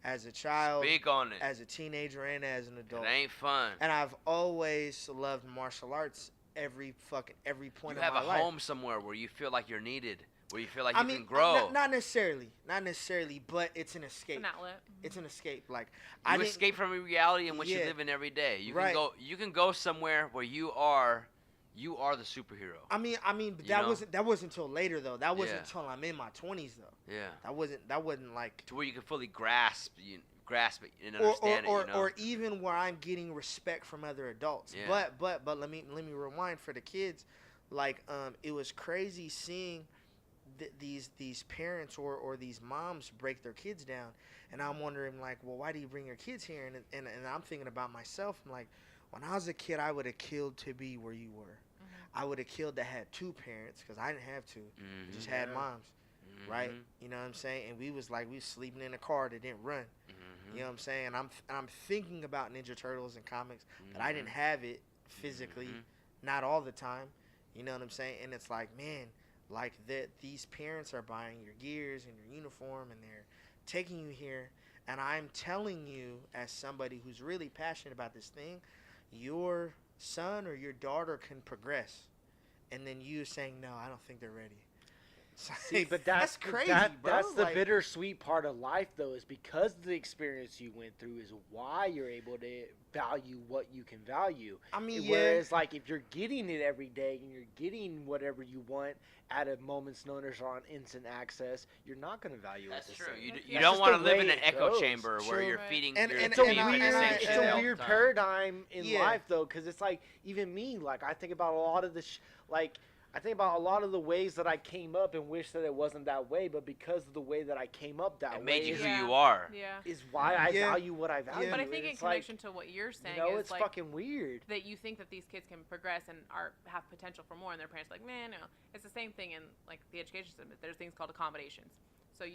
as a child, Speak on it. as a teenager, and as an It adult. ain't fun. And I've always loved martial arts every point You of have my a life. home somewhere where you feel like you're needed, where you feel like I you mean, can grow. not necessarily, but it's an It's escape. an outlet. It's an escape. Like You escape from a reality in which you Yeah. live in every day. You Right. You can go somewhere where you are the superhero. I mean, but You that know? wasn't until later though. That wasn't Yeah. until I'm in my 20s though. Yeah. That wasn't like To where you can fully grasp it and or understand it. You know? or even where I'm getting respect from other adults. Yeah. But let me rewind for the kids. Like it was crazy seeing these parents or these moms break their kids down, and I'm wondering like, well, why do you bring your kids here? And I'm thinking about myself. I'm like, when I was a kid, I would have killed to be where you were. I would have killed to have two parents because I didn't have two. Mhm. Just had Yeah. moms, right? You know what I'm saying? And we was sleeping in a car that didn't run. Mhm. You know what I'm saying? And I'm thinking about Ninja Turtles and comics, but I didn't have it physically, Mhm. not all the time. You know what I'm saying? And it's like, man, like these parents are buying your gears and your uniform, and they're taking you here. And I'm telling you, as somebody who's really passionate about this thing, your son or your daughter can progress, and then you saying, no, I don't think they're ready. It's See, like, but that's crazy, bro. That's the Like, bittersweet part of life, though, is because the experience you went through is why you're able to value what you can value. I mean, yeah. Whereas, like, if you're getting it every day and you're getting whatever you want at a moment's notice or on instant access, you're not going to value That's it the true. same. You That's don't just want the to live way in an it echo goes. chamber where True. you're Right. feeding And- your and- It's a and team I- weird, the and I- same and shit it's all a the weird time. paradigm in Yeah. life, though, because it's like, even me, like, I think about a lot of this, like, I think about a lot of the ways that I came up and wish that it wasn't that way, but because of the way that I came up that It way, made you who Yeah. you are. Yeah. is why I Yeah. value what I value. But I think in It's like, connection to what you're saying you know, is it's like fucking weird. that you think that these kids can progress and have potential for more, and their parents are like, man, no. It's the same thing in like the education system. There's things called accommodations. So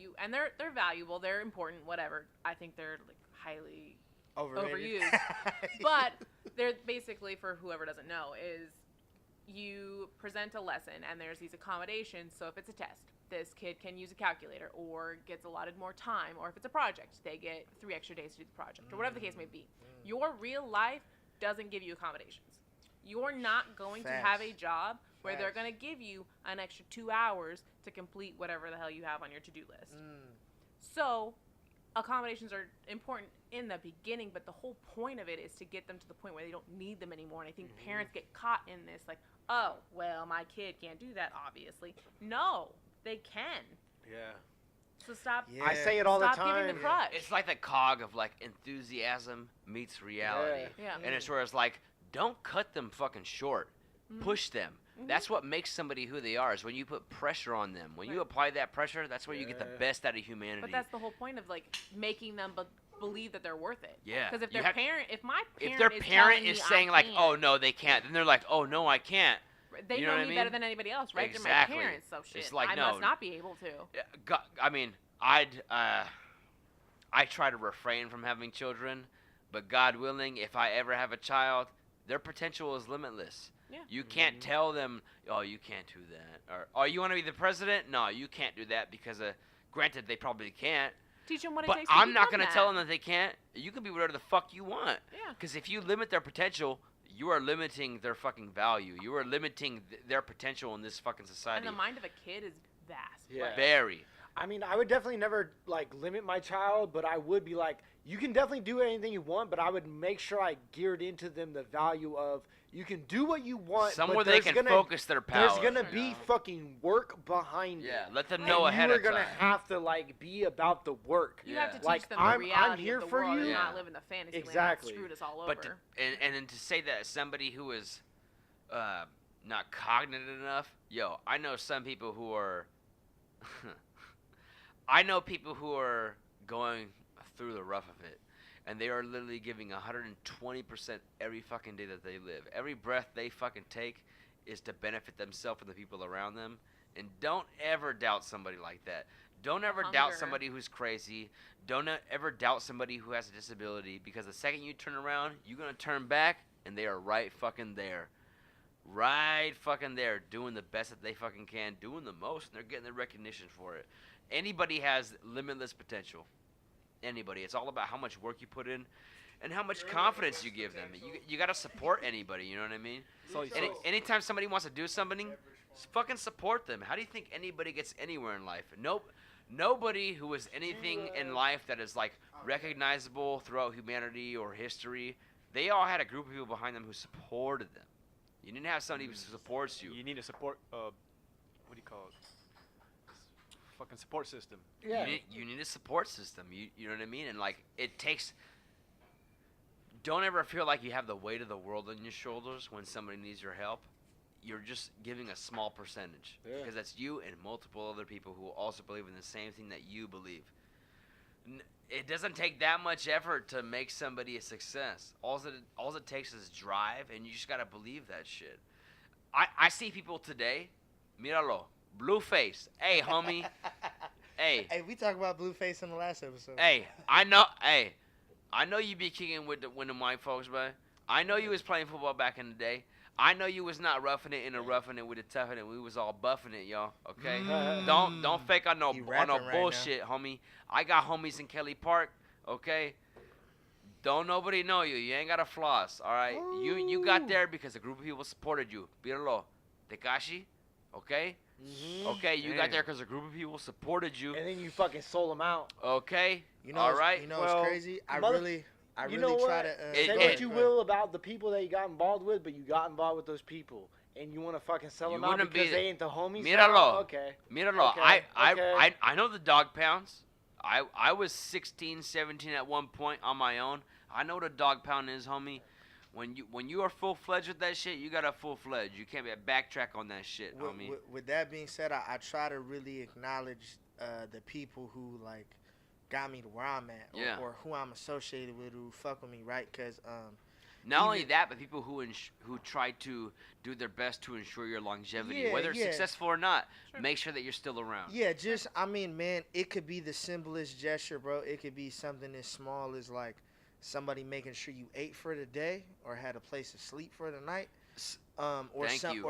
they're valuable, they're important, whatever. I think they're like highly Overrated. overused. But they're basically, for whoever doesn't know, is you present a lesson and there's these accommodations. So if it's a test, this kid can use a calculator or gets allotted more time, or if it's a project, they get 3 extra days to do the project, or whatever the case may be. Your real life doesn't give you accommodations. You're not going to have a job where they're going to give you an extra 2 hours to complete whatever the hell you have on your to-do list. So accommodations are important in the beginning, but the whole point of it is to get them to the point where they don't need them anymore. And I think parents get caught in this, like, oh, well, my kid can't do that, obviously. No, they can. Yeah. So stop. Yeah. I say it all the Stop time. giving the crutch. It's like the cog of like enthusiasm meets reality. Yeah. And it's where it's like, don't cut them fucking short. Push them. That's what makes somebody who they are, is when you put pressure on them. When you Right. apply that pressure, that's where you get the best out of humanity. But that's the whole point of like making them believe that they're worth it. Yeah. Because if You their have- parent, if my parent if their is parent telling is me saying I like, can't, oh no, they can't, then they're like, oh no, I can't. they you know know what me I better mean? than anybody else, right? Exactly. They're my parents, so shit. It's like, I no. must not be able to. I mean, I try to refrain from having children, but God willing, if I ever have a child, their potential is limitless. Yeah. You can't tell them, oh, you can't do that, or oh, you want to be the president? No, you can't do that because, granted, they probably can't. Teach them what it But takes to I'm not become gonna that. tell them that they can't. You can be whatever the fuck you want. Yeah. Because if you limit their potential, you are limiting their fucking value. You are limiting their potential in this fucking society. And the mind of a kid is vast. Yeah. Like, Very. I mean, I would definitely never like limit my child, but I would be like, you can definitely do anything you want, but I would make sure I geared into them the value of you can do what you want. Somewhere but they there's can gonna, focus their power. There's gonna you be know? fucking work behind Yeah, it. let them And know ahead you are of gonna time. have to like be about the work. You have to teach Like, them the I'm reality here of the for world you. and not Yeah. live in the fantasy Exactly. land that screwed us all But over. and then to say that as somebody who is not cognizant enough, I know some people who are I know people who are going through the rough of it, and they are literally giving 120% every fucking day that they live. Every breath they fucking take is to benefit themselves and the people around them. And don't ever doubt somebody like that. Don't ever doubt Hunger. somebody who's crazy. Don't ever doubt somebody who has a disability, because the second you turn around, you're going to turn back, and they are right fucking there. Right fucking there, doing the best that they fucking can, doing the most, and they're getting the recognition for it. Anybody has limitless potential. Anybody. It's all about how much work you put in and how much confidence you give them. You got to support anybody, you know what I mean? So Anytime somebody wants to do something, fucking support them. How do you think anybody gets anywhere in life? Nobody who is anything in life that is like recognizable throughout humanity or history, they all had a group of people behind them who supported them. You didn't have somebody who supports you. you need a support. What do you call it? Fucking support system. Yeah. You need a support system. You know what I mean? And like it takes. Don't ever feel like you have the weight of the world on your shoulders when somebody needs your help. You're just giving a small percentage, because that's you and multiple other people who also believe in the same thing that you believe. It doesn't take that much effort to make somebody a success. All it takes is drive, and you just gotta believe that shit. I see people today, míralo, blue face. Hey, homie. Hey. Hey, we talked about Blueface in the last episode. Hey, I know you be kicking with the white folks, bro. I know you was playing football back in the day. I know you was not roughing it in a roughing it with a toughing it. We was all buffing it, y'all. Okay, don't fake on no You rapping right now. bullshit, homie. I got homies in Kelly Park. Okay, don't nobody know you. You ain't got to floss. All right, you got there because a group of people supported you. Pirlo, Tekashi, okay. Okay, you got there because a group of people supported you. And then you fucking sold them out. Okay, You know, all right. You know Well, what's crazy? I mother- really you know try what? to. It- Say it- what you will about the people that you got involved with, but you got involved with those people. And you want to fucking sell You them out wouldn't because be- they ain't the homies? Míralo. now? Okay. Míralo, Okay, I okay. know the dog pounds. I was 16, 17 at one point on my own. I know what a dog pound is, homie. When you are full fledged with that shit, you gotta full fledged. You can't be a backtrack on that shit, homie. With that being said, I try to really acknowledge the people who like got me to where I'm at, or who I'm associated with, who fuck with me, right? Because not only that, but people who try to do their best to ensure your longevity, whether it's successful or not. Sure. Make sure that you're still around. Yeah, just I mean, man, it could be the simplest gesture, bro. It could be something as small as like somebody making sure you ate for the day or had a place to sleep for the night. Or Thank you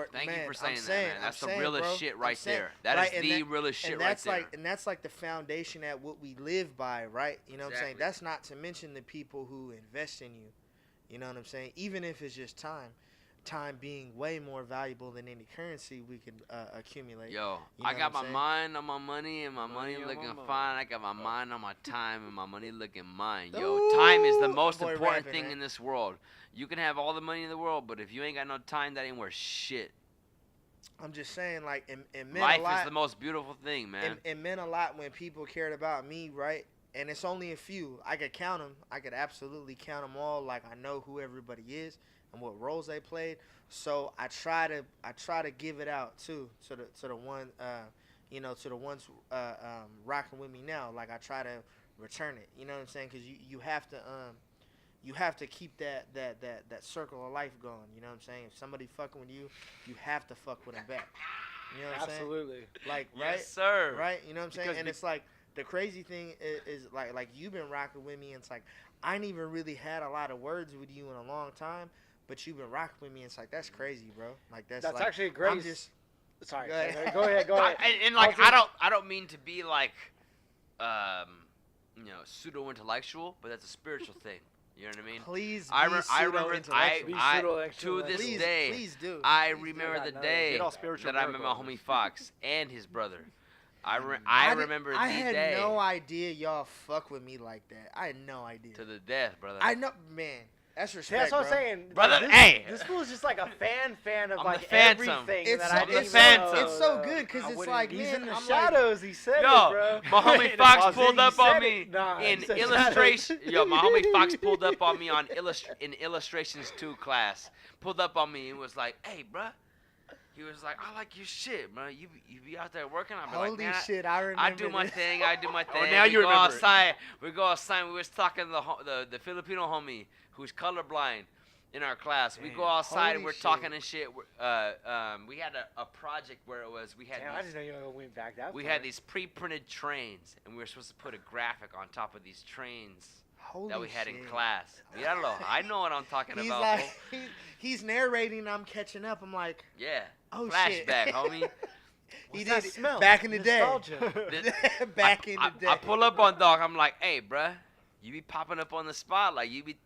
for saying that, man. That's the saying, realest bro, shit right there. Right, That is the realest shit right there. And that's like the foundation at what we live by, right? You know what I'm saying? That's not to mention the people who invest in you. You know what I'm saying? Even if it's just time being way more valuable than any currency we could accumulate. Yo, you know I got what my I'm mind on my money and my money looking fine. I got my mind on my time and my money looking mine. Yo, Ooh, time is the most boy, important rapping, thing man. in this world. You can have all the money in the world, but if you ain't got no time, that ain't worth shit. I'm just saying, like, it meant Life a lot. is the most beautiful thing, man. It meant a lot when people cared about me, right? And it's only a few. I could count them. I could absolutely count them all. Like, I know who everybody is and what roles they played. So I try to give it out too to the one to the ones rocking with me now. Like, I try to return it. You know what I'm saying? Because you have to keep that circle of life going. You know what I'm saying? If somebody fucking with you, you have to fuck with them back. You know what I'm saying? Absolutely. Like, right? Yes, sir. Right? You know what I'm saying? Because And it's like, the crazy thing is like you've been rocking with me, and it's like I ain't even really had a lot of words with you in a long time, but you've been rocking with me, and it's like, that's crazy, bro. Like, that's like, actually great. I'm just Sorry. Go ahead. Go ahead. And like, I don't mean to be like, pseudo intellectual, but that's a spiritual thing. You know what I mean? please. I be remember pseudo-intellectual. to this please, day. please do. I Please do. remember the no, day get all spiritual that I met my miracles. homie Fox and his brother. I did- remember I the had day no idea y'all fuck with me like that. I had no idea. to the death, brother. I know, man. That's See, respect, that's what I'm bro. saying. Brother, this, hey. This fool's just like a fan of I'm like the phantom. everything It's that so, I I'm the didn't it's, phantom. so, it's so know. good because I it's wouldn't- like, He's man, in the I'm shadows. He said Yo, it, bro. my homie In the Fox closet. pulled He up said on it. me Nah, he in said illustration. shadows. Yo, my homie Fox pulled up on me on in illustrations 2 class. Pulled up on me and was like, "Hey, bruh." He was like, "I like your shit, bro. You be out there working." I'm like, holy "Man, shit, I remember. I do my this. thing. I do my thing." now we you go remember it. outside. We go outside. We was talking to the Filipino homie who's colorblind in our class. We go outside and Holy we're shit. talking and shit. We had a project where it was we had Damn, I these, didn't know you went back that we far. had these pre-printed trains, and we were supposed to put a graphic on top of these trains Holy that we had in shit. class. Míralo, I know what I'm talking He's about. like, fool. he's narrating. I'm catching up. I'm like, Yeah, oh flashback, shit. homie. He What's did that it smell? back in the day. Nostalgia. Back in the day. I pull up on dog. I'm like, "Hey, bruh, you be popping up on the spot, like you be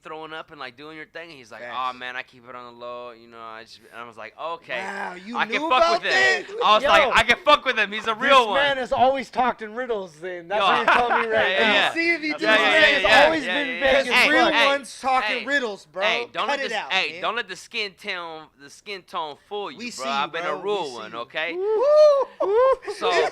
throwing up and like doing your thing." And he's like, Facts. "Oh man, I keep it on the low, you know." And I was like, "Okay, Wow, you I knew can fuck about with that? him." I was Yo. like, "I can fuck with him. He's a real This one." man has always talked in riddles. Then that's Yo. what you're telling me right Yeah, now. yeah. See if he That's do This Yeah, man that. has always been yeah. vague Because as real fuck. hey, ones talking hey, riddles, bro. Hey, don't Cut let it this, out, hey, man. don't let the skin tone fool you, We bro. see you, I've been a bro. We real see one, you. okay? Woo! So,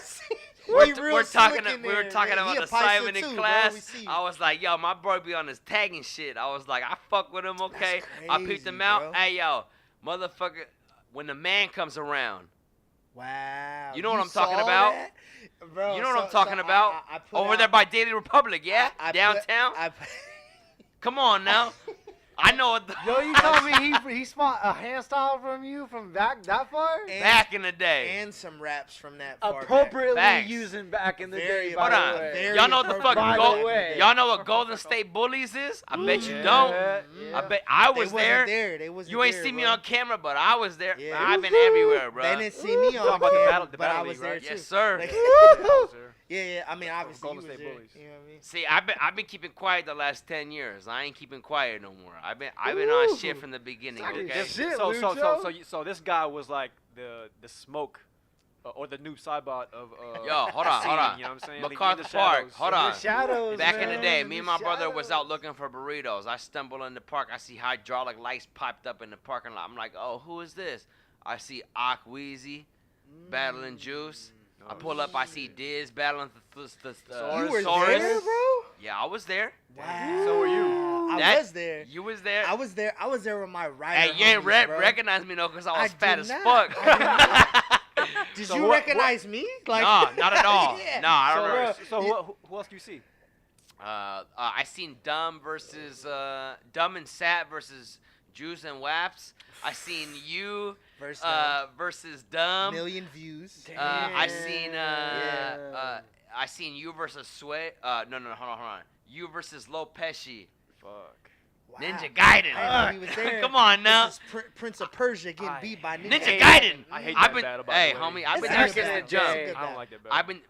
We real we're talking slick in we were there, talking man. He about a the Paisa Simon in too, bro. class. We see you. I was like, "Yo, my boy be on his tagging shit." I was like, "I fuck with him, okay?" I picked crazy, him out. bro. Hey, yo, motherfucker, when the man comes around, Wow. You know what I'm talking saw about? that? Bro, you know what so- I'm talking so about? I put Over out- there by Daily Republic, yeah? I put- Downtown? I Come on now. I know what the Yo, you telling me he spot a hand style from you from back that far? And- back in the day. and some raps from that far back. Appropriately Facts. using back in the Very day. Hold by on. the way. Very Y'all know what the fuck By the Gold, way. y'all know what Golden State Bullies is? I bet you Yeah. don't. Yeah. I bet I They was wasn't there. there. They wasn't You ain't there, see me bro. on camera, but I was there. Yeah. I've been everywhere, bro. They didn't see me on talking about the camera, battle- the but I battle was league, there right? too. Yes, sir. Like- yeah. I mean, obviously Golden you was State there. Bullies. You know what I mean? See, I've been keeping quiet the last 10 years. I ain't keeping quiet no more. I've been on shit from the beginning. Talking Okay. shit. So this guy was like the smoke or the new Cybot of Yo, hold on. You know what I'm saying? MacArthur In the Park. shadows. Hold In on. the shadows, Back in the man. day, me and my the brother was shadows. out looking for burritos. I stumble in the park. I see hydraulic lights popped up in the parking lot. I'm like, "Oh, who is this?" I see Ak Weezy battling Juice. I pull up. I see Diz battling You were Saurus. there, bro? Yeah, I was there. Wow. So were you. I was there. You was there. I was there with my rider. Hey, you ain't homies, bro. recognize me though, cause I was I fat did as not. fuck. I Did So you what- recognize me? Like, No, not at all. Yeah. No, I don't know. So who else do you see? I seen Dumb and Sat versus Juice and Waps. I seen you Versus versus Dumb. million views. I seen Yeah. I seen you versus Sway. No, hold on. You versus Lopeshi. Fuck. Wow. Ninja Gaiden. I didn't know he was there. Come on now. This is Prince of Persia getting I beat by Ninja Ninja Gaiden. I hate I've that been, battle, by hey, the way. homie, I've It's been back there in since the the day. jump. Good I don't battle. like that battle. I've been,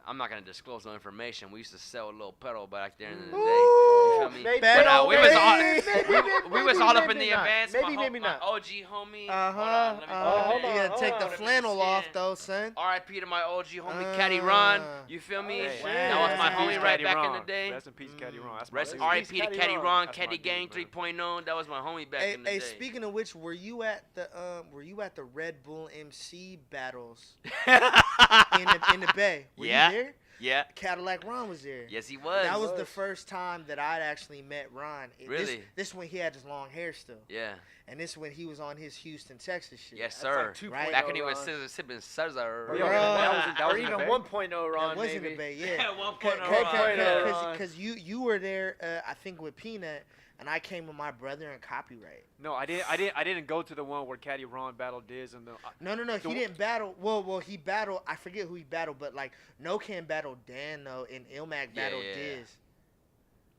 I'm not gonna disclose no information. We used to sell a little pedal back there in the day. You feel me? Maybe, But we was all maybe, we was all up in maybe the not. events. Maybe, my maybe my not. OG homie. Uh Hold huh. on, let me hold You on, gotta hold take on. the Put it in flannel the off skin. though, son. R.I.P. to my OG homie, Caddy Ron. You feel me? Hey, That was my rest in peace, homie right Caddy back in Ron. the day. Rest in peace, Caddy Ron. That's my Rest dude. R.I.P. to Caddy Caddy Ron. Ron, That's Caddy my Gang dude, man. 3.0. That was my homie back Hey, in the hey, day. speaking of which, were you at the Red Bull MC battles in the Bay? Were Yeah. you there? Yeah. Cadillac Ron was there. Yes, he was. That was the Was. first time that I'd actually met Ron. Really? This when he had his long hair still, Yeah. and this when he was on his Houston, Texas shit. Yes, That's like sir. 2.0 Right. Back when he was Ron. sipping Suzzar. Or Yeah, even- that was or in the even Bay. 1.0 Ron, That was in maybe. the Bay, yeah. 1.0 Because you were there, I think with Peanut, and I came with my brother and Copyright. No, I didn't go to the one where Caddy Ron battled Diz and the. No, he didn't battle. Well, he battled. I forget who he battled, but like No Can battled Dan though, and Ilmac battled yeah. Diz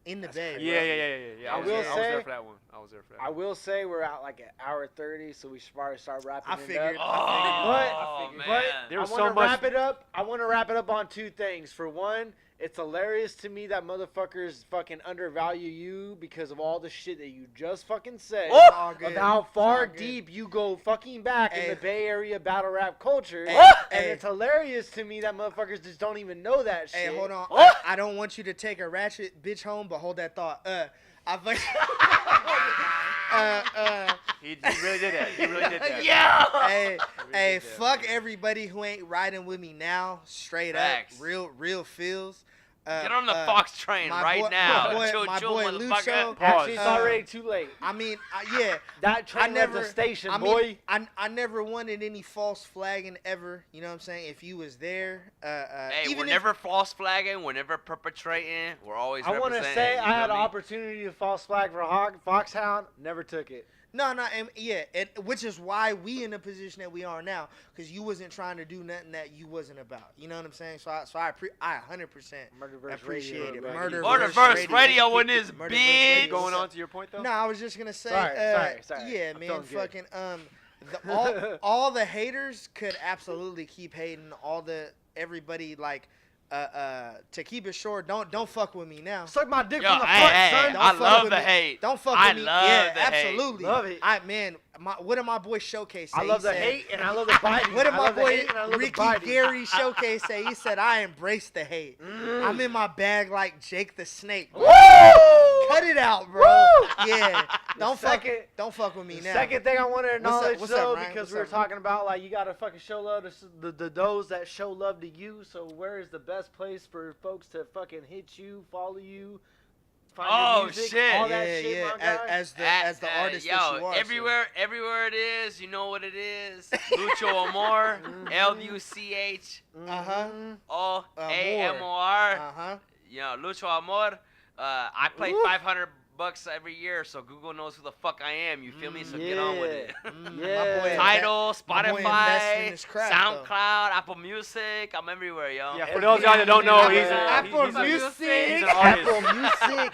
in the That's Bay. crazy. Yeah. I was will there. I was there say- for that one. I was there for that. I will say we're at like an hour 30, so we should probably start wrapping I it figured. up. Oh, But- man. but There I was want so to much- wrap it up. I want to wrap it up on two things. For one, it's hilarious to me that motherfuckers fucking undervalue you because of all the shit that you just fucking said. It's all good. Of how far It's all good. deep you go fucking back in Hey. the Bay Area battle rap culture. Hey, And hey. it's hilarious to me that motherfuckers just don't even know that shit. Hey, hold on. I don't want you to take a ratchet bitch home, but hold that thought. I fuck- He really did that. He really did that. Yeah. hey, hey, did that, fuck man. everybody who ain't riding with me now. Straight Facts. up, real feels. Get on the Fox train my right boy- now. my boy motherfucker. Lucho. Actually, it's Uh, already too late. I mean, yeah. That train left the station, I mean, boy. I never wanted any false flagging ever. You know what I'm saying? If you was there, Hey, even we're if, never false flagging. We're never perpetrating. We're always I want to representing. say you I had feel an me? opportunity to false flag for Foxhound, never took it. no, and yeah, which is why we in the position that we are now, because you wasn't trying to do nothing that you wasn't about. You know what I'm saying? So I 100% Murderverse appreciate Radio, it. baby. Murderverse Radio in this Murderverse bitch. Radio. Going on to your point though. No, I was just gonna say, Sorry. yeah, I'm man, feeling good. fucking all the haters could absolutely keep hating. Everybody like to keep it short. Don't fuck with me now. Suck my dick Yo, from the hey, front, hey, son. Don't I fuck love with the me. hate. Don't fuck I with me. love Yeah, the hate. absolutely. Love it. What did my boy Showcase say? I love He the said- hate and I love the biting. What did I my love the boy hate and I love the Ricky biting. Gary Showcase say? He said, "I embrace the hate. I'm in my bag like Jake the Snake." Bro. Cut it out, bro. Yeah, don't fuck with me The now. second thing I want to acknowledge, what's up, though, Ryan? because What's we were up, man? talking about, like, you got to fucking show love to the those that show love to you. So where is the best place for folks to fucking hit you, follow you, find Oh, your music, shit. all that yeah, shit, yeah. my guy? As the artist yo, that you are. so- everywhere it is, you know what it is. Lucho Amor, LUCHOAMOR. Uh-huh. Yo, Lucho Amor. I play Woo. $500 every year, so Google knows who the fuck I am. You feel me? So get on with it. Yeah. My boy, Tidal, my boy invested in Spotify, his craft, SoundCloud, Apple Music. I'm everywhere, yo. Yeah, for those y'all that don't know, he's Apple he's Music. He's an artist. Apple Music.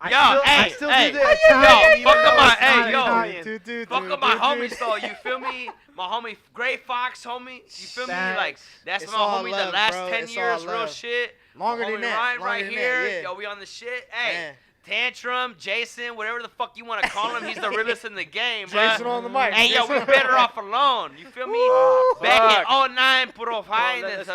Yo, I hey, still hey, do the yo, Italian, fuck even though up my- it's hey, not yo. Italian. Fuck up my homies though, you feel me? My homie Gray Fox, homie. You feel me? Like that's It's my all homie love, the last bro. 10 It's years, all real love. shit. Longer Homie than that. Ryan Longer right than here. That, yeah. Yo, we on the shit. Hey. Man. Tantrum, Jason, whatever the fuck you want to call him, he's the realest in the game, Jason bro. on the mic. Hey, yo, we better off alone. You feel me? Back in 09, puro finance,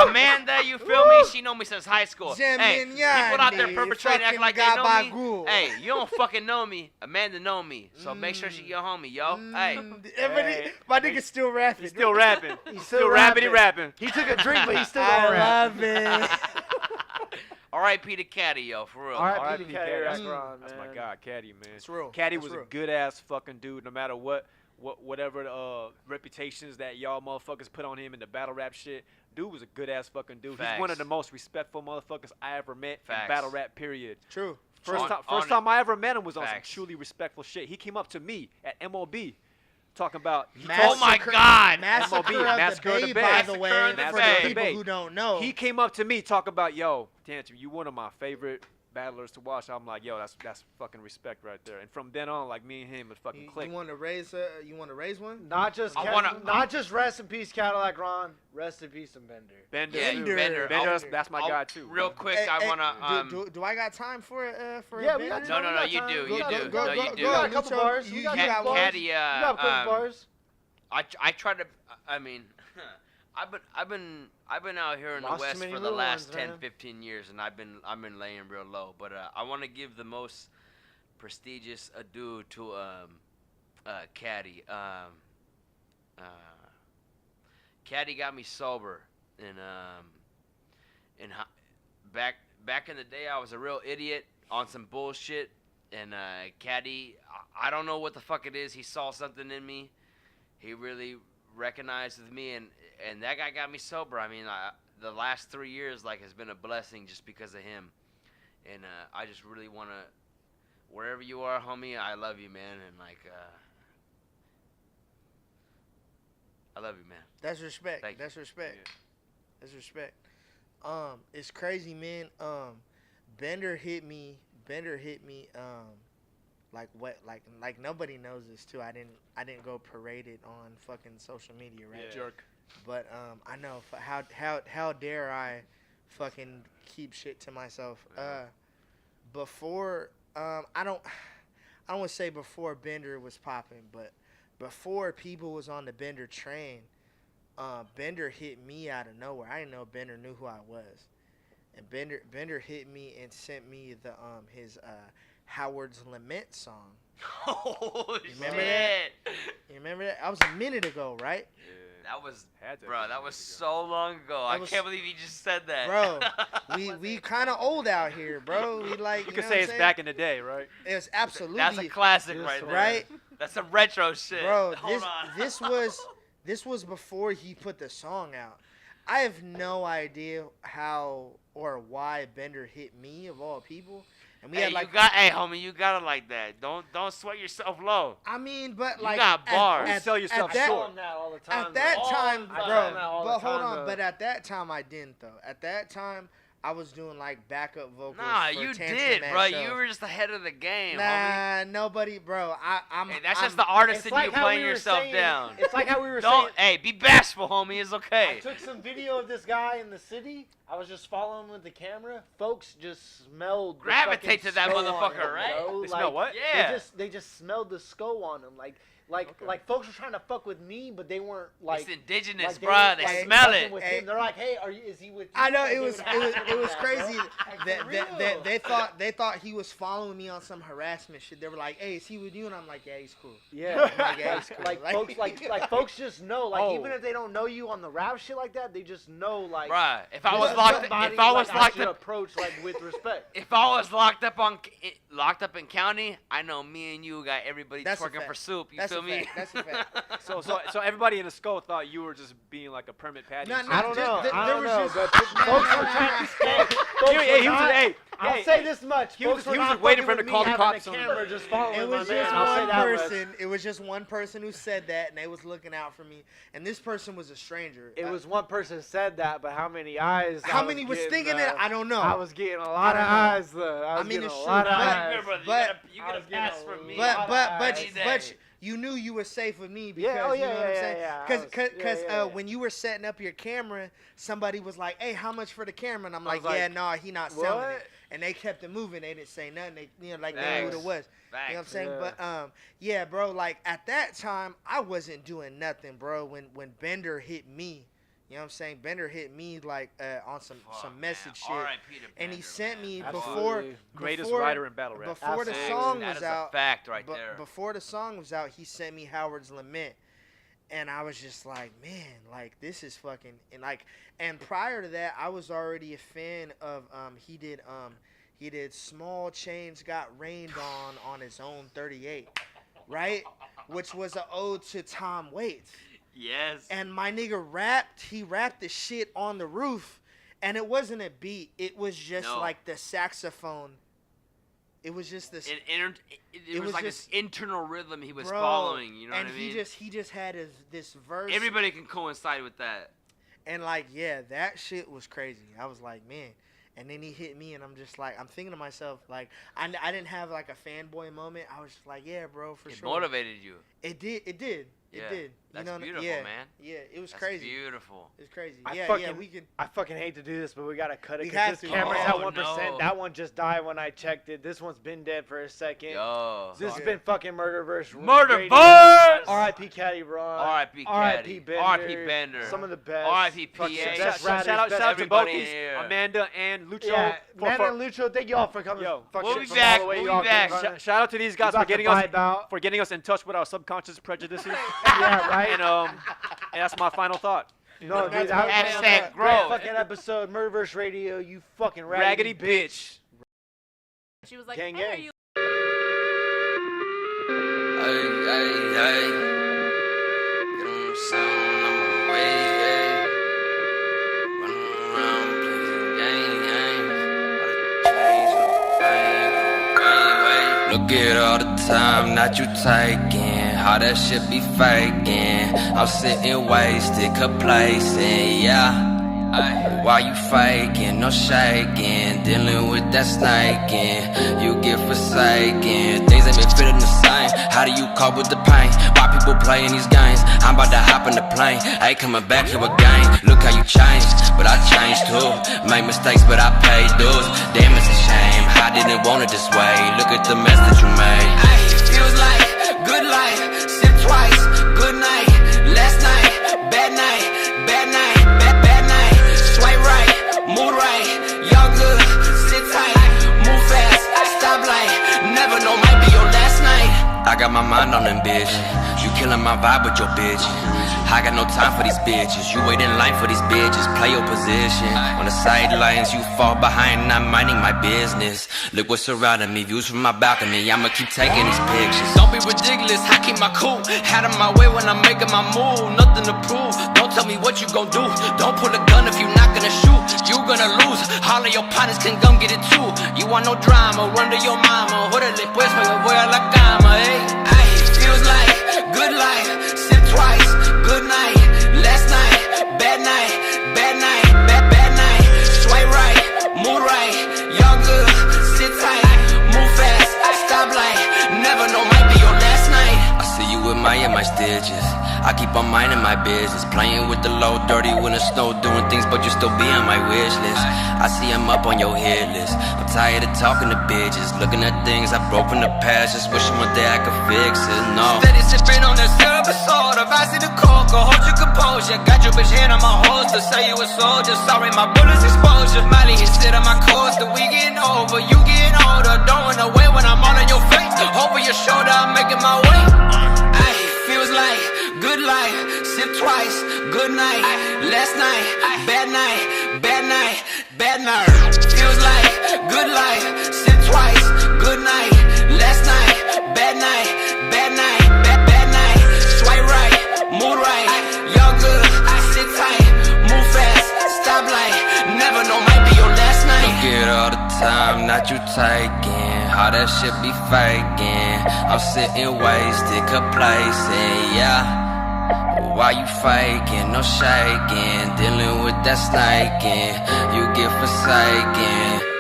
Amanda, you feel me? She know me since high school. Hey, people out there perpetrating, act like they know me. Hey, you don't fucking know me. Amanda know me, so make sure she your homie, yo. Hey. Everybody, my nigga's still rapping. He's still rapping. He's Still rapping. He took a drink, but he's still I gonna rap. love it. R.I.P. to Caddy, yo, for real. R.I.P. R.I.P. to Caddy. Caddy. That's, That's that's my guy, Caddy, man. It's real. Caddy It's was real. a good ass fucking dude. No matter whatever reputations that y'all motherfuckers put on him in the battle rap shit, dude was a good ass fucking dude. He's one of Facts. the most respectful motherfuckers I ever met in Facts. battle rap. Period. True. First On time I ever met him was on some Facts. truly respectful shit. He came up to me at MOB, talking about. Oh my God. Massacre MLB, of Massacre the of Bay, the by Bay. the way, Massacre of the for Bay. the people Bay. who don't know. He came up to me talking about, yo, Tantrum, you one of my favorite battlers to watch. I'm like, yo, that's fucking respect right there. And from then on, like me and him would fucking You click. want to raise? You want to raise one? Not just not just rest in peace Cadillac Ron, rest in peace and Bender. Bender, Yeah, too. Bender. That's my I'll- guy too. Real bro. quick, Hey, I hey, wanna do I got time for Yeah, we Bender? got No, time. you we got do, time. you We got do. time. No, you go, do. We got a couple Lucho, bars. You, We you got got one. Caddy, You got a couple bars. I try to. I mean, I've been out here in the Lost too West many for the little last ones, 10, man. 15 years, and I've been laying real low. But I want to give the most prestigious adieu to Caddy. Caddy got me sober, and back in the day, I was a real idiot on some bullshit. And Caddy, I don't know what the fuck it is. He saw something in me. He really recognized with me, and that guy got me sober. I mean, the last 3 years like has been a blessing just because of him. And I just really want to, wherever you are, homie, I love you, man. And like, I love you, man. That's respect. Thank you. That's respect. Yeah. That's respect. It's crazy, man. Bender hit me. Like what? Like nobody knows this too. I didn't go parade it on fucking social media, right? Yeah. Jerk. But I know how dare I fucking keep shit to myself. Before I don't want to say before Bender was popping, but before people was on the Bender train, Bender hit me out of nowhere. I didn't know Bender knew who I was. And Bender hit me and sent me the his Howard's Lament song. Oh You remember shit! You remember that? That was a minute ago, right? Yeah. That was, Had to bro. be That a was minute so long ago. I was- can't believe you just said that, Bro, we kind of old out here, bro. We like You know could what say I'm it's saying? back in the day, right? It's absolutely That's a classic Yes, right there. right, That's some retro shit. bro. Hold on. This was before he put the song out. I have no idea how or why Bender hit me of all people, and we Hey, had like hey, homie, you got it like that. Don't sweat yourself low. I mean, but You like got bars. You sell yourself at that, short. I tell him that all the time. At that All time, the I tell bro. him that all But the hold time, on. though. But at that time, I didn't though. At that time, I was doing like backup vocals. Nah, for you Tantrum did, Mad bro. Shows. You were just ahead of the game, homie. Nah, nobody, bro. I'm. Hey, that's I'm, just the artist It's in like you how playing we were yourself saying- down. It's like how we were saying. Don't, hey, be bashful, homie. It's I okay. took some video of this guy in the city. I was just following with the camera. Folks just smelled. the Gravitate fucking to that skull on motherfucker, him, right? bro. They smell what? Yeah. They just smelled the skull on him. Like Okay. folks were trying to fuck with me, but they weren't like. It's indigenous, like bruh. They like, smell fucking it. with Hey. him. They're like, hey, is he with you? I know Like, it they was would it was ask it me was that, crazy bro. that they thought he was following me on some harassment shit. They were like, "Hey, is he with you?" And I'm like, "Yeah, he's cool." Yeah, Like, yeah, he's cool. like folks just know. Like Oh. even if they don't know you on the rap shit like that, they just know. Like, Bruh, if I this was is locked, somebody, if I was like, I locked should up, approach like with respect. if I was locked up in county, I know me and you got everybody That's a twerking for fact. soup. You That's feel a me? fact. That's a fact. So everybody in the skull thought you were just being like a permit patty. No, and no, I shit. don't just- know. there I don't was know. just- But folks were trying to stay. He was hey, I'll hey, say this much. he was- Folks were he was not waiting fucking for him to with call me the having cops a on him. camera just following It my was man. just I'll say one that much. person. It was just one person who said that, and they was looking out for me. And this person was a stranger. It was one person said that, but how many eyes? how I many was getting, thinking it? I don't know. I was getting a lot of don't know. eyes though. I was mean, getting it's a true, lot of but- eyes. but- you I get a was getting pass a from me. lot but of eyes. but you knew you were safe with me because Yeah, oh, you know yeah, what I'm yeah, saying. yeah, I Because was- yeah, yeah. when you were setting up your camera, somebody was like, "Hey, how much for the camera?" And I'm I like, was "Yeah, like, no, he not selling what? it." And they kept it moving. They didn't say nothing. They like they knew what it Facts. was. You know what I'm Facts. saying? Yeah. But yeah, bro. Like at that time, I wasn't doing nothing, bro. When Bender hit me, you know what I'm saying? Bender hit me like on some Fuck, message man. shit. R.I.P. to And he Bender, sent man. me Absolutely. Greatest before- writer in battle rap. before the Absolutely. song That was is a out. fact right But there. before the song was out, he sent me Howard's Lament, And I was just like, man, like this is fucking and prior to that, I was already a fan of he did Small Change Got Rained on his own 38, right? Which was an ode to Tom Waits. Yes. And my nigga he rapped the shit on the roof, and it wasn't a beat. It was just like the saxophone. It was just this. It was like this internal rhythm he was following. You know what I mean? And he just had this verse. Everybody can coincide with that. And like, yeah, that shit was crazy. I was like, man. And then he hit me, and I'm just like, I'm thinking to myself, like, I didn't have like a fanboy moment. I was just like, yeah, bro, for sure. It motivated you. It did. Yeah, it did. That's you know, beautiful, yeah, man. Yeah, it was That's crazy. Beautiful. It's crazy. I fucking hate to do this, but we gotta cut it We because have this to. camera's Oh, at 1%. no. That one just died when I checked it. This one's been dead for a second. Yo. This has been fucking Murderverse. Murderverse! R.I.P. Caddy Ron. R.I.P. R.I.P. Caddy. Bender. R.I.P. Bender. Some of the best. R.I.P. fucking PA. best Shout rappers, out best to both everybody these, here. Amanda and Lucho. Yeah, for- man for- and Lucho, thank y'all for coming. Yo, fucking we'll be from back, all the way. we'll Y'all be back. came- shout out to these guys about for to getting us vibe out. in touch with our subconscious prejudices. Yeah, right. And that's my final thought. No, dude, That's that was Hashtag a great growth. fucking episode. Murderverse Radio, you fucking Raggedy bitch. She was like, Gang, hey, gang. are you Hey. Get on the sound, I'm away, hey. Running around, playing games. All the change, look at all the time that you taking. How that shit be faking. I'm sitting wasted, complacent, yeah. Why you faking, no shaking, dealing with that snaking, you get forsaken, things ain't been fitting the same, how do you cope with the pain, why people playing these games, I'm about to hop in the plane, ain't coming back here again, look how you changed, but I changed too, made mistakes but I paid dues, damn it's a shame, I didn't want it this way, look at the mess that you made, it feels like good life, sip twice, good night, last night, bad night, bad night, bad night. Swipe right, move right, y'all good, sit tight, move fast, stop light, never know might be your last night. I got my mind on them bitches, you killing my vibe with your bitch. I got no time for these bitches, you wait in line for these bitches, play your position. On the sidelines, you fall behind, not minding my business. Look what's surrounding me, views from my balcony, I'ma keep taking these pictures. Don't be ridiculous, I keep my cool, out of my way when I'm making my move, nothing to prove, don't tell me what you gon' do, don't pull a gun if you not gonna shoot, you gonna lose, all of your partners can come get it too, you want no drama, run to your mama, órale pues me voy a la cama, eh, ay, feels like good life, sip twice, good night, last night, bad night, bad night, bad night, swipe right, move right, y'all good, sit tight, move fast, stop light, never know might be your last night. I see you with my stitches, I keep on minding my business, playing with the low, dirty when the snow, doing things but you still be on my wish list. I see I'm up on your hit list, I'm tired of talking to bitches, looking at things I broke from the past, just wishing one day I could fix it, no. Steady sipping on this episode of I see the coca, hold your composure, got your bitch hand on my holster, say you a soldier, sorry my bullets exposure, Miley hit shit on my coaster, we getting over, you getting older, don't run away when I'm all in your face, over your shoulder, I'm making my way. Feels like good life, sip twice, good night, last night, bad night, bad night, bad night. Feels like good life, sip twice, good night, last night, bad night, bad night, bad night. Swipe right, move right, y'all good, sit tight, move fast, stop light, never know might be your last night. Look at all the time that you taking. How that shit be faking, I'm sitting wasted, complacent, yeah. Why you faking, no shaking, dealing with that snaking, you get forsaken.